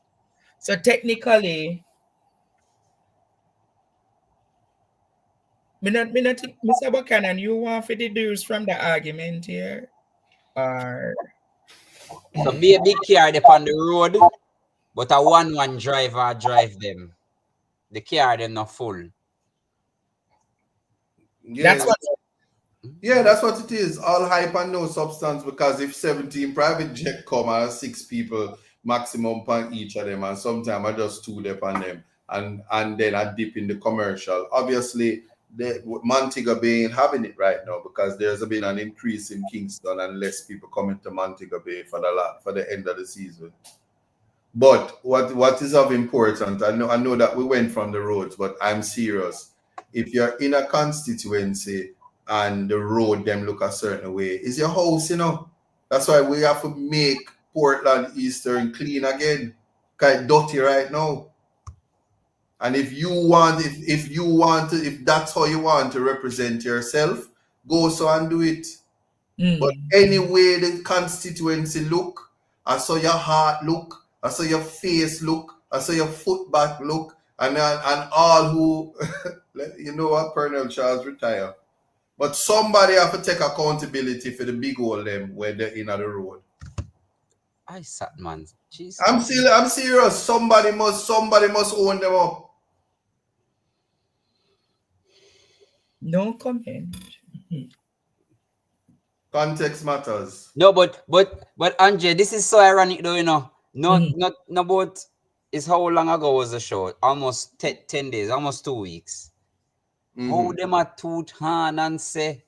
So technically, Mr. Buchanan, you want to deduce from the argument here? Or So be a big car on the road, but a one driver drive them. The car them not full. Yeah, that's what it is. All hype and no substance, because if 17 private jet come and 6 people maximum on each of them, and sometimes I just 2 dip on them, and then I dip in the commercial. Obviously, Montego Bay ain't having it right now because there's been an increase in Kingston and less people coming to Montego Bay for the end of the season. But what is of importance, I know that we went from the roads, but I'm serious. If you're in a constituency and the road them look a certain way, it's your house, you know. That's why we have to make Portland Eastern clean again. Because it's dirty right now. And if that's how you want to represent yourself, go so and do it. But anyway the constituency look, I saw your heart look, I saw your face look, I saw your foot back look, and all who you know what, Colonel Charles retire. But somebody have to take accountability for the big hole them where they're in the road. I sat man. Jesus. I'm serious. Somebody must own them up. no comment. Context matters. No, but Andre, this is so ironic though, you know. Not about it's how long ago was the show? Almost 10 days, almost 2 weeks. How them a toot hand and say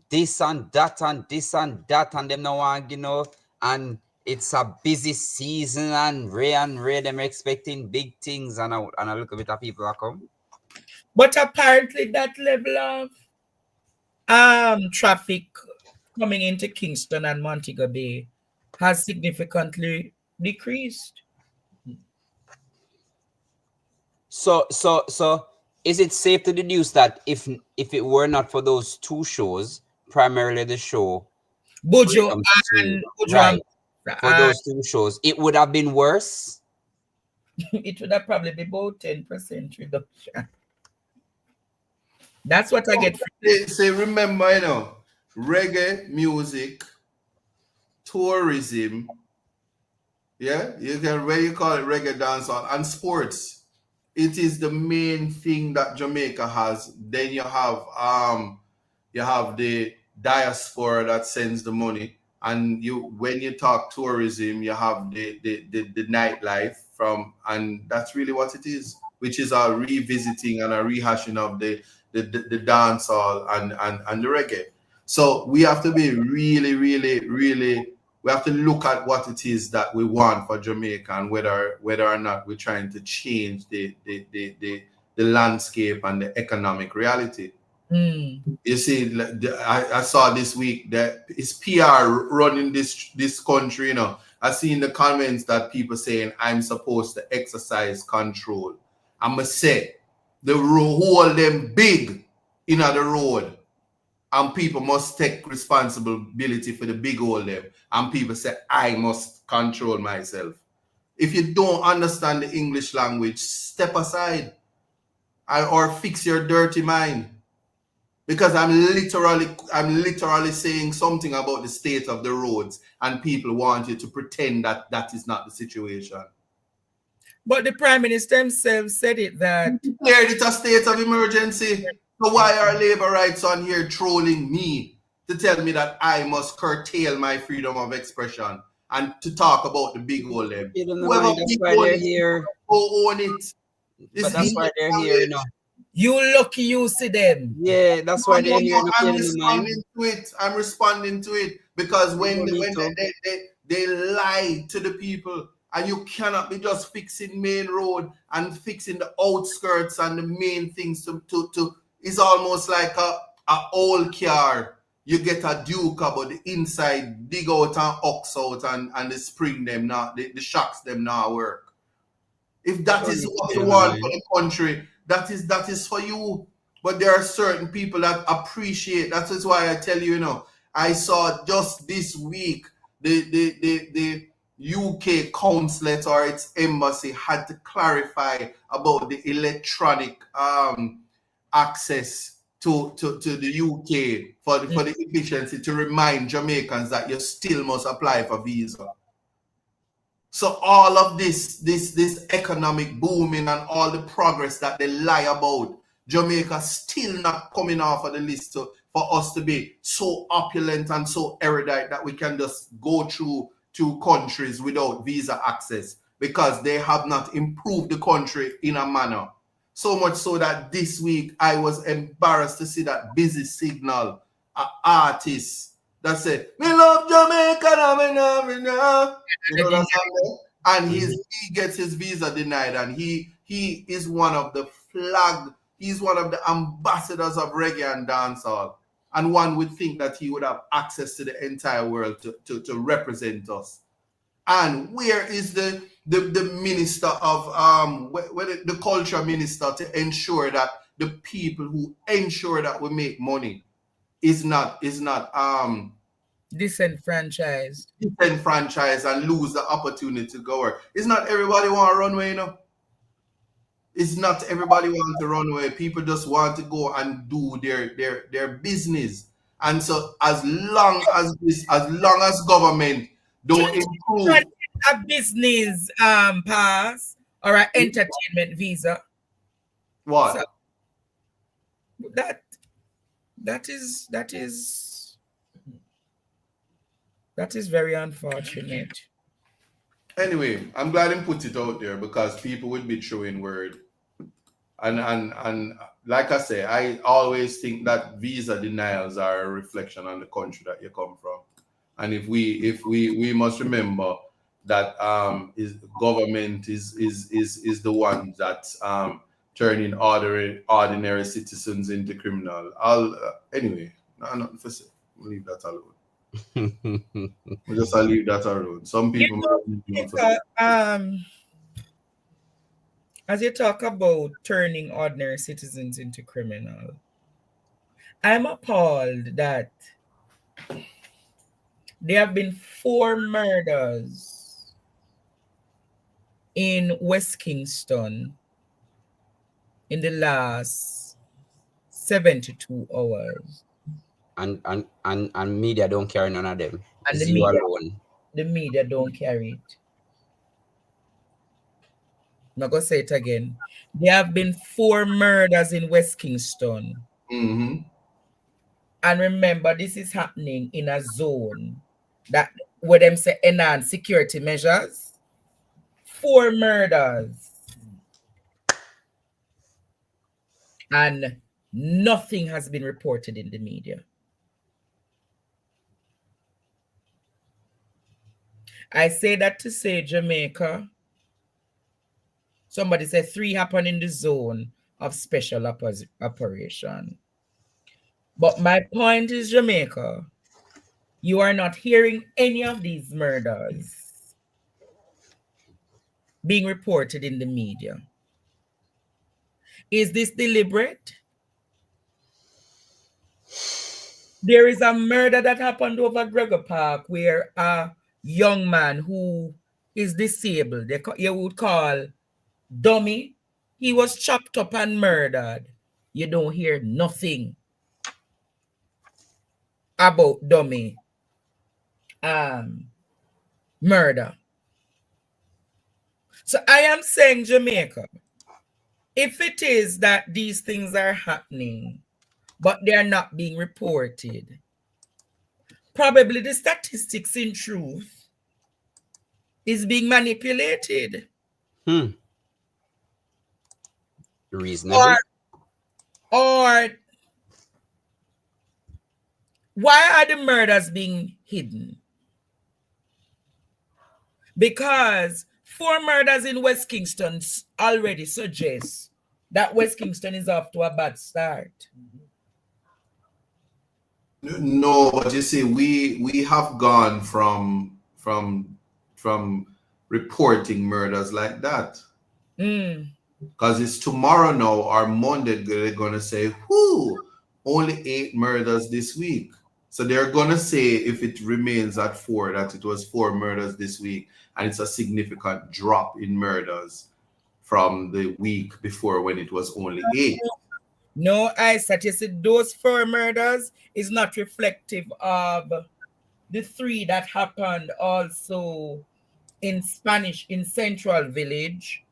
this and that and this and that, and them no want, you know, and it's a busy season and Ray them expecting big things, and a little bit of people are come. But apparently that level of traffic coming into Kingston and Montego Bay has significantly decreased. So is it safe to deduce that if it were not for those 2 shows, primarily the show Bujo and right, for those 2 shows, it would have been worse? It would have probably been about 10% reduction. That's what I get. Say, remember, you know, reggae music, tourism, yeah, you can where you call it reggae dancehall and sports. It is the main thing that Jamaica has. Then you have the diaspora that sends the money, and you when you talk tourism, you have the nightlife from, and that's really what it is, which is a revisiting and a rehashing of the dancehall and the reggae. So we have to be really, really, really. We have to look at what it is that we want for Jamaica and whether or not we're trying to change the landscape and the economic reality. You see, I saw this week that it's PR running this country. You know, I seen the comments that people saying I'm supposed to exercise control. I must say, the hold them big in the road, and people must take responsibility for the big hole them. And people say I must control myself. If you don't understand the English language, step aside or fix your dirty mind. Because I'm literally saying something about the state of the roads, and people want you to pretend that that is not the situation. But the Prime Minister himself said it that declared it a state of emergency. So why are labor rights on here trolling me to tell me that I must curtail my freedom of expression and to talk about the big hole them? Whoever That's big why hole they're it, here. go own it. But that's why they're here, you know. You lucky you see them. Yeah, that's why they're here. I'm responding to it. I'm responding to it because when they lie to the people, and you cannot be just fixing main road and fixing the outskirts and the main things to it's almost like a old car. You get a Duke, but the inside dig out and ox out and the spring them now, the shocks them now work. If that is what you want for the country, that is for you. But there are certain people that appreciate. That is why I tell you, you know, I saw just this week the UK consulate or its embassy had to clarify about the electronic access to the UK for the efficiency, to remind Jamaicans that you still must apply for visa. So all of this economic booming and all the progress that they lie about, Jamaica still not coming off of the list for us to be so opulent and so erudite that we can just go through to countries without visa access, because they have not improved the country in a manner. So much so that this week I was embarrassed to see that Busy Signal, an artist, that said, "Me love Jamaica, me know." You know that song there? And he gets his visa denied, and he is one of the he's one of the ambassadors of reggae and dancehall. And one would think that he would have access to the entire world to represent us. And where is the minister of the culture minister to ensure that the people who ensure that we make money is not disenfranchised and lose the opportunity to go work? It's not everybody want to run away, you know. It's not everybody want to run away. People just want to go and do their business. And so as long as government don't improve a business pass or an entertainment visa. What? So that is very unfortunate. Anyway, I'm glad he put it out there, because people would be throwing word. And like I say, I always think that visa denials are a reflection on the country that you come from. And if we must remember that government is the one that's turning ordinary citizens into criminal. Anyway, nothing for say. We'll leave that alone. We'll just leave that alone. Some people as you talk about turning ordinary citizens into criminal, I'm appalled that there have been 4 murders in West Kingston in the last 72 hours. And media don't carry none of them. And It's you alone. the media don't carry it. I'm not gonna say it again. There have been 4 murders in West Kingston. Mm-hmm. And remember, this is happening in a zone that where them say enhance security measures. 4 murders. And nothing has been reported in the media. I say that to say Jamaica. Somebody said 3 happened in the zone of special operation. But my point is, Jamaica, you are not hearing any of these murders being reported in the media. Is this deliberate? There is a murder that happened over Gregor Park where a young man who is disabled, you would call dummy, he was chopped up and murdered. You don't hear nothing about dummy murder. So I am saying, Jamaica, if it is that these things are happening, but they are not being reported, probably the statistics in truth is being manipulated. Reasonable. Or why are the murders being hidden? Because 4 murders in West Kingston already suggests that West Kingston is off to a bad start. No, but you see, we have gone from reporting murders like that. Because it's tomorrow now or Monday, they're gonna say, whoo, only 8 murders this week. So they're gonna say if it remains at 4, that it was 4 murders this week, and it's a significant drop in murders from the week before when it was only 8. No, I suggested those 4 murders is not reflective of the 3 that happened also in Central Village.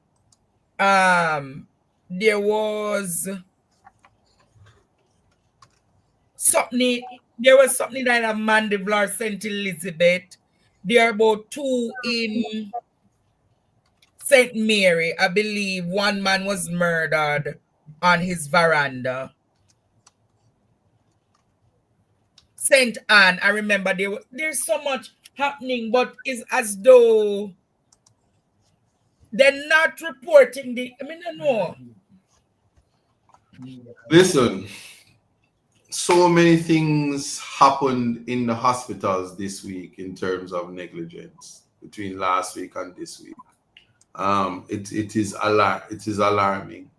There was something like a Mandeville or St. Elizabeth. There are about 2 in St. Mary. I believe one man was murdered on his veranda. St. Anne, I remember there's so much happening, but it's as though they're not reporting I know. Listen, so many things happened in the hospitals this week in terms of negligence between last week and this week. It is alarming.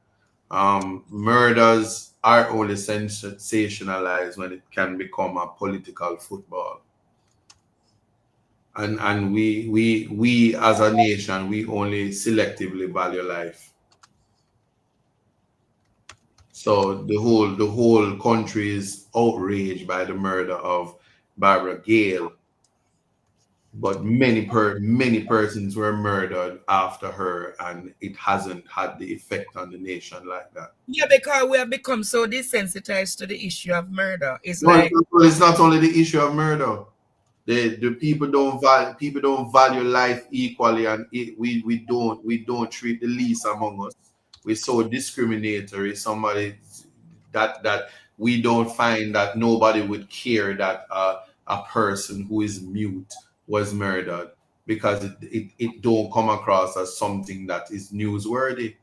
Murders are only sensationalized when it can become a political football. And we as a nation, we only selectively value life. So the whole country is outraged by the murder of Barbara Gale, but many persons were murdered after her, and it hasn't had the effect on the nation like that. Yeah, because we have become so desensitized to the issue of murder. It's not only the issue of murder. The people don't value life equally, and we don't treat the least among us. We're so discriminatory. Somebody that we don't find that nobody would care that a person who is mute was murdered, because it don't come across as something that is newsworthy.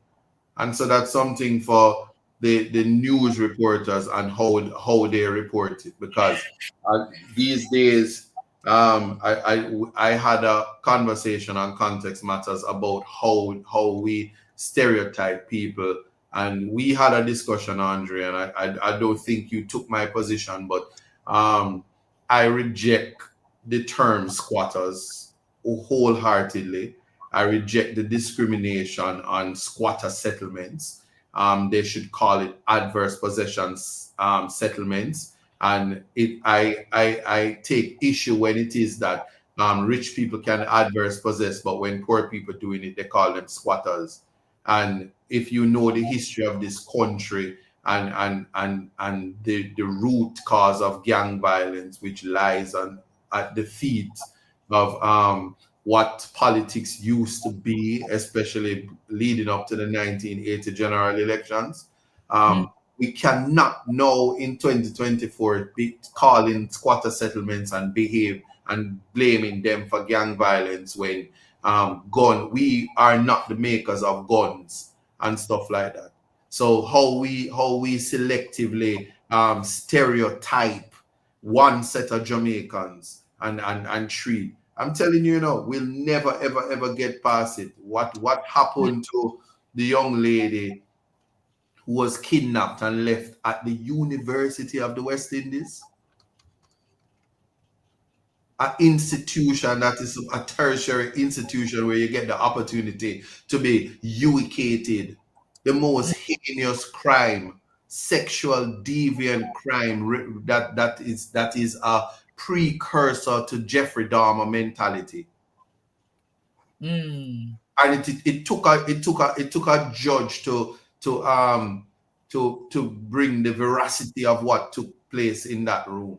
And so that's something for the news reporters and how they report it, because these days I had a conversation on Context Matters about how we stereotype people, and we had a discussion, Andre, and I don't think you took my position, but I reject the term squatters wholeheartedly. I reject the discrimination on squatter settlements, they should call it adverse possessions settlements. And I take issue when it is that rich people can adverse possess, but when poor people doing it, they call them squatters. And if you know the history of this country and the root cause of gang violence, which lies on at the feet of what politics used to be, especially leading up to the 1980 general elections. We cannot now in 2024 be calling squatter settlements and behave and blaming them for gang violence when we are not the makers of guns and stuff like that. So how we selectively stereotype one set of Jamaicans and treat. I'm telling you, we'll never ever get past it. What happened to the young lady who was kidnapped and left at the University of the West Indies? An institution that is a tertiary institution where you get the opportunity to be educated. The most heinous crime, sexual deviant crime that is a precursor to Jeffrey Dahmer mentality. And it took a judge to bring the veracity of what took place in that room.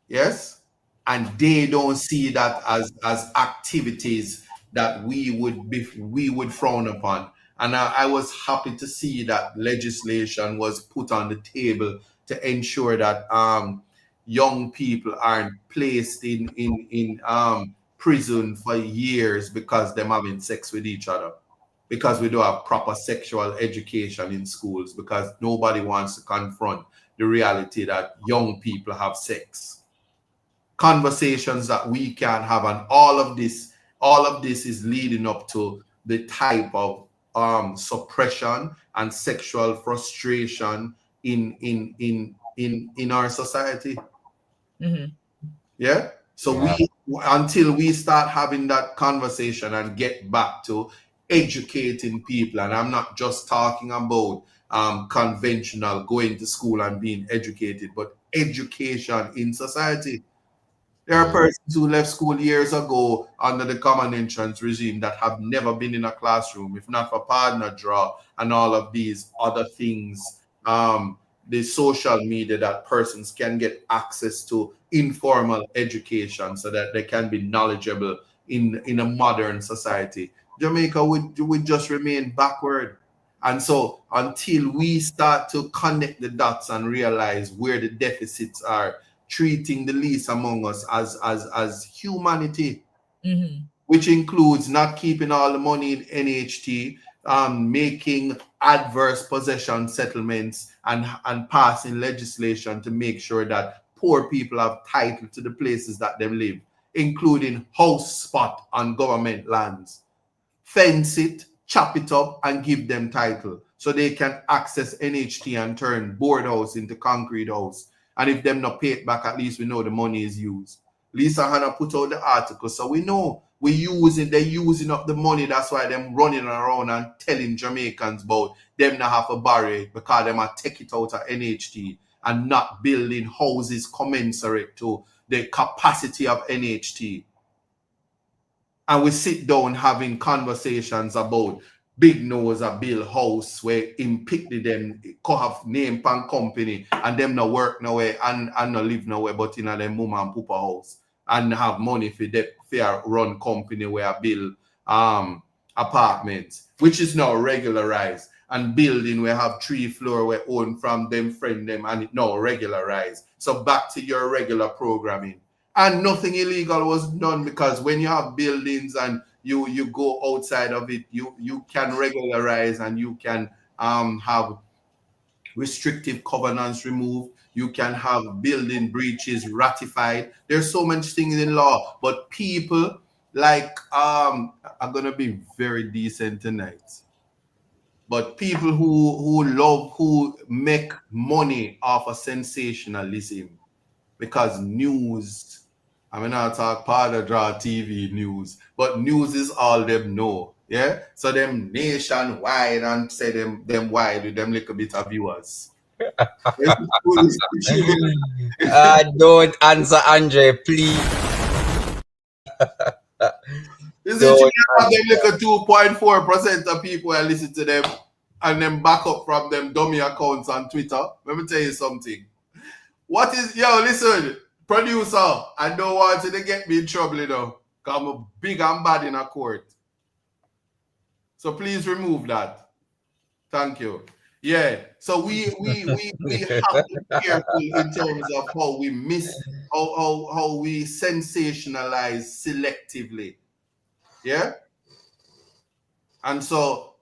Yes, and they don't see that as activities that we would frown upon. And I was happy to see that legislation was put on the table to ensure that young people aren't placed in prison for years because they're having sex with each other, because we don't have proper sexual education in schools, because nobody wants to confront the reality that young people have sex. Conversations that we can have, and all of this is leading up to the type of suppression and sexual frustration in our society. Yeah. So until we start having that conversation and get back to educating people, and I'm not just talking about conventional going to school and being educated, but education in society. There are persons who left school years ago under the common entrance regime that have never been in a classroom, if not for partner draw and all of these other things. The social media that persons can get access to informal education so that they can be knowledgeable in a modern society. Jamaica would just remain backward. And so until we start to connect the dots and realize where the deficits are, treating the least among us as humanity, which includes not keeping all the money in NHT, making adverse possession settlements and passing legislation to make sure that poor people have title to the places that they live, including house spot on government lands. Fence it, chop it up, and give them title so they can access NHT and turn board house into concrete house. And if them not pay it back, at least we know the money is used. Lisa Hanna put out the article, so we know they're using up the money. That's why them running around and telling Jamaicans about them not have a barrier, because them are take it out of NHT and not building houses commensurate to the capacity of NHT. And we sit down having conversations about big nose a bill house where him pick them have name pan company and them no work nowhere and no live nowhere but in a them mum and papa house and have money for run company where I build apartments, which is now regularized, and building where have 3 floor where own from them friend them and it now regularized. So back to your regular programming. And nothing illegal was done, because when you have buildings and you go outside of it, you can regularize and you can have restrictive covenants removed. You can have building breaches ratified. There's so much things in law, but people like I'm gonna be very decent tonight. But people who make money off of sensationalism, because news, I mean, I talk part of draw TV news, but news is all them know. Yeah, so them nationwide and say them wide with them little bit of viewers. Don't answer, Andre, please. Is it you have them like a 2.4% of people that listen to them and then back up from them dummy accounts on Twitter? Let me tell you something. What is listen, producer, I don't want you to get me in trouble, you know. Because I'm big and bad in a court. So please remove that. Thank you. Yeah. So we have to be careful in terms of how we how we sensationalize selectively. Yeah. And so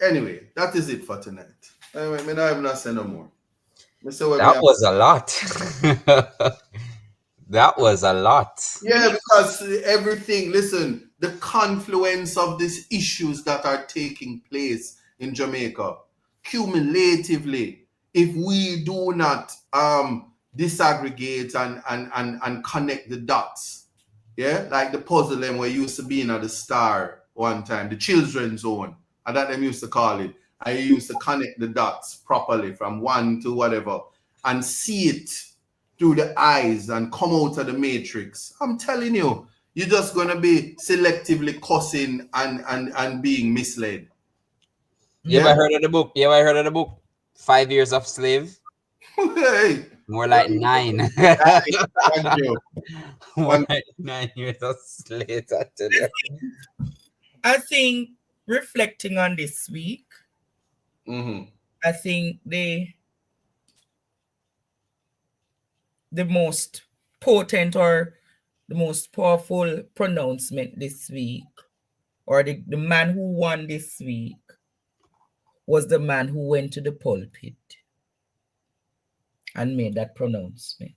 anyway, that is it for tonight. Anyway, I not even say no more. That was a lot. That was a lot. Yeah, because everything, listen, the confluence of these issues that are taking place in Jamaica, cumulatively, if we do not disaggregate and connect the dots, yeah, like the puzzle them where used to be in the star one time, the children's zone, and that them used to call it. I used to connect the dots properly from one to whatever and see it through the eyes and come out of the matrix. I'm telling you, you're just gonna be selectively cussing and being misled. You ever heard of the book? 5 Years of Slave? Hey. More like 9. Thank you. More like 9 years of slave, I tell you. I think reflecting on this week, I think the most potent or the most powerful pronouncement this week, or the man who won this week, was the man who went to the pulpit and made that pronouncement.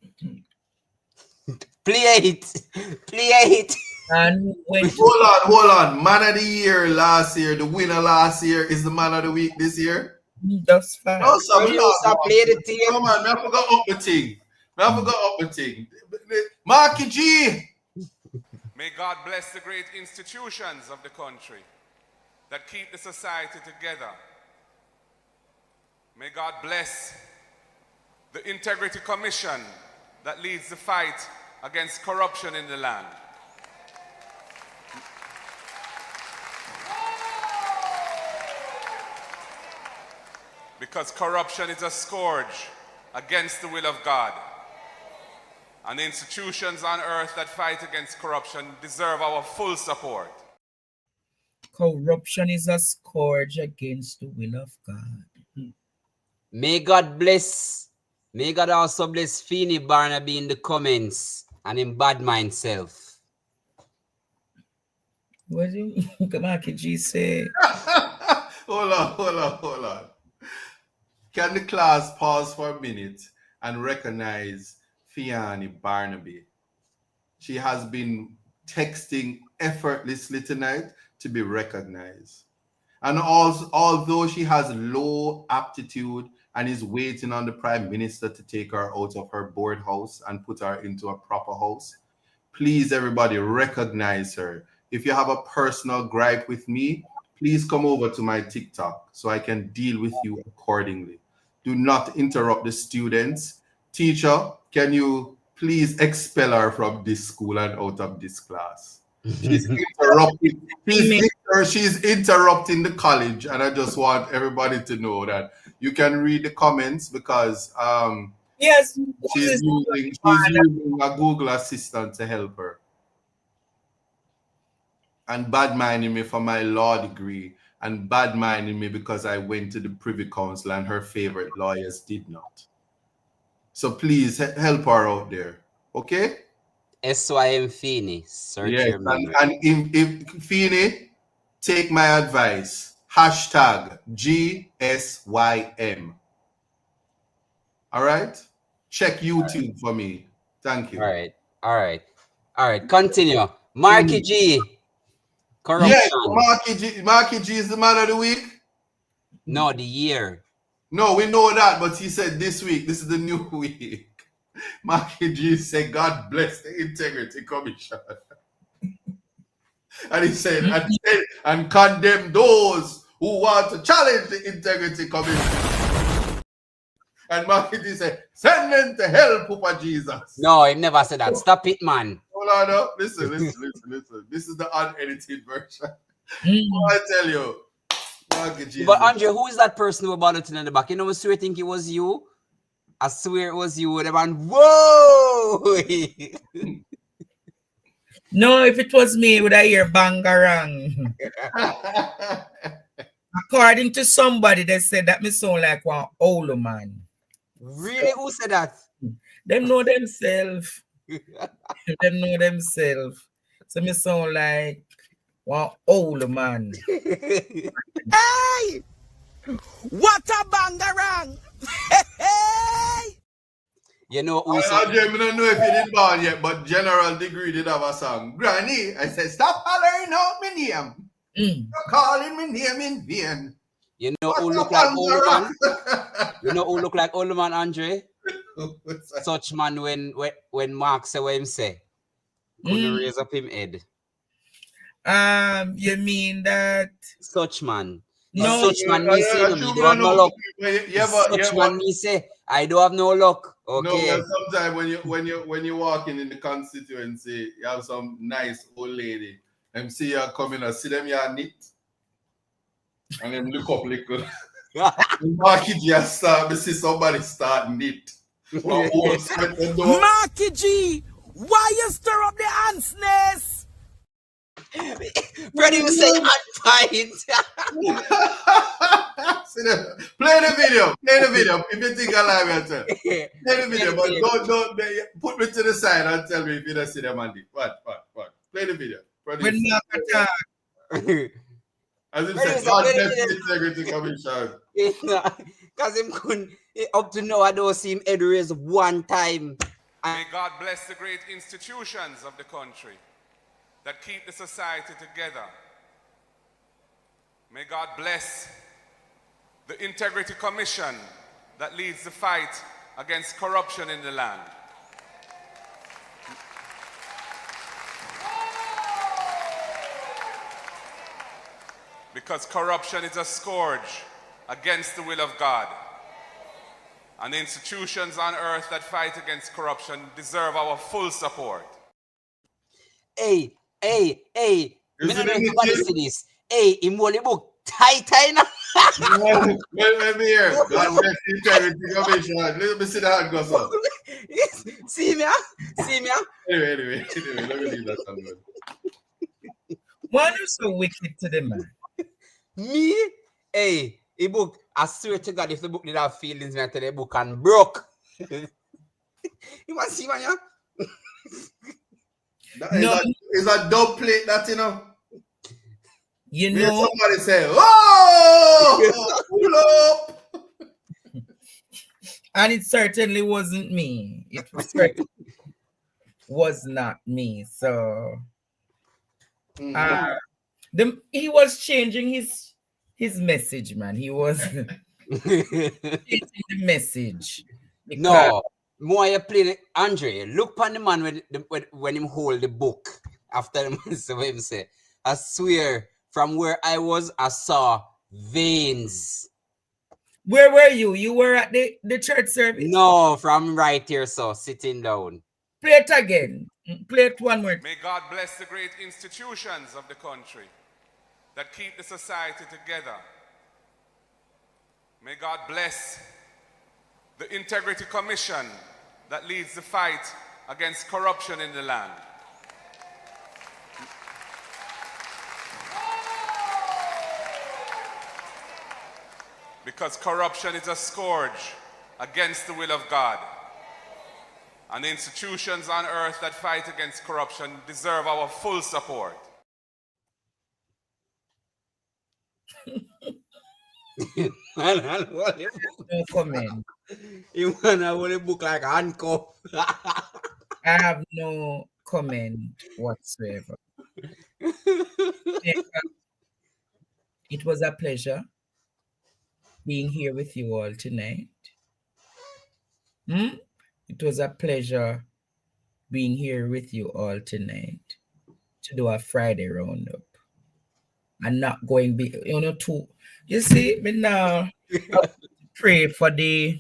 Play it. And went hold on. Man of the year last year, the winner last year is the man of the week this year. That's fine. No, so play the team. Come on, I forgot up the thing. Marky G. May God bless the great institutions of the country that keep the society together. May God bless the Integrity Commission that leads the fight against corruption in the land. Because corruption is a scourge against the will of God. And the institutions on earth that fight against corruption deserve our full support. Corruption is a scourge against the will of God. May God bless. May God also bless Feeney Barnaby in the comments and in bad mind self. What did Marky G say? Hold on. Can the class pause for a minute and recognize Fiani Barnaby? She has been texting effortlessly tonight to be recognized. And also, although she has low aptitude and is waiting on the Prime Minister to take her out of her board house and put her into a proper house, please, everybody, recognize her. If you have a personal gripe with me, please come over to my TikTok so I can deal with you accordingly. Do not interrupt the students. Teacher, can you please expel her from this school and out of this class? She's interrupting. She's interrupting the college, and I just want everybody to know that you can read the comments because yes, she's using a Google Assistant to help her. And bad minding me for my law degree, and bad minding me because I went to the Privy Council and her favorite lawyers did not. So please help her out there, okay? SYM Feeney, search your memory. And if Feeney, take my advice. Hashtag GSYM. All right? Check YouTube for me. Thank you. All right. Continue. Marky G. Corruption. Yes, Marky G is the man of the week. No, the year. No, we know that, but he said this week. This is the new week. Marky G said, God bless the Integrity Commission. And he said, and condemn those who want to challenge the integrity commission. And Marketing said, send them to hell, Papa Jesus. No, he never said that. Stop it, man. Hold on, no. Listen. This is the unedited version. I tell you. But Andre, who is that person who about it in the back? You know, I swear I think it was you. I swear it was you. The man, whoa! No, if it was me, would I hear bangarang? According to somebody, they said that me sound like one old man. Really? Who said that? Them know themselves. Them know themselves. So me sound like one old man. Hey! What a bangarang! Hey! You know, I don't know if he did born yet, but General Degree did have a song. Granny, I said, stop hollering out my name. You're calling my name in vain. You know who look like old man? You know who look like old man, Andre? Such man when Mark say what him say, couldn't raise up him head. You mean that? Such man. No, such man me say, no, me don't have no luck. Such man me say, I don't have no luck. Okay. No, sometimes when you walking in the constituency, you have some nice old lady. Them see you coming and see them you knit. And them look up little. Marky G start, me see somebody start knit. Marky G, why you stir up the ants nest? Freddie was saying unfind. Play the video. If you think I lie, I'll tell. Play the video, but don't put me to the side and tell me if you don't see them on it. What? Play the video. When Mark attack. As if said, God bless the integrity commission. Because him couldn't, up to now, I don't see him head raise one time. May God bless the great institutions of the country that keep the society together. May God bless the Integrity Commission that leads the fight against corruption in the land. Because corruption is a scourge against the will of God. And the institutions on earth that fight against corruption deserve our full support. Hey. Me don't know if you see this. Hey, in the book, tight now. Let me hear. God bless the integrity commission. Let me see the hand go, sir. See me? Anyway, let me leave that one. Why are you so wicked to the man? Me? Hey, the book, I swear to God, if the book did have feelings, I tell the book and broke. You want to see, man, yeah? It's a dub plate that, you know. You know. Somebody say, oh, pull up. And it certainly wasn't me. It was not me. So he was changing his message, man. He was changing the message. No. More you play the Andre, look on the man when him hold the book after the man say what him say. I swear, from where I was, I saw veins. Where were you? You were at the church service? No, from right here, so sitting down. Play it again. Play it one more. May God bless the great institutions of the country that keep the society together. May God bless the Integrity Commission that leads the fight against corruption in the land. Because corruption is a scourge against the will of God. And the institutions on earth that fight against corruption deserve our full support. No comment. You wanna hold a book like a handcuff. I have no comment whatsoever. It was a pleasure being here with you all tonight. It was a pleasure being here with you all tonight. to do a Friday roundup and not going be to you see me now pray for the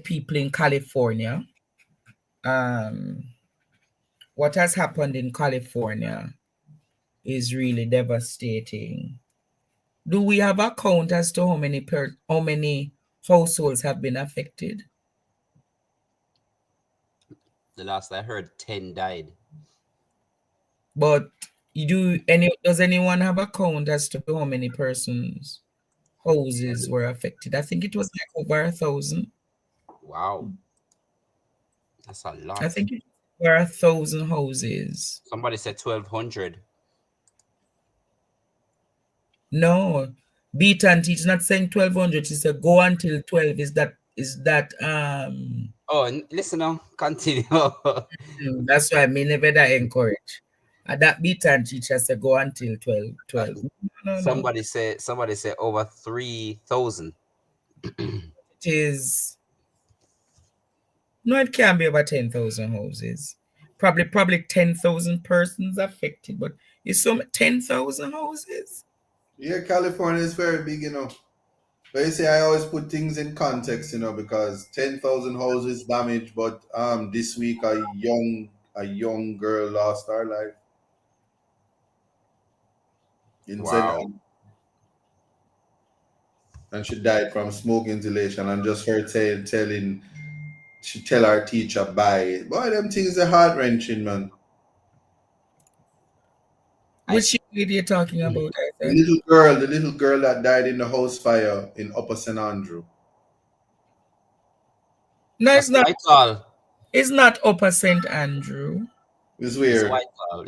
people in California. What has happened in California is really devastating. Do we have a count as to how many households have been affected? The last I heard, 10 died. But does anyone have a count as to how many persons houses were affected? I think it was like over 1,000. Wow. That's a lot. I think it were 1,000 houses. Somebody said 1,200. No, beat and teach not saying 1,200. She said go until 12. Is that Oh, listen now, continue. That's why I mean never that encourage. That beat and teacher said go until 12. No. Somebody said over 3,000. It is no, it can't be over 10,000 houses. Probably 10,000 persons affected, but it's some 10,000 houses. Yeah, California is very big, But you see, I always put things in context, because 10,000 houses damaged, but this week a young girl lost her life. Wow. And she died from smoke inhalation, and just her she tell her teacher bye. Boy, them things are heart wrenching, man. Which lady are you talking about? The little girl that died in the house fire in Upper St. Andrew. No, it's not. Whitehall. It's not Upper St. Andrew. It's where? It's Whitehall.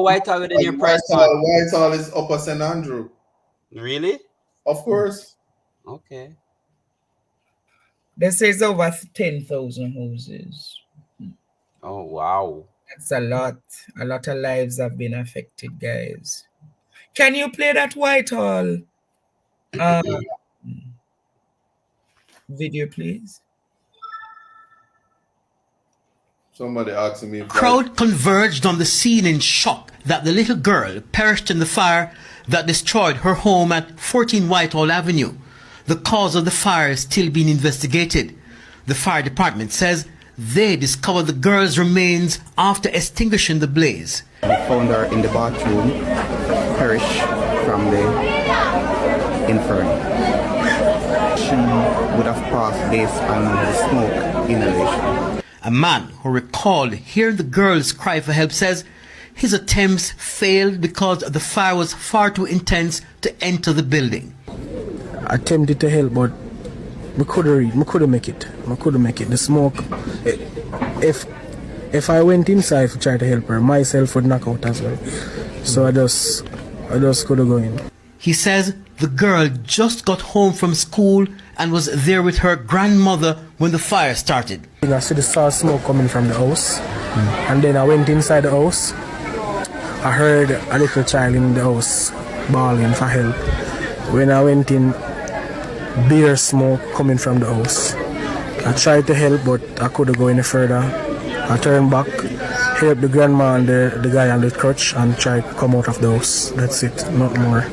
Whitehall within your price tag. Whitehall is Upper St. Andrew. Really? Of course. Okay. They say it's over 10,000 houses. Oh, wow. That's a lot. A lot of lives have been affected, guys. Can you play that Whitehall video, please? Somebody asking me. Crowd converged on the scene in shock that the little girl perished in the fire that destroyed her home at 14 Whitehall Avenue. The cause of the fire is still being investigated. The fire department says they discovered the girl's remains after extinguishing the blaze. We found her in the bathroom, perished from the inferno. She would have passed based on the smoke inhalation. A man who recalled hearing the girl's cry for help says his attempts failed because the fire was far too intense to enter the building. I attempted to help, but we couldn't make it. The smoke. If I went inside to try to help her, myself would knock out as well. So I just couldn't go in. He says the girl just got home from school and was there with her grandmother when the fire started. I saw smoke coming from the house, and then I went inside the house. I heard a little child in the house bawling for help. When I went in, beer smoke coming from the house. I tried to help, but I couldn't go any further. I turned back, helped the grandma and the guy on the crutch, and tried to come out of the house. That's it, not more.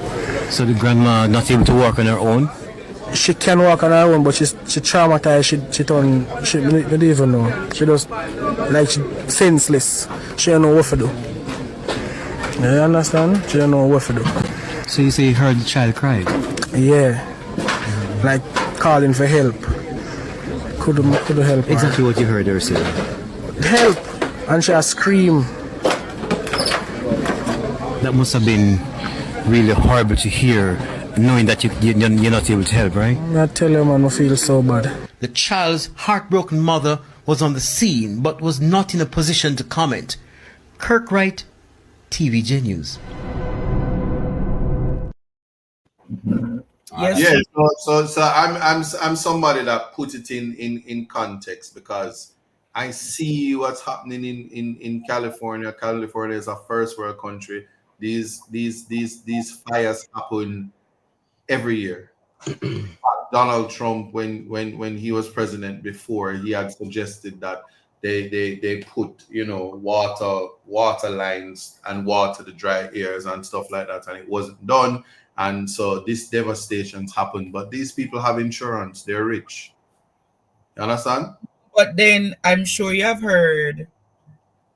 So the grandma not able to walk on her own? She can walk on her own, but she's traumatized. She don't even know. She just like she senseless. She don't know what to do. You understand? She don't know what to do. So you say you heard the child cry? Yeah. Like calling for help. Couldn't help her. Exactly what you heard her say. Help! And she scream. That must have been really horrible to hear, knowing that you're not able to help, right? I tell you, man, I feel so bad. The child's heartbroken mother was on the scene, but was not in a position to comment. Kirk Wright, TVJ News. Yes. Yeah, so I'm somebody that put it in context, because I see what's happening in California. California is a first world country. These fires happen every year. Donald Trump, when he was president before, he had suggested that they put, you know, water lines and water the dry areas and stuff like that, and it wasn't done. And so this devastations happened. But these people have insurance, they're rich. You understand? But then I'm sure you have heard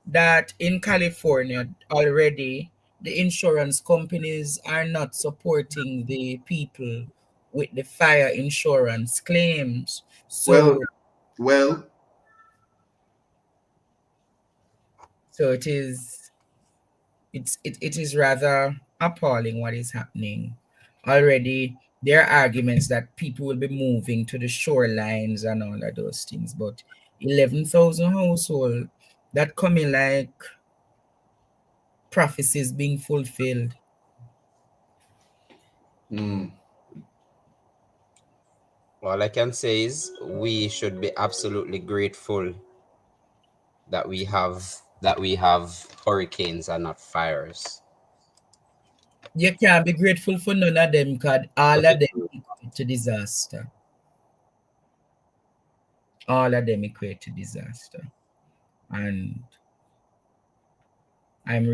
that in California already the insurance companies are not supporting the people with the fire insurance claims. So Well, so it is rather appalling what is happening. Already there are arguments that people will be moving to the shorelines and all of those things, but 11,000 households, that coming like prophecies being fulfilled. All I can say is we should be absolutely grateful that we have hurricanes and not fires. You can't be grateful for none of them because all of them equate to disaster. All of them equate to disaster. And I'm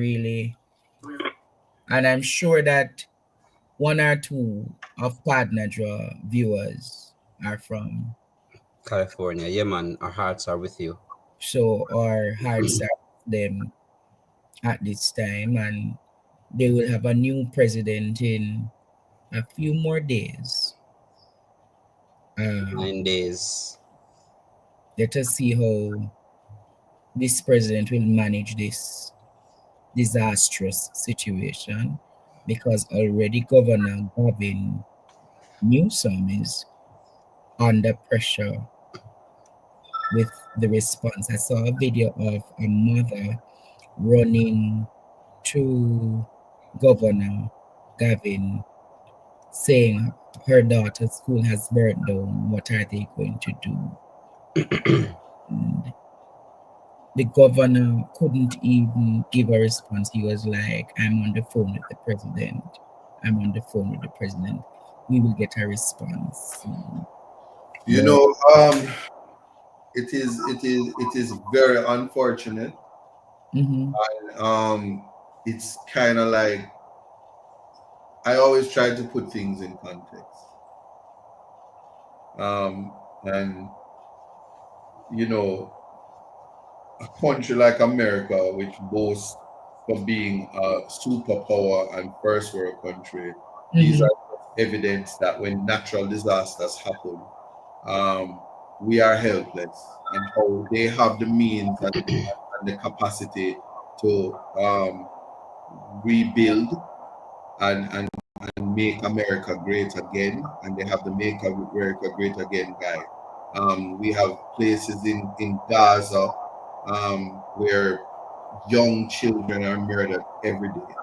sure that one or two of Partner Draw viewers are from California. Yeah, man, our hearts are with you. So our hearts are with them at this time, and they will have a new president in a few more days. 9 days. Let us see how this president will manage this disastrous situation, because already Governor Gavin Newsom is under pressure with the response. I saw a video of a mother running to Governor Gavin saying her daughter's school has burnt down. What are they going to do? And the governor couldn't even give a response. He was like, I'm on the phone with the president. I'm on the phone with the president. We will get a response. You know, it is very unfortunate. Mm-hmm. And it's kind of like, I always try to put things in context. And you know, a country like America, which boasts for being a superpower and first world country, these are evidence that when natural disasters happen, we are helpless, and how they have the means and the capacity to rebuild and make America great again, and they have the Make America Great Again guy. We have places in Gaza where young children are murdered every day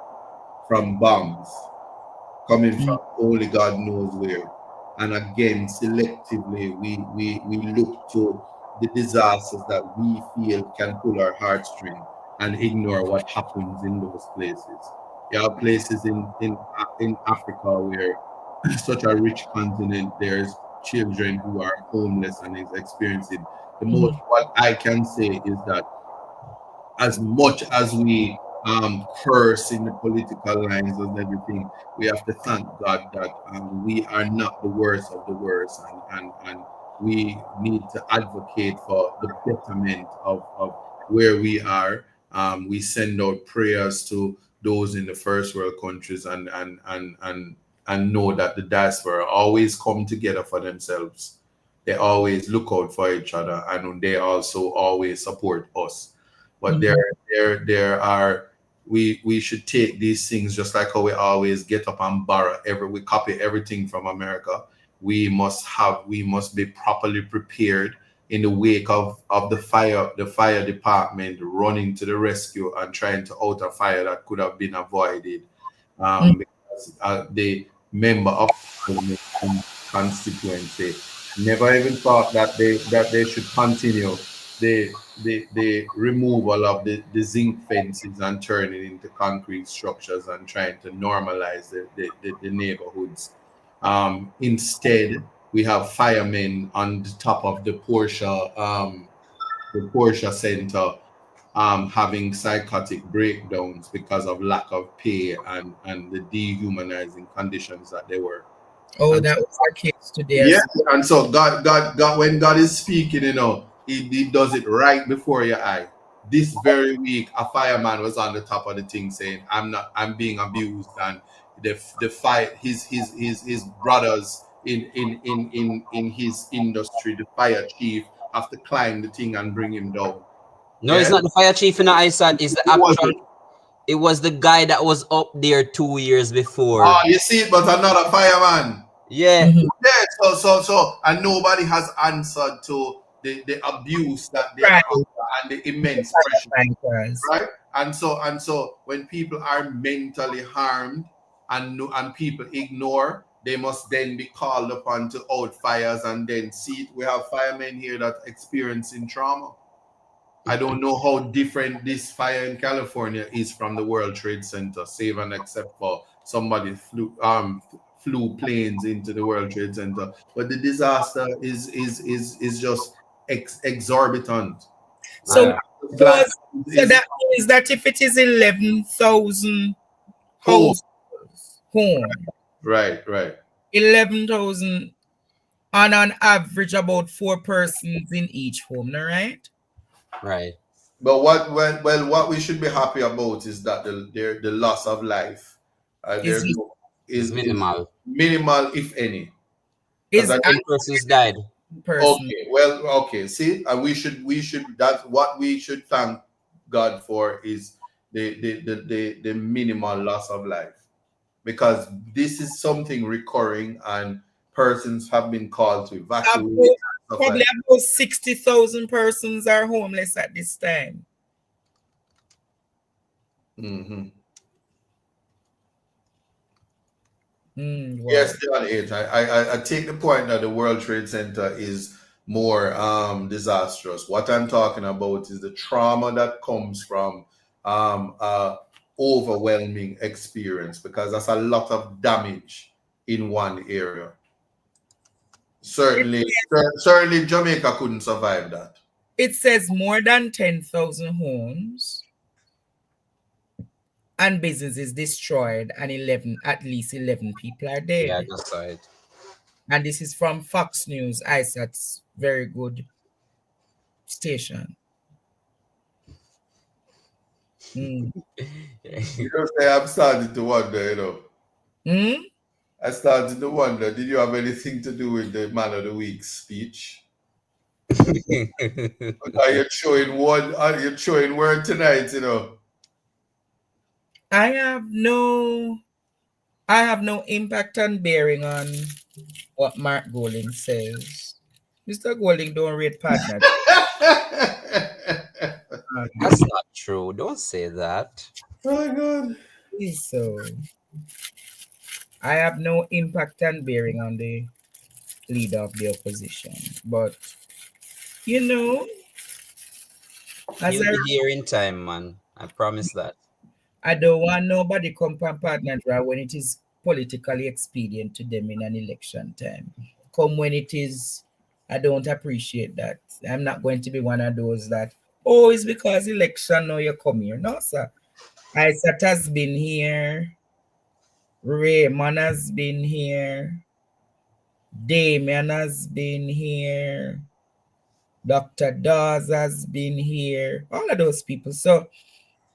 from bombs coming from only God knows where. And again, selectively, we look to the disasters that we feel can pull our heartstring and ignore what happens in those places. There are places in Africa where such a rich continent, there's children who are homeless and is experiencing the most. What I can say is that as much as we curse in the political lines and everything, we have to thank God that we are not the worst of the worst, and we need to advocate for the betterment of where we are. We send out prayers to those in the first world countries, and know that the diaspora always come together for themselves. They always look out for each other, and they also always support us. But there are, we should take these things just like how we always get up and borrow we copy everything from America. We must be properly prepared in the wake of the fire department running to the rescue and trying to out a fire that could have been avoided. Because the member of parliament constituency never even thought that they should continue the removal of the zinc fences and turning into concrete structures and trying to normalize the neighborhoods. Instead, we have firemen on the top of the Porsche the Porsche Center having psychotic breakdowns because of lack of pay and the dehumanizing conditions that they were. Oh, And that was our case today. yeah, and so God, when God is speaking, he does it right before your eye. This very week, a fireman was on the top of the thing saying, I'm being abused, and the fight, his brothers in his industry, the fire chief, have to climb the thing and bring him down. No, it's not the fire chief in the ISAT. It's the actual. It was the guy that was up there 2 years before. Oh, you see, but another fireman. Yeah. Yeah. So, and nobody has answered to the abuse that they are under and the immense pressure, right? And so, when people are mentally harmed and people ignore, they must then be called upon to out fires, and then see we have firemen here that experiencing trauma. I don't know how different this fire in California is from the World Trade Center, save and except for somebody flew planes into the World Trade Center. But the disaster is just exorbitant. So, so that means that if it is 11,000 households, right, 11,000 on an average about 4 persons in each home, right? Right. But what we should be happy about is that the loss of life is minimal. Minimal, if any. Is 10 persons died. Okay. See, and we should. That's what we should thank God for, is the minimal loss of life, because this is something recurring and persons have been called to evacuate. Probably about 60,000 persons are homeless at this time. Mm-hmm. Wow. Yes, John H. I take the point that the World Trade Center is more disastrous. What I'm talking about is the trauma that comes from overwhelming experience, because that's a lot of damage in one area. Certainly Jamaica couldn't survive that. It says more than 10,000 homes and businesses destroyed, and at least 11 people are dead. Yeah, that's right. And this is from Fox News, ISAT's very good station. You know, I'm starting to wonder, I started to wonder, did you have anything to do with the Man of the Week speech? Are you showing word tonight, I have no impact and bearing on what Mark Golding says. Mr. Golding don't rate partners. That's not true. Don't say that. Oh God. So I have no impact and bearing on the leader of the opposition. But He'll be here in time, man. I promise that. I don't want nobody come from partner when it is politically expedient to them in an election time. Come when it is, I don't appreciate that. I'm not going to be one of those that, it's because election, now you come here. No, sir. Isaac has been here. Raymond has been here. Damien has been here. Dr. Dawes has been here. All of those people. So,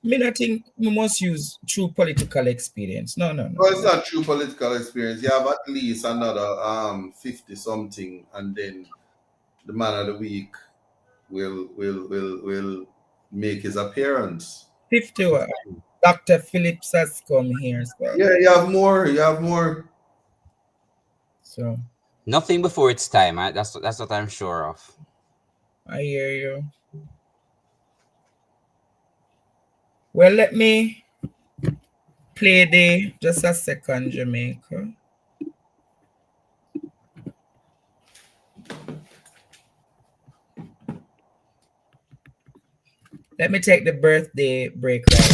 I think we must use true political experience. No. Well, it's not true political experience. You have at least another 50 something, and then the Man of the Week will make his appearance. 50. Dr. Phillips has come here. So. Yeah, you have more. So nothing before its time. That's what I'm sure of. I hear you. Well, let me play just a second, Jamaica. Let me take the birthday break right.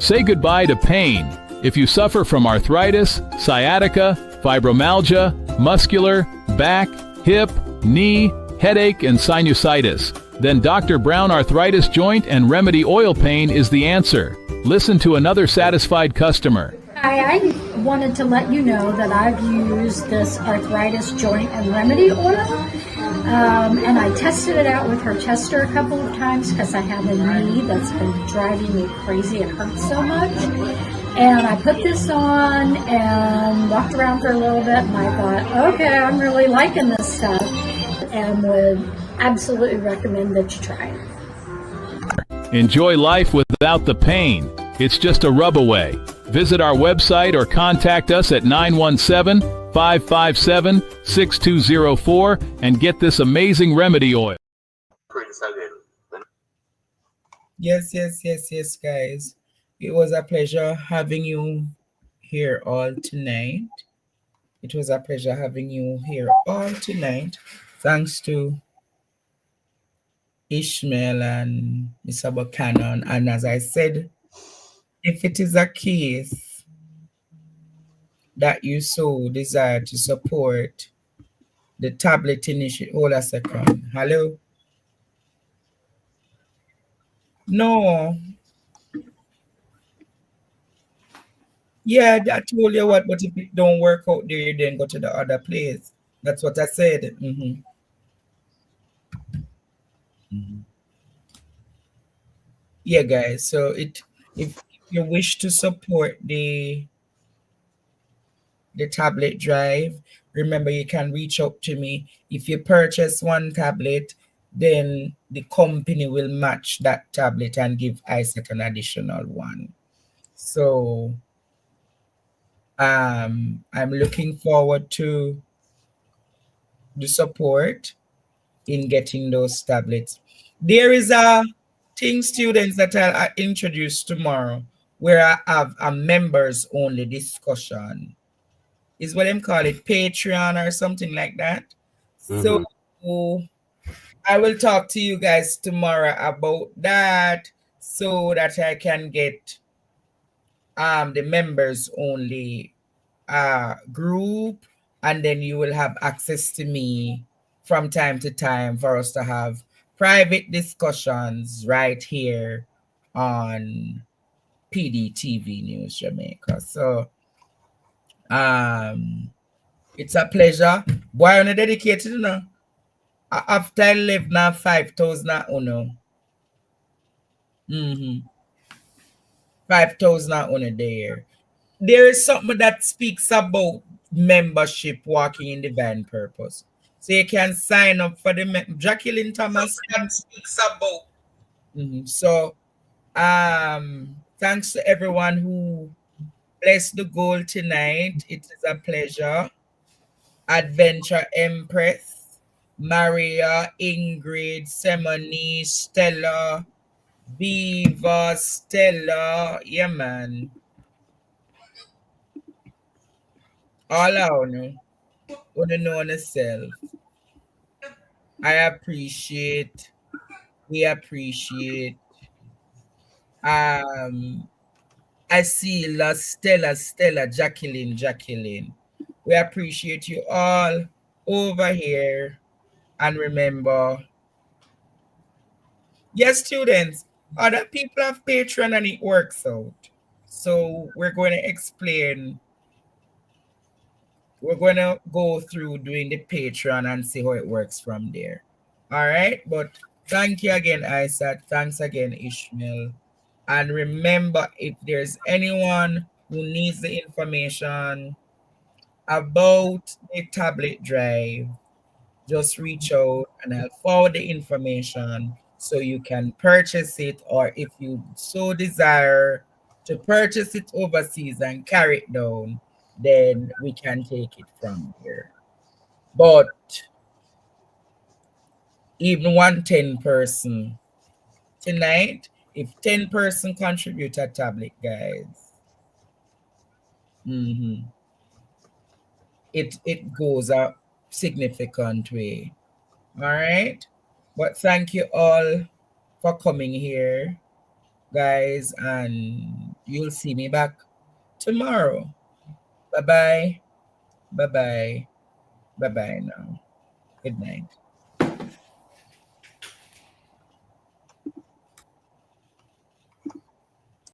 Say goodbye to pain. If you suffer from arthritis, sciatica, fibromyalgia, muscular, back, hip, knee, headache, and sinusitis, then Dr. Brown Arthritis Joint and Remedy Oil Pain is the answer. Listen to another satisfied customer. Hi, I wanted to let you know that I've used this arthritis joint and remedy oil, and I tested it out with her tester a couple of times because I have a knee that's been driving me crazy. It hurts so much. And I put this on and walked around for a little bit, and I thought, okay, I'm really liking this stuff, and would absolutely recommend that you try it. Enjoy life without the pain. It's just a rub away. Visit our website or contact us at 917-557-6204 and get this amazing remedy oil. Yes, guys. It was a pleasure having you here all tonight. It was a pleasure having you here all tonight. Thanks to Ishmael and Mr. Buchanan. And as I said, if it is a case that you so desire to support the tablet initiative, hold a second. Hello? No. Yeah, I told you what, but if it don't work out there, you then go to the other place. That's what I said. Yeah, guys. So if you wish to support the tablet drive, remember you can reach out to me. If you purchase one tablet, then the company will match that tablet and give Isaac an additional one. So I'm looking forward to the support in getting those tablets. There is a thing, students, that I'll introduce tomorrow where I have a members only discussion. Is what I'm call it, Patreon or something like that. So I will talk to you guys tomorrow about that so that I can get the members only group, and then you will have access to me from time to time for us to have private discussions right here on PDTV News Jamaica. So it's a pleasure. Boy, I'm dedicated, you know. After I live now 5,000 uno. 5,000 uno there. There is something that speaks about membership walking in divine purpose. So you can sign up for the Jacqueline Thomas speaks about. So thanks to everyone who blessed the goal tonight. It is a pleasure. Adventure Empress, Maria, Ingrid, Semony, Stella, Viva, Stella, yeah man. All I want to know yourself. We appreciate. I see La Stella, Jacqueline. We appreciate you all over here. And remember, yes, students, other people have Patreon and it works out. So we're going to explain. We're going to go through doing the Patreon and see how it works from there. All right. But thank you again, Isaac. Thanks again, Ishmael. And remember, if there's anyone who needs the information about the tablet drive, just reach out and I'll forward the information so you can purchase it, or if you so desire to purchase it overseas and carry it down, then we can take it from here. But even 110 person tonight, if 10 person contribute a tablet, guys, it goes a significant way. All right. But thank you all for coming here. guys, and you'll see me back tomorrow. Bye bye. Bye bye. Bye bye now. Good night.